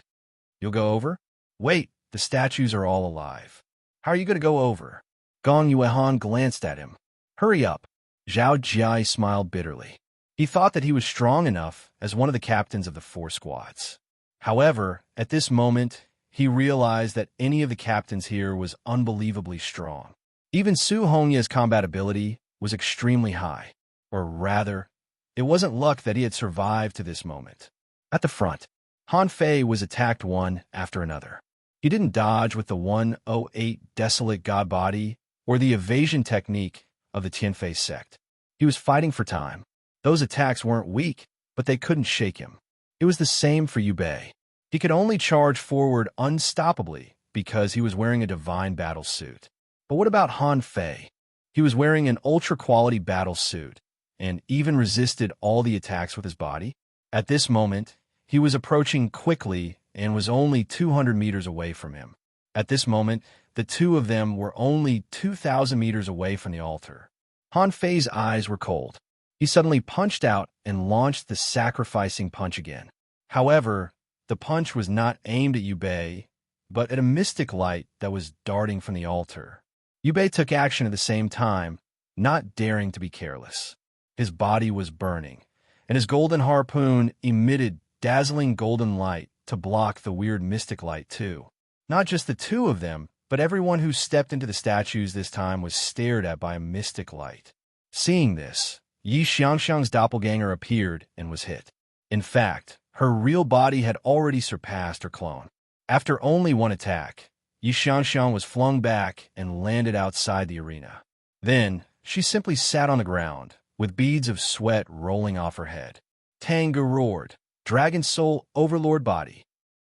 "You'll go over? Wait, the statues are all alive. How are you going to go over?" Gong Yuehan glanced at him. "Hurry up." Zhao Jiai smiled bitterly. He thought that he was strong enough as one of the captains of the 4 squads. However, at this moment, he realized that any of the captains here was unbelievably strong. Even Su Hongya's combat ability was extremely high. Or rather, it wasn't luck that he had survived to this moment. At the front, Han Fei was attacked one after another. He didn't dodge with the 108 Desolate God Body or the evasion technique of the Tianfei sect. He was fighting for time. Those attacks weren't weak, but they couldn't shake him. It was the same for Yubei. He could only charge forward unstoppably because he was wearing a divine battle suit. But what about Han Fei? He was wearing an ultra-quality battle suit and even resisted all the attacks with his body. At this moment, he was approaching quickly and was only 200 meters away from him. At this moment, the two of them were only 2,000 meters away from the altar. Han Fei's eyes were cold. He suddenly punched out and launched the sacrificing punch again. However, the punch was not aimed at Yubei, but at a mystic light that was darting from the altar. Yubei took action at the same time, not daring to be careless. His body was burning, and his golden harpoon emitted dazzling golden light to block the weird mystic light, too. Not just the two of them, but everyone who stepped into the statues this time was stared at by a mystic light. Seeing this, Yi Xiangxiang's doppelganger appeared and was hit. In fact, her real body had already surpassed her clone. After only one attack, Yi Xiangxiang was flung back and landed outside the arena. Then, she simply sat on the ground, with beads of sweat rolling off her head. Tang Ge roared, "Dragon Soul Overlord Body."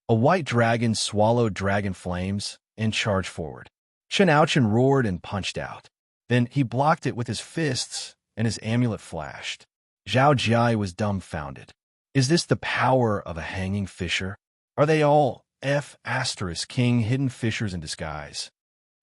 A white dragon swallowed dragon flames and charged forward. Chen Aochen roared and punched out. Then he blocked it with his fists, and his amulet flashed. Zhao Jia was dumbfounded. Is this the power of a hanging fisher? Are they all King hidden fishers in disguise?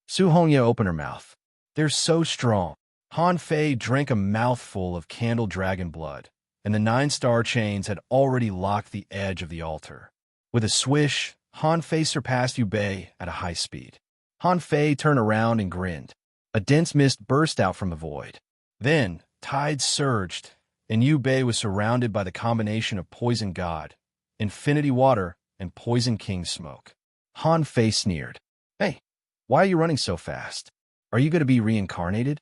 Su Hongye opened her mouth. They're so strong. Han Fei drank a mouthful of candle dragon blood, and the 9-star chains had already locked the edge of the altar. With a swish, Han Fei surpassed Yu Bei at a high speed. Han Fei turned around and grinned. A dense mist burst out from the void. Then, tides surged, and Yu Bei was surrounded by the combination of Poison God, Infinity Water, and Poison King smoke. Han Fei sneered. Hey, why are you running so fast? Are you going to be reincarnated?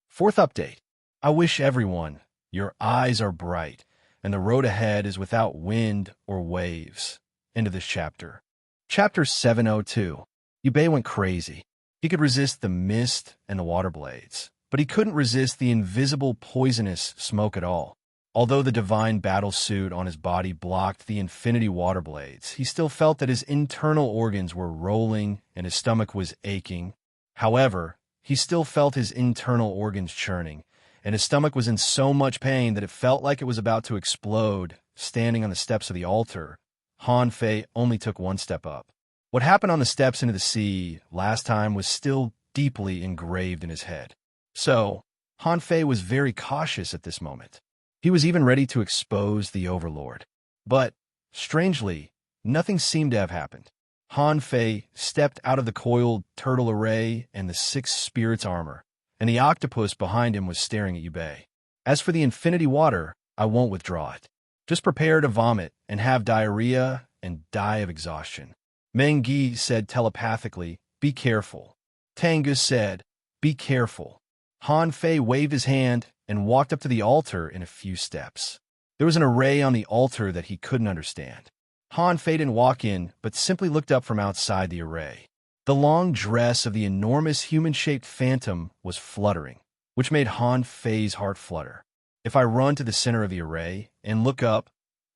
Fourth update. I wish everyone, your eyes are bright, and the road ahead is without wind or waves. End of this chapter. Chapter 702. Yu Bei went crazy. He could resist the mist and the water blades, but he couldn't resist the invisible poisonous smoke at all. Although the divine battle suit on his body blocked the infinity water blades, he still felt that his internal organs were rolling and his stomach was aching. However, he still felt his internal organs churning, and his stomach was in so much pain that it felt like it was about to explode. Standing on the steps of the altar, Han Fei only took one step up. What happened on the steps into the sea last time was still deeply engraved in his head. So, Han Fei was very cautious at this moment. He was even ready to expose the Overlord. But, strangely, nothing seemed to have happened. Han Fei stepped out of the coiled turtle array and the 6 spirits armor, and the octopus behind him was staring at Yu Bei. As for the infinity water, I won't withdraw it. Just prepare to vomit and have diarrhea and die of exhaustion. Meng Yi said telepathically, be careful. Tang Ge said, be careful. Han Fei waved his hand and walked up to the altar in a few steps. There was an array on the altar that he couldn't understand. Han Fei didn't walk in, but simply looked up from outside the array. The long dress of the enormous human-shaped phantom was fluttering, which made Han Fei's heart flutter. If I run to the center of the array and look up,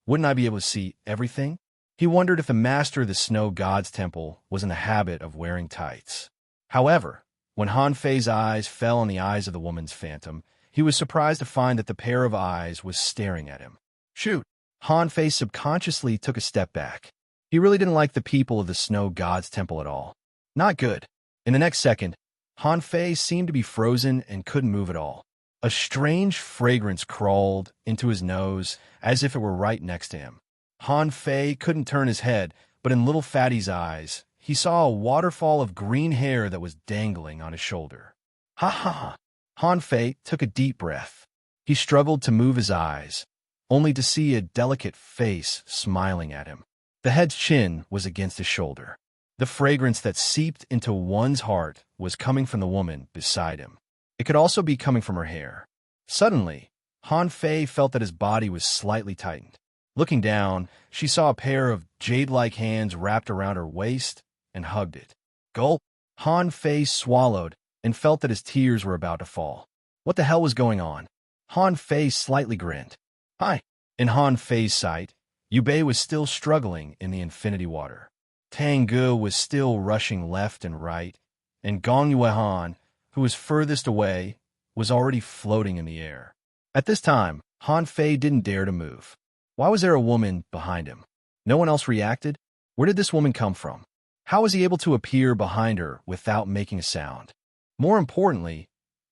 wouldn't I be able to see everything? He wondered if the master of the Snow God's Temple was in the habit of wearing tights. However, when Han Fei's eyes fell on the eyes of the woman's phantom, he was surprised to find that the pair of eyes was staring at him. Shoot! Han Fei subconsciously took a step back. He really didn't like the people of the Snow God's Temple at all. Not good. In the next second, Han Fei seemed to be frozen and couldn't move at all. A strange fragrance crawled into his nose as if it were right next to him. Han Fei couldn't turn his head, but in little Fatty's eyes, he saw a waterfall of green hair that was dangling on his shoulder. Ha ha ha! Han Fei took a deep breath. He struggled to move his eyes, only to see a delicate face smiling at him. The head's chin was against his shoulder. The fragrance that seeped into one's heart was coming from the woman beside him. It could also be coming from her hair. Suddenly, Han Fei felt that his body was slightly tightened. Looking down, she saw a pair of jade-like hands wrapped around her waist and hugged it. Gulp! Han Fei swallowed and felt that his tears were about to fall. What the hell was going on? Han Fei slightly grinned. Hi! In Han Fei's sight, Yu Bei was still struggling in the infinity water. Tang Ge was still rushing left and right, and Gong Yuehan, who was furthest away, was already floating in the air. At this time, Han Fei didn't dare to move. Why was there a woman behind him? No one else reacted? Where did this woman come from? How was he able to appear behind her without making a sound? More importantly,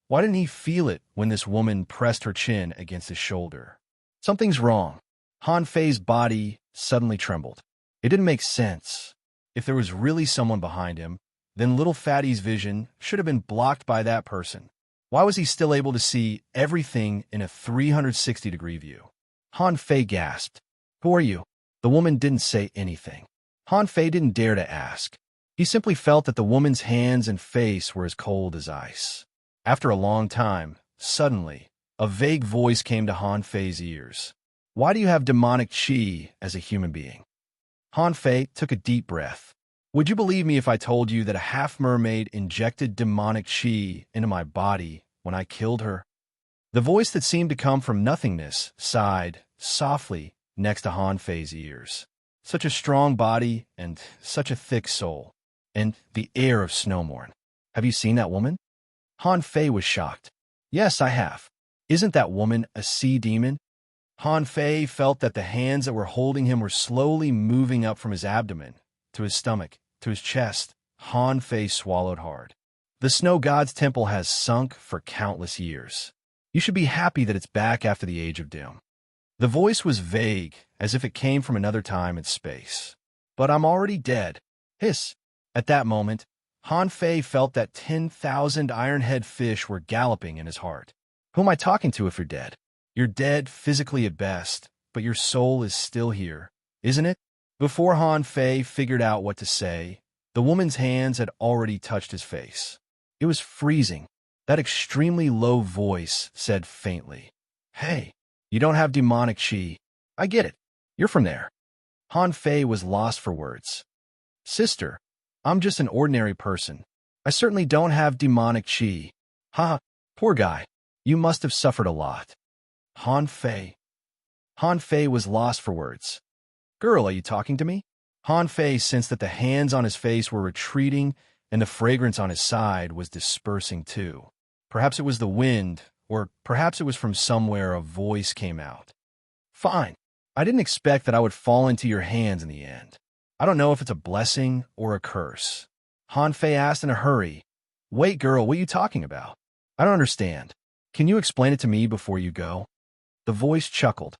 why didn't he feel it when this woman pressed her chin against his shoulder? Something's wrong. Han Fei's body suddenly trembled. It didn't make sense. If there was really someone behind him, then little Fatty's vision should have been blocked by that person. Why was he still able to see everything in a 360-degree view? Han Fei gasped. Who are you? The woman didn't say anything. Han Fei didn't dare to ask. He simply felt that the woman's hands and face were as cold as ice. After a long time, suddenly, a vague voice came to Han Fei's ears. Why do you have demonic qi as a human being? Han Fei took a deep breath. Would you believe me if I told you that a half-mermaid injected demonic qi into my body when I killed her? The voice that seemed to come from nothingness sighed softly next to Han Fei's ears. Such a strong body and such a thick soul, and the air of Snowmorn. Have you seen that woman? Han Fei was shocked. Yes, I have. Isn't that woman a sea demon? Han Fei felt that the hands that were holding him were slowly moving up from his abdomen, to his stomach, to his chest. Han Fei swallowed hard. The Snow God's temple has sunk for countless years. You should be happy that it's back after the Age of Doom. The voice was vague, as if it came from another time and space. But I'm already dead. Hiss. At that moment, Han Fei felt that 10,000 iron-head fish were galloping in his heart. Who am I talking to if you're dead? You're dead physically at best, but your soul is still here, isn't it? Before Han Fei figured out what to say, the woman's hands had already touched his face. It was freezing. That extremely low voice said faintly, "Hey, you don't have demonic qi. I get it. You're from there." Han Fei was lost for words. "Sister, I'm just an ordinary person. I certainly don't have demonic qi." "Ha, poor guy. You must have suffered a lot." Han Fei. Han Fei was lost for words. "Girl, are you talking to me?" Han Fei sensed that the hands on his face were retreating and the fragrance on his side was dispersing too. Perhaps it was the wind, or perhaps it was from somewhere a voice came out. "Fine. I didn't expect that I would fall into your hands in the end. I don't know if it's a blessing or a curse." Han Fei asked in a hurry. "Wait, girl, what are you talking about? I don't understand. Can you explain it to me before you go?" The voice chuckled.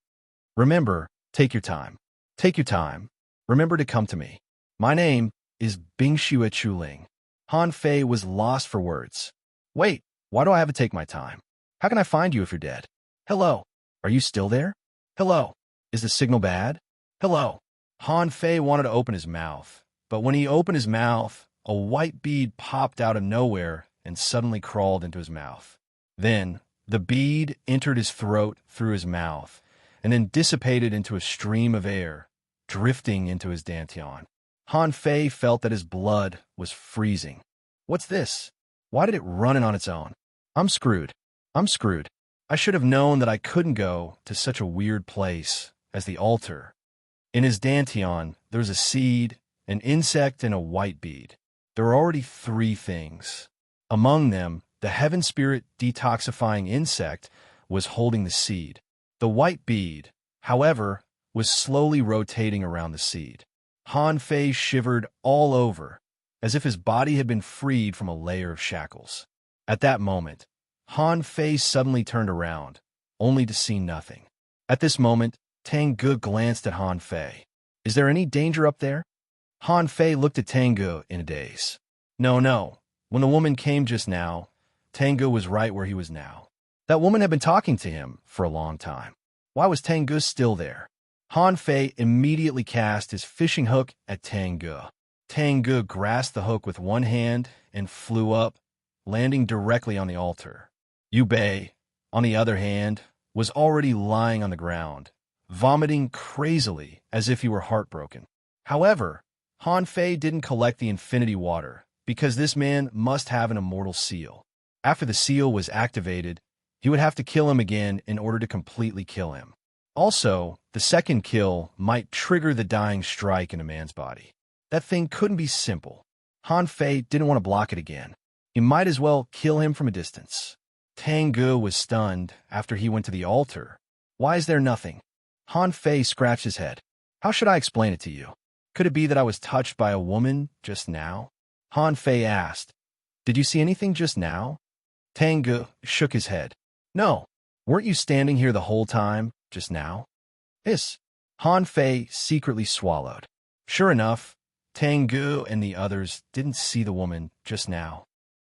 "Remember, take your time. Take your time. Remember to come to me. My name is Bingxue Chuling." Han Fei was lost for words. "Wait, why do I have to take my time? How can I find you if you're dead? Hello? Are you still there? Hello? Is the signal bad? Hello?" Han Fei wanted to open his mouth, but when he opened his mouth, a white bead popped out of nowhere and suddenly crawled into his mouth. Then, the bead entered his throat through his mouth, and then dissipated into a stream of air, drifting into his dantian. Han Fei felt that his blood was freezing. What's this? Why did it run in on its own? I'm screwed. I'm screwed. I should have known that I couldn't go to such a weird place as the altar. In his dantian, there was a seed, an insect, and a white bead. There were already 3 things. Among them, the heaven spirit detoxifying insect was holding the seed. The white bead, however, was slowly rotating around the seed. Han Fei shivered all over, as if his body had been freed from a layer of shackles. At that moment, Han Fei suddenly turned around, only to see nothing. At this moment, Tengu glanced at Han Fei. "Is there any danger up there?" Han Fei looked at Tengu in a daze. No. When the woman came just now, Tengu was right where he was now. That woman had been talking to him for a long time. Why was Tengu still there? Han Fei immediately cast his fishing hook at Tengu. Tengu grasped the hook with one hand and flew up, landing directly on the altar. Yu Bei, on the other hand, was already lying on the ground, vomiting crazily as if he were heartbroken. However, Han Fei didn't collect the infinity water because this man must have an immortal seal. After the seal was activated, he would have to kill him again in order to completely kill him. Also, the second kill might trigger the dying strike in a man's body. That thing couldn't be simple. Han Fei didn't want to block it again. He might as well kill him from a distance. Tengu was stunned after he went to the altar. Why is there nothing? Han Fei scratched his head. How should I explain it to you? Could it be that I was touched by a woman just now? Han Fei asked. Did you see anything just now? Tengu shook his head. No. Weren't you standing here the whole time, just now? Hiss. Han Fei secretly swallowed. Sure enough, Tengu and the others didn't see the woman just now.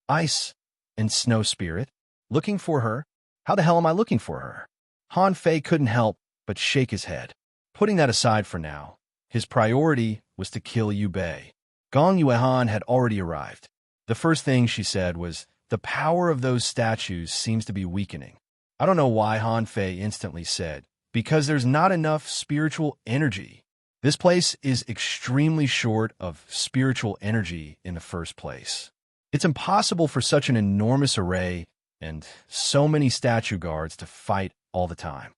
Ice and Snow Spirit? Looking for her? How the hell am I looking for her? Han Fei couldn't help but shake his head. Putting that aside for now, His priority was to kill Yu Bei. Gong Yuehan had already arrived. The first thing she said was, "The power of those statues seems to be weakening." "I don't know why," Han Fei instantly said. "Because there's not enough spiritual energy. This place is extremely short of spiritual energy in the first place. It's impossible for such an enormous array and so many statue guards to fight all the time."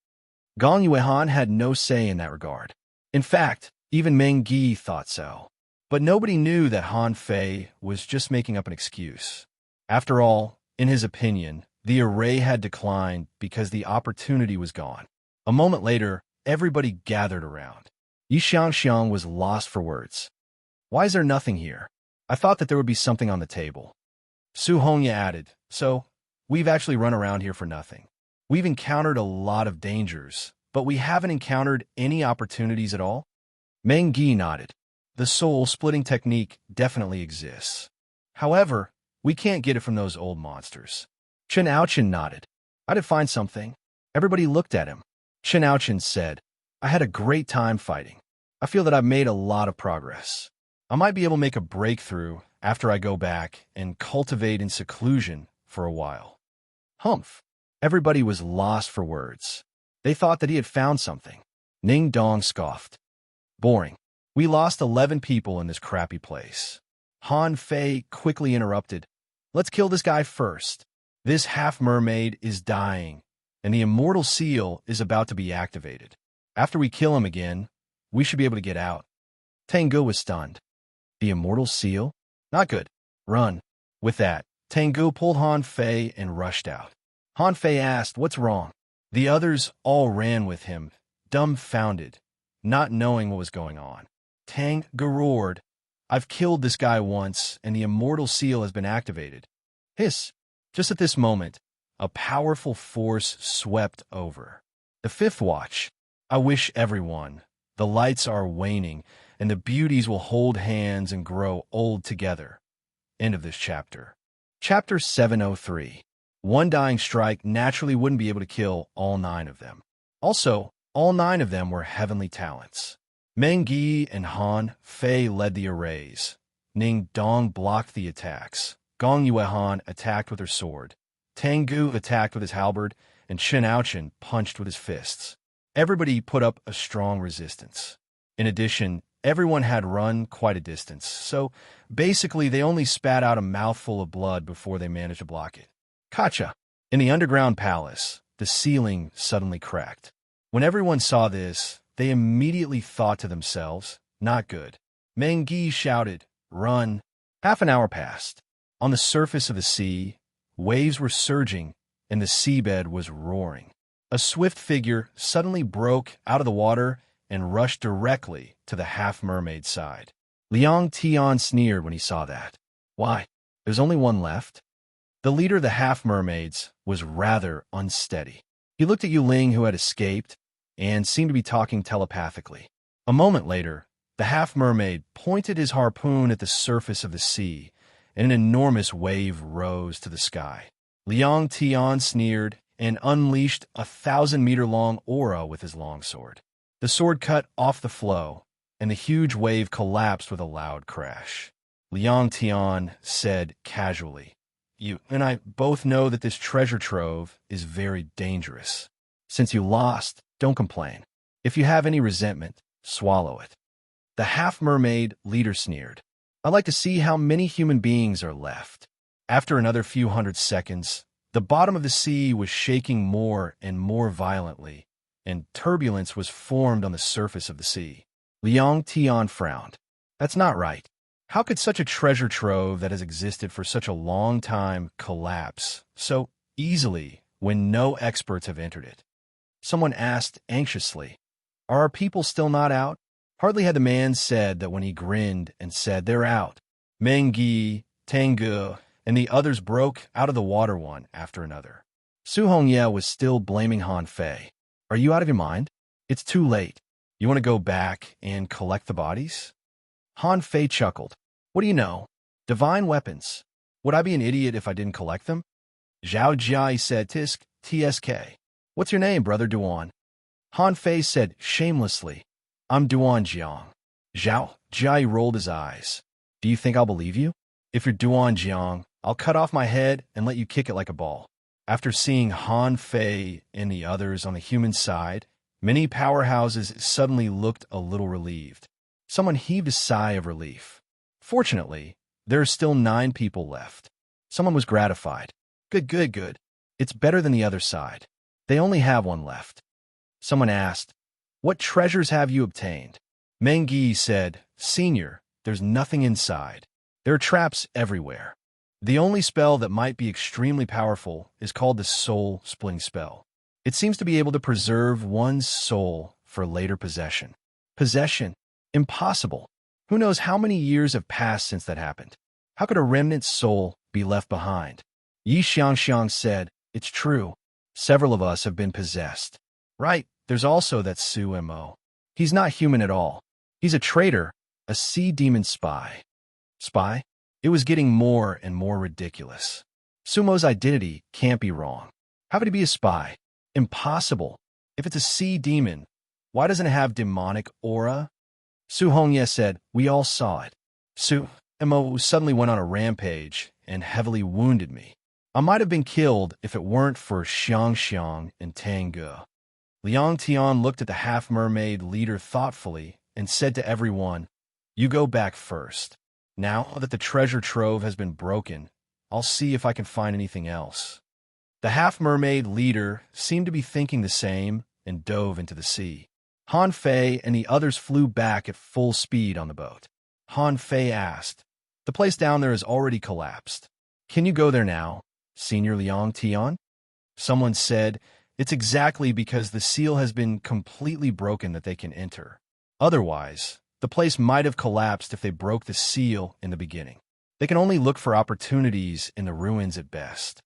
Gong Yuehan had no say in that regard. In fact, even Meng Yi thought so. But nobody knew that Han Fei was just making up an excuse. After all, in his opinion, the array had declined because the opportunity was gone. A moment later, everybody gathered around. Yi Xiangxiang was lost for words. "Why is there nothing here? I thought that there would be something on the table." Su Hongya added, "So, we've actually run around here for nothing. We've encountered a lot of dangers, but we haven't encountered any opportunities at all?" Meng Yi nodded. "The soul-splitting technique definitely exists. However, we can't get it from those old monsters." Chen Aochen nodded. "I did find something." Everybody looked at him. Chen Aochen said, "I had a great time fighting. I feel that I've made a lot of progress. I might be able to make a breakthrough after I go back and cultivate in seclusion for a while." Humph. Everybody was lost for words. They thought that he had found something. Ning Dong scoffed. "Boring. We lost 11 people in this crappy place." Han Fei quickly interrupted. "Let's kill this guy first. This half-mermaid is dying, and the immortal seal is about to be activated. After we kill him again, we should be able to get out." Tengu was stunned. "The immortal seal? Not good. Run." With that, Tengu pulled Han Fei and rushed out. Han Fei asked, "What's wrong?" The others all ran with him, dumbfounded, not knowing what was going on. Tengu roared, "I've killed this guy once, and the immortal seal has been activated." Hiss! Just at this moment, a powerful force swept over. The fifth watch. I wish everyone. The lights are waning, and the beauties will hold hands and grow old together. End of this chapter. Chapter 703. One dying strike naturally wouldn't be able to kill all 9 of them. Also, all 9 of them were heavenly talents. Meng Yi and Han Fei led the arrays. Ning Dong blocked the attacks. Gong Yuehan attacked with her sword. Tengu attacked with his halberd, and Chen Aochen punched with his fists. Everybody put up a strong resistance. In addition, everyone had run quite a distance, so basically they only spat out a mouthful of blood before they managed to block it. Kacha! In the underground palace, the ceiling suddenly cracked. When everyone saw this, they immediately thought to themselves, "Not good." Meng Yi shouted, "Run!" Half an hour passed. On the surface of the sea, waves were surging, and the seabed was roaring. A swift figure suddenly broke out of the water and rushed directly to the half-mermaid's side. Liang Tian sneered when he saw that. "Why, there's only one left?" The leader of the half-mermaids was rather unsteady. He looked at Yuling, who had escaped, and seemed to be talking telepathically. A moment later, the half-mermaid pointed his harpoon at the surface of the sea, and an enormous wave rose to the sky. Liang Tian sneered and unleashed a 1,000-meter-long aura with his longsword. The sword cut off the flow, and the huge wave collapsed with a loud crash. Liang Tian said casually, "You and I both know that this treasure trove is very dangerous. Since you lost, don't complain. If you have any resentment, swallow it." The half-mermaid leader sneered. "I'd like to see how many human beings are left." After another few hundred seconds, the bottom of the sea was shaking more and more violently, and turbulence was formed on the surface of the sea. Liang Tian frowned. "That's not right. How could such a treasure trove that has existed for such a long time collapse so easily when no experts have entered it?" Someone asked anxiously, "Are our people still not out?" Hardly had the man said that when he grinned and said, "They're out." Meng Yi, Tengu, and the others broke out of the water one after another. Su Hongye was still blaming Han Fei. "Are you out of your mind? It's too late. You want to go back and collect the bodies?" Han Fei chuckled. "What do you know? Divine weapons. Would I be an idiot if I didn't collect them?" Zhao Jia said, "TSK. What's your name, Brother Duan?" Han Fei said shamelessly, "I'm Duan Jiang." Zhao Jai rolled his eyes. Do you think I'll believe you? If you're Duan Jiang, I'll cut off my head and let you kick it like a ball. After seeing Han Fei and the others on the human side, many powerhouses suddenly looked a little relieved. Someone heaved a sigh of relief. Fortunately, there are still 9 people left. Someone was gratified. Good. It's better than the other side. They only have 1 left. Someone asked, what treasures have you obtained? Meng Yi said, Senior, there's nothing inside. There are traps everywhere. The only spell that might be extremely powerful is called the Soul Splitting Spell. It seems to be able to preserve one's soul for later possession. Possession? Impossible. Who knows how many years have passed since that happened? How could a remnant soul be left behind? Yi Xiangxiang said, it's true. Several of us have been possessed. Right, there's also that Su Mo. He's not human at all. He's a traitor, a sea demon spy. Spy? It was getting more and more ridiculous. Sumo's identity can't be wrong. How could he be a spy? Impossible. If it's a sea demon, why doesn't it have demonic aura? Su Hongye said, we all saw it. Su Mo suddenly went on a rampage and heavily wounded me. I might have been killed if it weren't for Xiangxiang and Tangu. Liang Tian looked at the half-mermaid leader thoughtfully and said to everyone, you go back first. Now that the treasure trove has been broken, I'll see if I can find anything else. The half-mermaid leader seemed to be thinking the same and dove into the sea. Han Fei and the others flew back at full speed on the boat. Han Fei asked, the place down there has already collapsed. Can you go there now, Senior Liang Tian? Someone said, it's exactly because the seal has been completely broken that they can enter. Otherwise, the place might have collapsed if they broke the seal in the beginning. They can only look for opportunities in the ruins at best.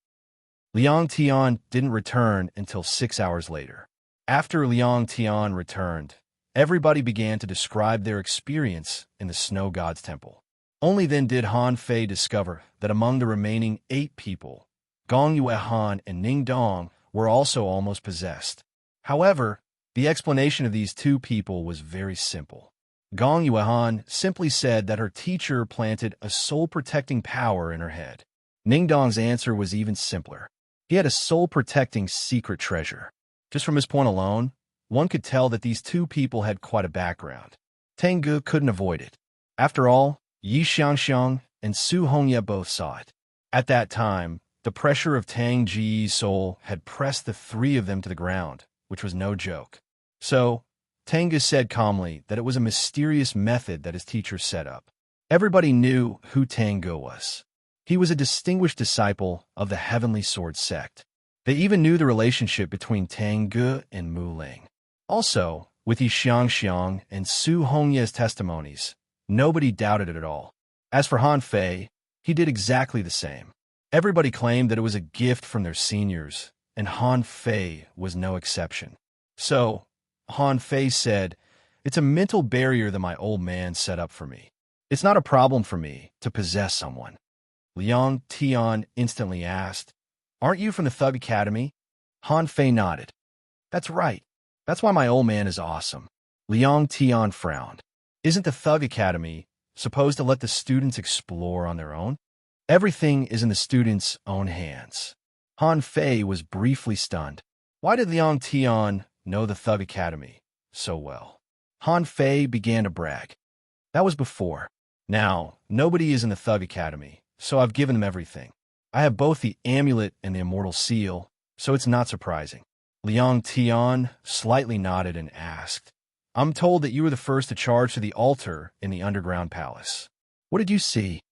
Liang Tian didn't return until 6 hours later. After Liang Tian returned, everybody began to describe their experience in the Snow God's temple. Only then did Han Fei discover that among the remaining 8 people, Gong Yuehan and Ning Dong were also almost possessed. However, the explanation of these 2 people was very simple. Gong Yuehan simply said that her teacher planted a soul-protecting power in her head. Ning Dong's answer was even simpler. He had a soul-protecting secret treasure. Just from his point alone, one could tell that these 2 people had quite a background. Tangu couldn't avoid it. After all, Yi Xiangxiang and Su Hongye both saw it. At that time, the pressure of Tang Ji's soul had pressed the 3 of them to the ground, which was no joke. So, Tangu said calmly that it was a mysterious method that his teacher set up. Everybody knew who Tangu was. He was a distinguished disciple of the Heavenly Sword sect. They even knew the relationship between Tangu and Mu Ling. Also, with Yi Xiangxiang and Su Hongye's testimonies, nobody doubted it at all. As for Han Fei, he did exactly the same. Everybody claimed that it was a gift from their seniors, and Han Fei was no exception. So, Han Fei said, it's a mental barrier that my old man set up for me. It's not a problem for me to possess someone. Liang Tian instantly asked, aren't you from the Thug Academy? Han Fei nodded. That's right. That's why my old man is awesome. Liang Tian frowned. Isn't the Thug Academy supposed to let the students explore on their own? Everything is in the students' own hands. Han Fei was briefly stunned. Why did Liang Tian know the Thug Academy so well? Han Fei began to brag. That was before. Now, nobody is in the Thug Academy, so I've given them everything. I have both the amulet and the immortal seal, so it's not surprising. Liang Tian slightly nodded and asked, I'm told that you were the first to charge to the altar in the underground palace. What did you see?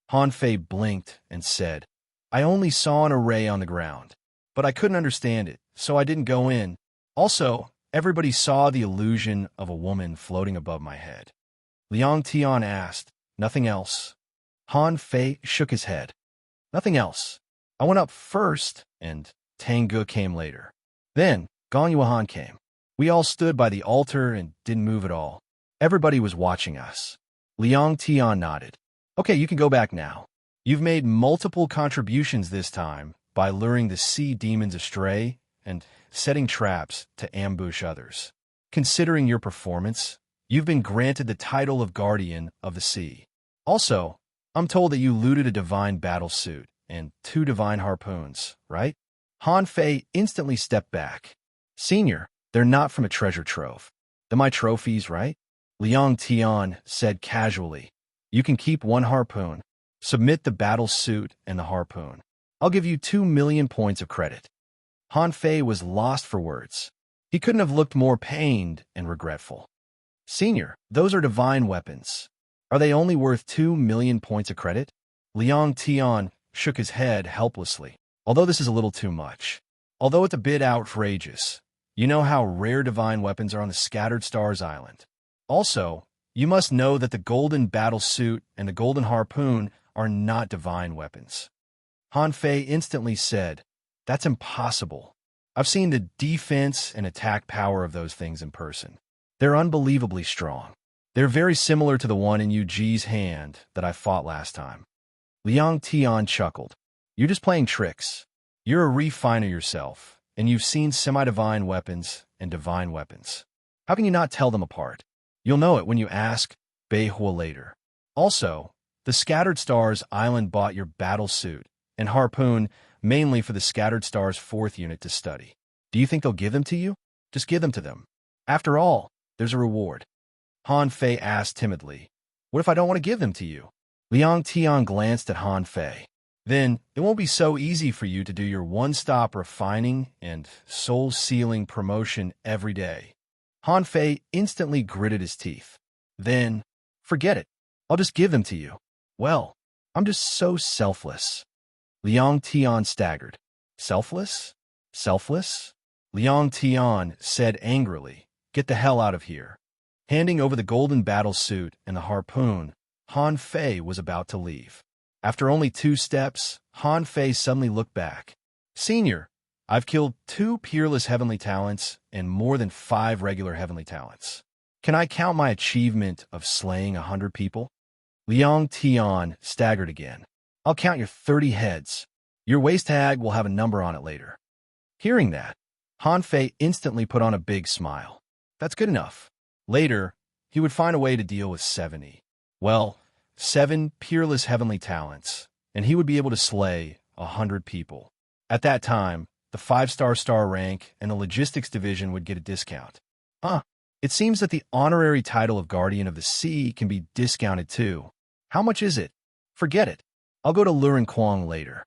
Han Fei blinked and said, I only saw an array on the ground, but I couldn't understand it, so I didn't go in. Also, everybody saw the illusion of a woman floating above my head. Liang Tian asked, nothing else? Han Fei shook his head. Nothing else. I went up first, and Tangu came later. Then, Gong Yuehan came. We all stood by the altar and didn't move at all. Everybody was watching us. Liang Tian nodded. Okay, you can go back now. You've made multiple contributions this time by luring the sea demons astray and setting traps to ambush others. Considering your performance, you've been granted the title of Guardian of the Sea. Also, I'm told that you looted a divine battle suit and 2 divine harpoons, right? Han Fei instantly stepped back. Senior, they're not from a treasure trove. They're my trophies, right? Liang Tian said casually. You can keep 1 harpoon. Submit the battle suit and the harpoon. I'll give you 2 million points of credit. Han Fei was lost for words. He couldn't have looked more pained and regretful. Senior, those are divine weapons. Are they only worth 2 million points of credit? Liang Tian shook his head helplessly. Although this is a little too much. Although it's a bit outrageous. You know how rare divine weapons are on the Scattered Stars Island. Also, you must know that the golden battle suit and the golden harpoon are not divine weapons. Han Fei instantly said, that's impossible. I've seen the defense and attack power of those things in person. They're unbelievably strong. They're very similar to the one in Yu Ji's hand that I fought last time. Liang Tian chuckled. You're just playing tricks. You're a refiner yourself, and you've seen semi-divine weapons and divine weapons. How can you not tell them apart? You'll know it when you ask Beihua later. Also, the Scattered Stars Island bought your battle suit and harpoon mainly for the Scattered Stars 4th unit to study. Do you think they'll give them to you? Just give them to them. After all, there's a reward. Han Fei asked timidly. What if I don't want to give them to you? Liang Tian glanced at Han Fei. Then it won't be so easy for you to do your one-stop refining and soul-sealing promotion every day. Han Fei instantly gritted his teeth. Then, forget it. I'll just give them to you. Well, I'm just so selfless. Liang Tian staggered. Selfless? Selfless? Liang Tian said angrily, get the hell out of here. Handing over the golden battle suit and the harpoon, Han Fei was about to leave. After only 2 steps, Han Fei suddenly looked back. Senior, I've killed 2 peerless heavenly talents and more than 5 regular heavenly talents. Can I count my achievement of slaying 100 people? Liang Tian staggered again. I'll count your 30 heads. Your waist tag will have a number on it later. Hearing that, Han Fei instantly put on a big smile. That's good enough. Later, he would find a way to deal with 70. Well, 7 peerless heavenly talents, and he would be able to slay 100 people. At that time, the 5-star star rank and the logistics division would get a discount. It seems that the honorary title of Guardian of the Sea can be discounted too. How much is it? Forget it. I'll go to Lurin Quang later.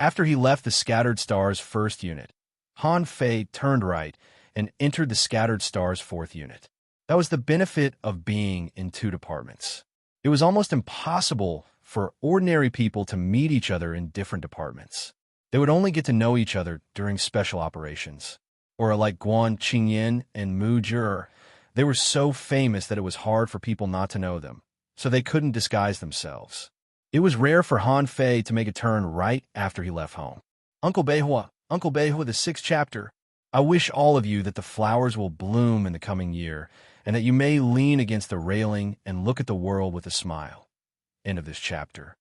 After he left the Scattered Stars 1st unit, Han Fei turned right and entered the Scattered Stars 4th unit. That was the benefit of being in 2 departments. It was almost impossible for ordinary people to meet each other in different departments. They would only get to know each other during special operations. Or like Guan Qingyan and Mu Jur, they were so famous that it was hard for people not to know them, so they couldn't disguise themselves. It was rare for Han Fei to make a turn right after he left home. Uncle Beihua, the 6th chapter. I wish all of you that the flowers will bloom in the coming year, and that you may lean against the railing and look at the world with a smile. End of this chapter.